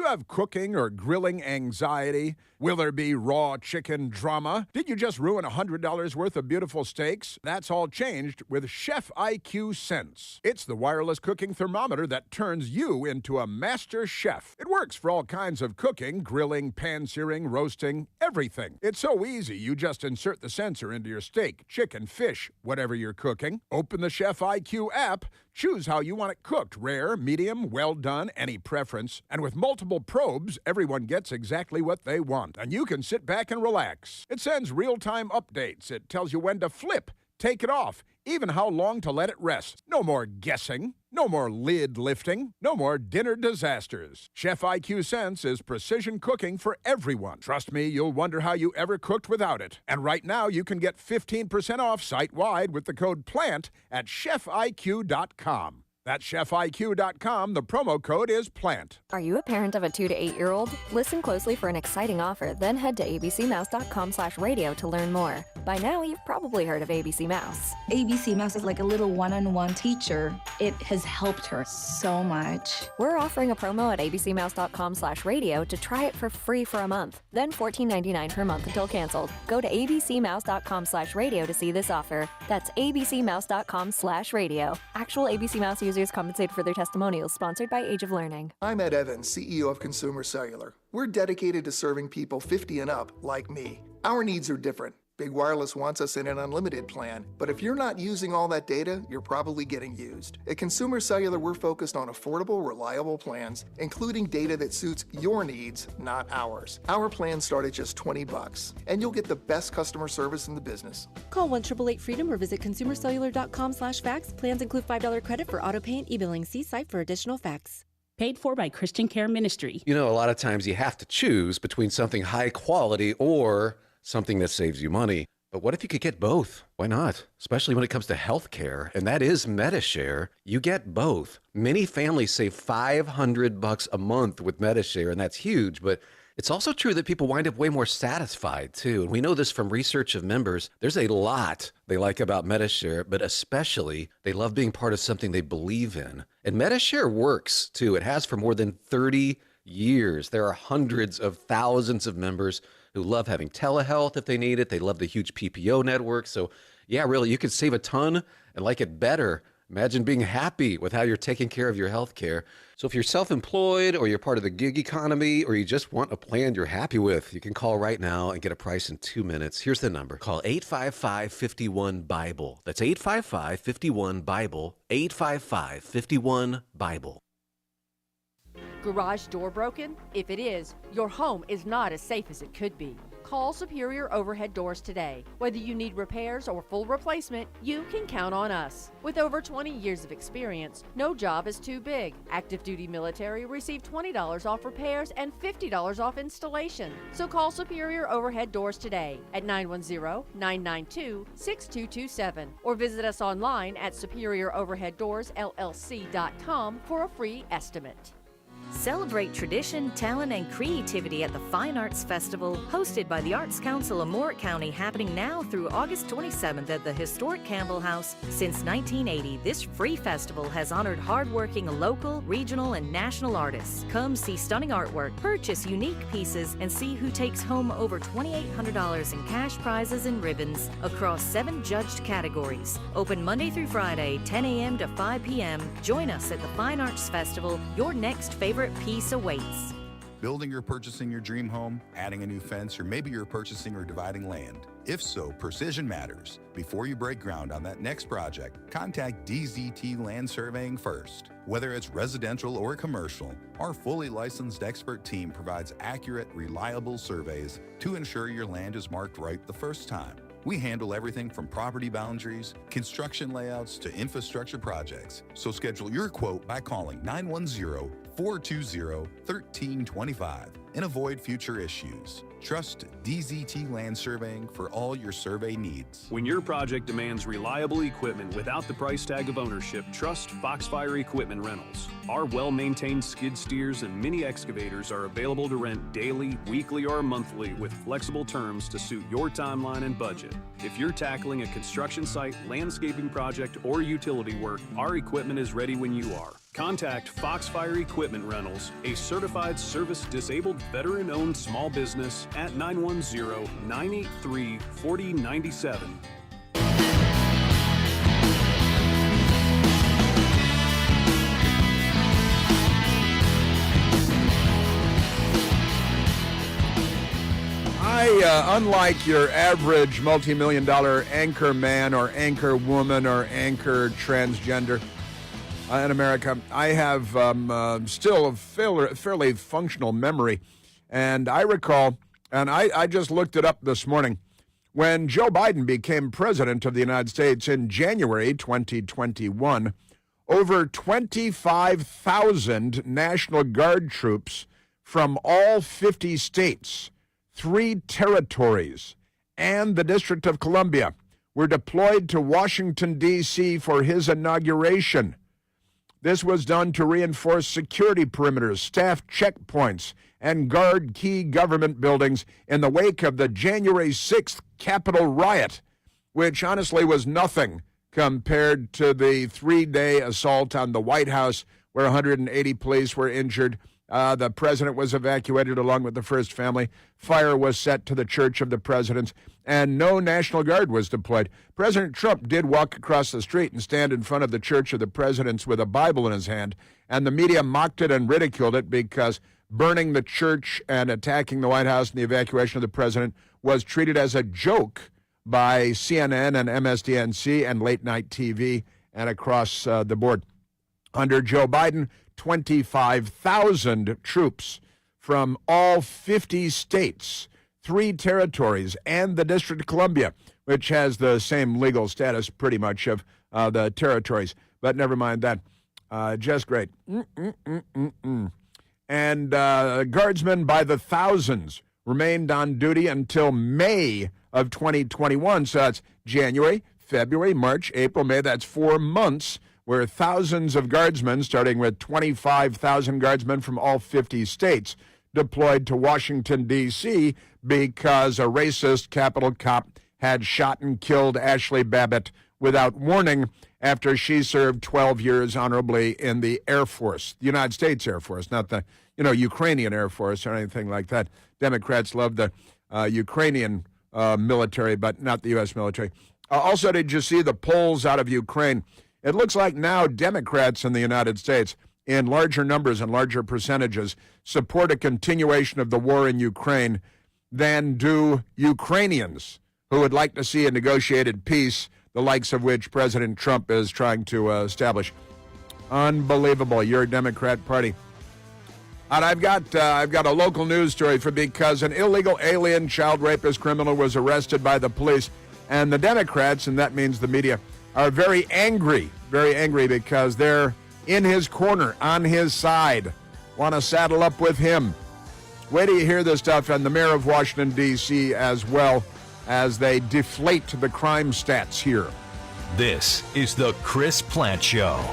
have cooking or grilling anxiety? Will there be raw chicken drama? Did you just ruin $100 worth of beautiful steaks? That's all changed with Chef IQ Sense. It's the wireless cooking thermometer that turns you into a master chef. It works for all kinds of cooking, grilling, pan-searing, roasting, everything. It's so easy, you just insert the sensor into your steak, chicken, fish, whatever you're cooking. Open the Chef IQ app, choose how you want it cooked, rare, medium, well done, any preference. And with multiple probes, everyone gets exactly what they want. And you can sit back and relax. It sends real-time updates. It tells you when to flip, take it off, even how long to let it rest. No more guessing. No more lid lifting. No more dinner disasters. Chef IQ Sense is precision cooking for everyone. Trust me, you'll wonder how you ever cooked without it. And right now, you can get 15% off site-wide with the code PLANT at chefiq.com. That's chefiq.com. The promo code is PLANT. Are you a parent of a 2 to 8-year-old? Listen closely for an exciting offer, then head to abcmouse.com/radio to learn more. By now, you've probably heard of ABC Mouse. ABC Mouse is like a little one-on-one teacher. It has helped her so much. We're offering a promo at abcmouse.com/radio to try it for free for a month, then $14.99 per month until canceled. Go to abcmouse.com/radio to see this offer. That's abcmouse.com/radio. Actual ABC Mouse users compensated for their testimonials, sponsored by Age of Learning. I'm Ed Evans, CEO of Consumer Cellular. We're dedicated to serving people 50 and up, like me. Our needs are different. Big Wireless wants us in an unlimited plan, but if you're not using all that data, you're probably getting used. At Consumer Cellular, we're focused on affordable, reliable plans, including data that suits your needs, not ours. Our plans start at just $20, and you'll get the best customer service in the business. Call 1-888-FREEDOM or visit consumercellular.com/facts. Plans include $5 credit for auto pay and e-billing. See site for additional facts. Paid for by Christian Care Ministry. You know, a lot of times you have to choose between something high quality or something that saves you money. But what if you could get both? Why not? Especially when it comes to health care, and that is MediShare. You get both. Many families save $500 a month with MediShare, and that's huge, but it's also true that people wind up way more satisfied, too. And we know this from research of members. There's a lot they like about MediShare, but especially they love being part of something they believe in. And MediShare works, too. It has for more than 30 years. There are hundreds of thousands of members who love having telehealth if they need it. They love the huge PPO network. So, yeah, really, you could save a ton and like it better. Imagine being happy with how you're taking care of your health care. So if you're self-employed or you're part of the gig economy or you just want a plan you're happy with, you can call right now and get a price in 2 minutes. Here's the number. Call 855-51-BIBLE. That's 855-51-BIBLE. 855-51-BIBLE. Garage door broken? If it is, your home is not as safe as it could be. Call Superior Overhead Doors today. Whether you need repairs or full replacement, you can count on us. With over 20 years of experience, no job is too big. Active duty military receive $20 off repairs and $50 off installation. So call Superior Overhead Doors today at 910-992-6227 or visit us online at superioroverheaddoorsllc.com for a free estimate. Celebrate tradition, talent, and creativity at the Fine Arts Festival, hosted by the Arts Council of Moore County, happening now through August 27th at the historic Campbell House. Since 1980, this free festival has honored hardworking local, regional, and national artists. Come see stunning artwork, purchase unique pieces, and see who takes home over $2,800 in cash prizes and ribbons across 7 judged categories. Open Monday through Friday, 10 a.m. to 5 p.m. Join us at the Fine Arts Festival. Your next favorite piece awaits. Building or purchasing your dream home, adding a new fence, or maybe you're purchasing or dividing land. If so, precision matters. Before you break ground on that next project, contact DZT Land Surveying first. Whether it's residential or commercial, our fully licensed expert team provides accurate, reliable surveys to ensure your land is marked right the first time. We handle everything from property boundaries, construction layouts, to infrastructure projects. So schedule your quote by calling 910-420-1325 and avoid future issues. Trust DZT Land Surveying for all your survey needs. When your project demands reliable equipment without the price tag of ownership, trust Foxfire Equipment Rentals. Our well-maintained skid steers and mini excavators are available to rent daily, weekly, or monthly with flexible terms to suit your timeline and budget. If you're tackling a construction site, landscaping project, or utility work, our equipment is ready when you are. Contact Foxfire Equipment Rentals, a certified service-disabled veteran-owned small business at 910-983-4097. Unlike your average multi-million-dollar anchor man or anchor woman or anchor transgender in America, I have still a fairly functional memory. And I recall, and I just looked it up this morning, when Joe Biden became president of the United States in January 2021, over 25,000 National Guard troops from all 50 states, 3 territories, and the District of Columbia were deployed to Washington, D.C. for his inauguration. This was done to reinforce security perimeters, staff checkpoints, and guard key government buildings in the wake of the January 6th Capitol riot, which honestly was nothing compared to the 3-day assault on the White House where 180 police were injured. The president was evacuated along with the first family. Fire was set to the Church of the Presidents, and no National Guard was deployed. President Trump did walk across the street and stand in front of the Church of the Presidents with a Bible in his hand, and the media mocked it and ridiculed it because burning the church and attacking the White House and the evacuation of the president was treated as a joke by CNN and MSDNC and late-night TV and across the board. Under Joe Biden, 25,000 troops from all 50 states, 3 territories, and the District of Columbia, which has the same legal status pretty much of the territories. But never mind that. Just great. And guardsmen by the thousands remained on duty until May of 2021. So that's January, February, March, April, May. That's 4 months where thousands of guardsmen, starting with 25,000 guardsmen from all 50 states, deployed to Washington, D.C. because a racist Capitol cop had shot and killed Ashley Babbitt without warning after she served 12 years honorably in the Air Force, the United States Air Force, not the Ukrainian Air Force or anything like that. Democrats love the Ukrainian military, but not the U.S. military. Also, did you see the polls out of Ukraine? It looks like now Democrats in the United States, in larger numbers and larger percentages, support a continuation of the war in Ukraine than do Ukrainians who would like to see a negotiated peace, the likes of which President Trump is trying to establish. Unbelievable. Your Democrat Party. And I've got a local news story because an illegal alien child rapist criminal was arrested by the police, and the Democrats, and that means the media, are very angry because they're in his corner, on his side, want to saddle up with him. Wait till you hear this stuff, and the mayor of Washington, D.C. as well, as they deflate the crime stats here. This is the Chris Plant Show.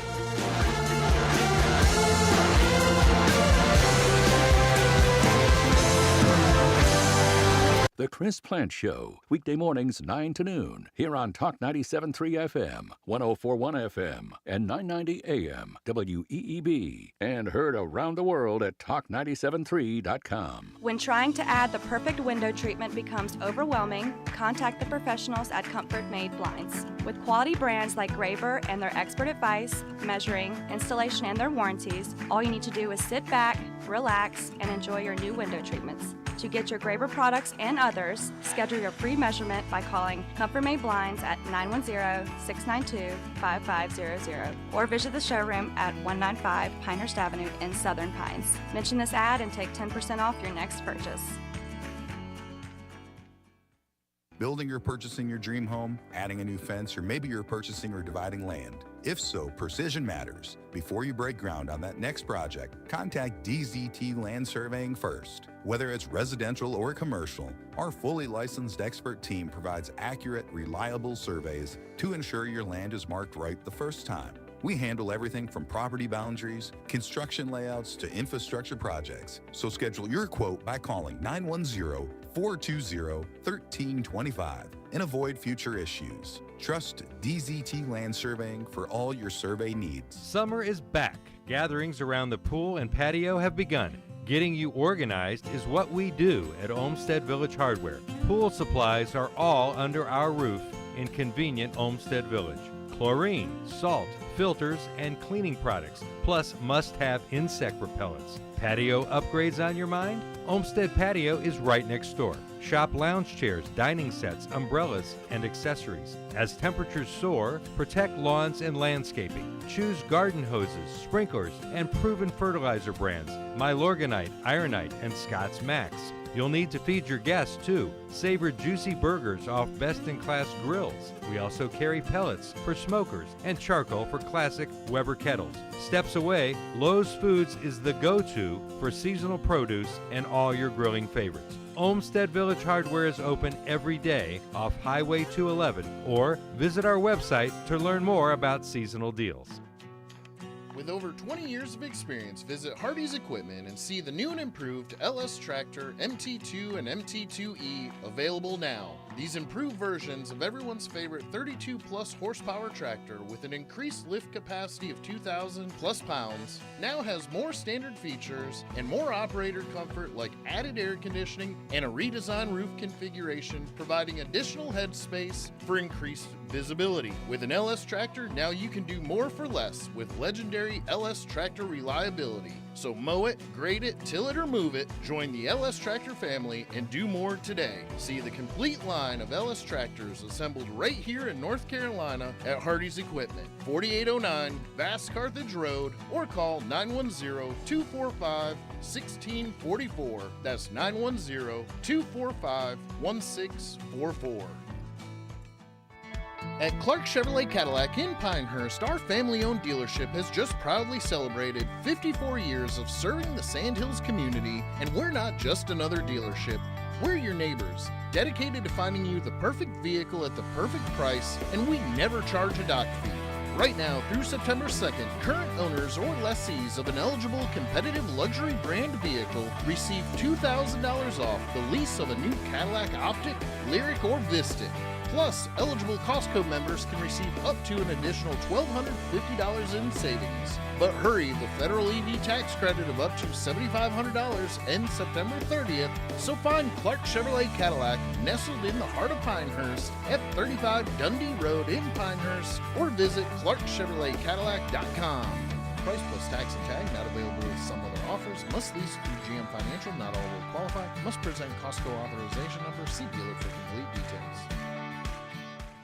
The Chris Plant Show, weekday mornings 9 to noon, here on Talk 97.3 FM, 104.1 FM, and 990 AM, WEEB, and heard around the world at talk973.com. When trying to add the perfect window treatment becomes overwhelming, contact the professionals at Comfort Made Blinds. With quality brands like Graber and their expert advice, measuring, installation, and their warranties, all you need to do is sit back, relax, and enjoy your new window treatments. To get your Graber products and others, schedule your free measurement by calling Comfort Made Blinds at 910-692-5500 or visit the showroom at 195 Pinehurst Avenue in Southern Pines. Mention this ad and take 10% off your next purchase. Building or purchasing your dream home, adding a new fence, or maybe you're purchasing or dividing land. If so, precision matters. Before you break ground on that next project, contact DZT Land Surveying first. Whether it's residential or commercial, our fully licensed expert team provides accurate, reliable surveys to ensure your land is marked right the first time. We handle everything from property boundaries, construction layouts, to infrastructure projects. So schedule your quote by calling 910-420-1325 and avoid future issues. Trust DZT Land Surveying for all your survey needs. Summer is back. Gatherings around the pool and patio have begun. Getting you organized is what we do at Olmsted Village Hardware. Pool supplies are all under our roof in convenient Olmsted Village. Chlorine, salt, filters, and cleaning products, plus must-have insect repellents. Patio upgrades on your mind? Olmsted Patio is right next door. Shop lounge chairs, dining sets, umbrellas, and accessories. As temperatures soar, protect lawns and landscaping. Choose garden hoses, sprinklers, and proven fertilizer brands, Milorganite, Ironite, and Scott's Max. You'll need to feed your guests, too. Savor juicy burgers off best-in-class grills. We also carry pellets for smokers and charcoal for classic Weber kettles. Steps away, Lowe's Foods is the go-to for seasonal produce and all your grilling favorites. Olmsted Village Hardware is open every day off Highway 211, or visit our website to learn more about seasonal deals. With over 20 years of experience, visit Hardy's Equipment and see the new and improved LS Tractor MT2 and MT2E available now. These improved versions of everyone's favorite 32 plus horsepower tractor with an increased lift capacity of 2,000 plus pounds now has more standard features and more operator comfort like added air conditioning and a redesigned roof configuration, providing additional head space for increased visibility. With an LS Tractor, now you can do more for less with legendary LS Tractor reliability. So mow it, grade it, till it or move it, join the LS Tractor family and do more today. See the complete line of LS Tractors assembled right here in North Carolina at Hardy's Equipment, 4809 Vass Carthage Road, or call 910-245-1644. That's 910-245-1644. At Clark Chevrolet Cadillac in Pinehurst, our family-owned dealership has just proudly celebrated 54 years of serving the Sandhills community, and we're not just another dealership. We're your neighbors, dedicated to finding you the perfect vehicle at the perfect price, and we never charge a dock fee. Right now, through September 2nd, current owners or lessees of an eligible competitive luxury brand vehicle receive $2,000 off the lease of a new Cadillac Optic, Lyric, or Vistic. Plus, eligible Costco members can receive up to an additional $1,250 in savings. But hurry, the federal EV tax credit of up to $7,500 ends September 30th, so find Clark Chevrolet Cadillac nestled in the heart of Pinehurst at 35 Dundee Road in Pinehurst, or visit clarkchevroletcadillac.com. Price plus tax and tag not available with some other offers. Must lease through GM Financial, not all will qualify. Must present Costco authorization number. See dealer for complete details.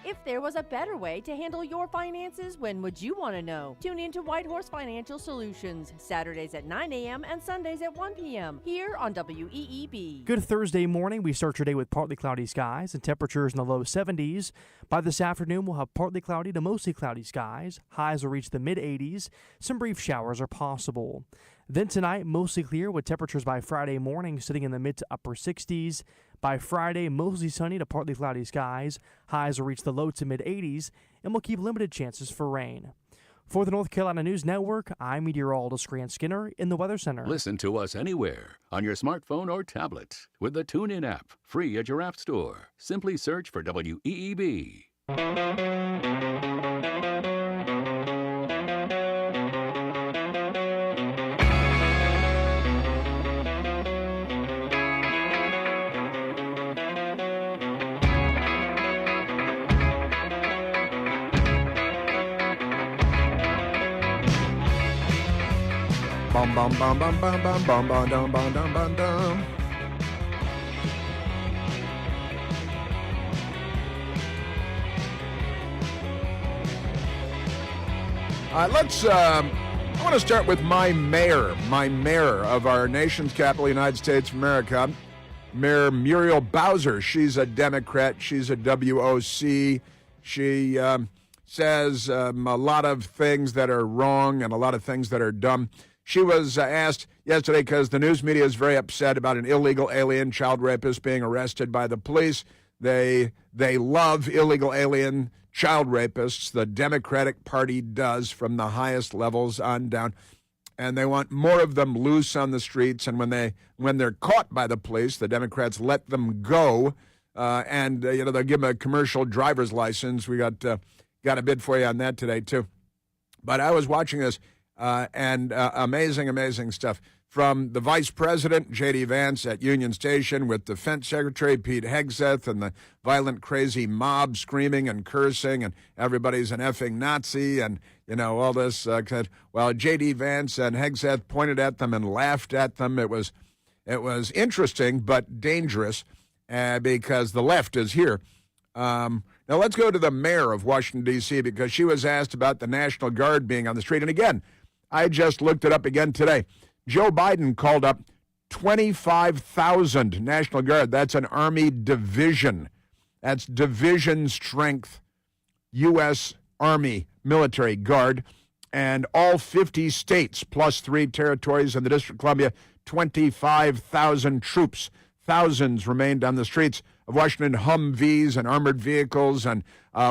If there was a better way to handle your finances, when would you want to know? Tune in to Whitehorse Financial Solutions, Saturdays at 9 a.m. and Sundays at 1 p.m. here on WEEB. Good Thursday morning. We start your day with partly cloudy skies and temperatures in the low 70s. By this afternoon, we'll have partly cloudy to mostly cloudy skies. Highs will reach the mid-80s. Some brief showers are possible. Then tonight, mostly clear with temperatures by Friday morning sitting in the mid to upper 60s. By Friday, mostly sunny to partly cloudy skies. Highs will reach the low to mid-80s, and we'll keep limited chances for rain. For the North Carolina News Network, I'm meteorologist Grant Skinner in the Weather Center. Listen to us anywhere on your smartphone or tablet with the TuneIn app, free at your app store. Simply search for WEEB. Bum bum bum bum bum bum bum bum dum bum dum bum dum. Let's. I want to start with my mayor of our nation's capital, United States of America, Mayor Muriel Bowser. She's a Democrat. She's a WOC. She says a lot of things that are wrong and a lot of things that are dumb. She was asked yesterday because the news media is very upset about an illegal alien child rapist being arrested by the police. They love illegal alien child rapists. The Democratic Party does, from the highest levels on down. And they want more of them loose on the streets. And when they're caught by the police, the Democrats let them go. they'll give them a commercial driver's license. We got a bid for you on that today, too. But I was watching this, and amazing stuff. From the Vice President, J.D. Vance, at Union Station, with Defense Secretary Pete Hegseth, and the violent, crazy mob screaming and cursing, and everybody's an effing Nazi, and, all this. Well, J.D. Vance and Hegseth pointed at them and laughed at them. It was interesting but dangerous because the left is here. Now, let's go to the mayor of Washington, D.C., because she was asked about the National Guard being on the street. And again, I just looked it up again today. Joe Biden called up 25,000 National Guard. That's an Army division. That's division strength U.S. Army military guard. And all 50 states, plus 3 territories and the District of Columbia, 25,000 troops. Thousands remained on the streets of Washington, Humvees and armored vehicles, and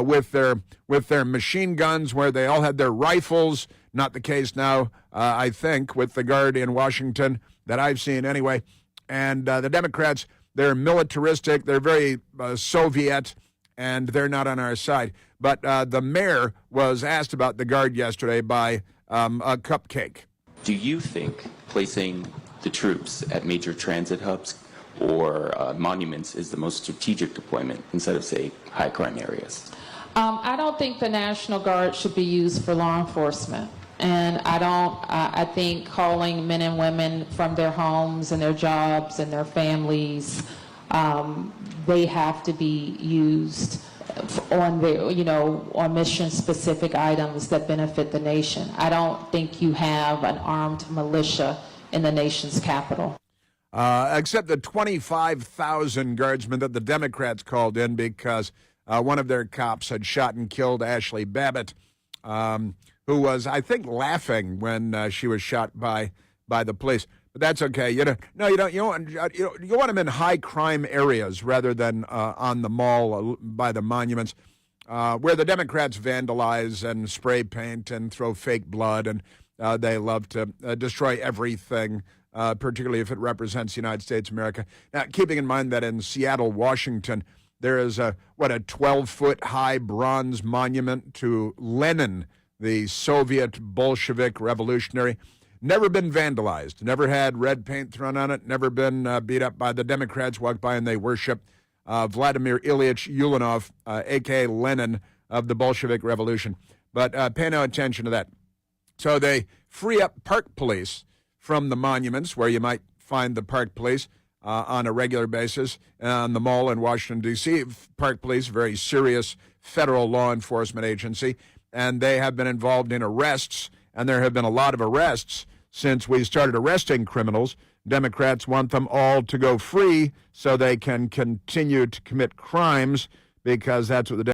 with their machine guns, where they all had their rifles. Not the case now, I think, with the Guard in Washington that I've seen anyway. And the Democrats, they're militaristic, they're very Soviet, and they're not on our side. But the mayor was asked about the Guard yesterday by a cupcake. Do you think placing the troops at major transit hubs or monuments is the most strategic deployment instead of, say, high-crime areas? I don't think the National Guard should be used for law enforcement. And I think calling men and women from their homes and their jobs and their families, they have to be used on mission-specific items that benefit the nation. I don't think you have an armed militia in the nation's capital. Except the 25,000 guardsmen that the Democrats called in because one of their cops had shot and killed Ashley Babbitt, who was, I think, laughing when she was shot by the police. But that's okay. You want them in high crime areas rather than on the mall by the monuments, where the Democrats vandalize and spray paint and throw fake blood, and they love to destroy everything. Particularly if it represents the United States of America. Now, keeping in mind that in Seattle, Washington, there is a 12-foot high bronze monument to Lenin, the Soviet Bolshevik revolutionary. Never been vandalized, never had red paint thrown on it, never been beat up by the Democrats. Walk by and they worship Vladimir Ilyich Ulyanov, a.k.a. Lenin of the Bolshevik Revolution. But pay no attention to that. So they free up park police from the monuments, where you might find the park police on a regular basis. On the mall in Washington, D.C., park police, very serious federal law enforcement agency, and they have been involved in arrests, and there have been a lot of arrests since we started arresting criminals. Democrats want them all to go free so they can continue to commit crimes, because that's what the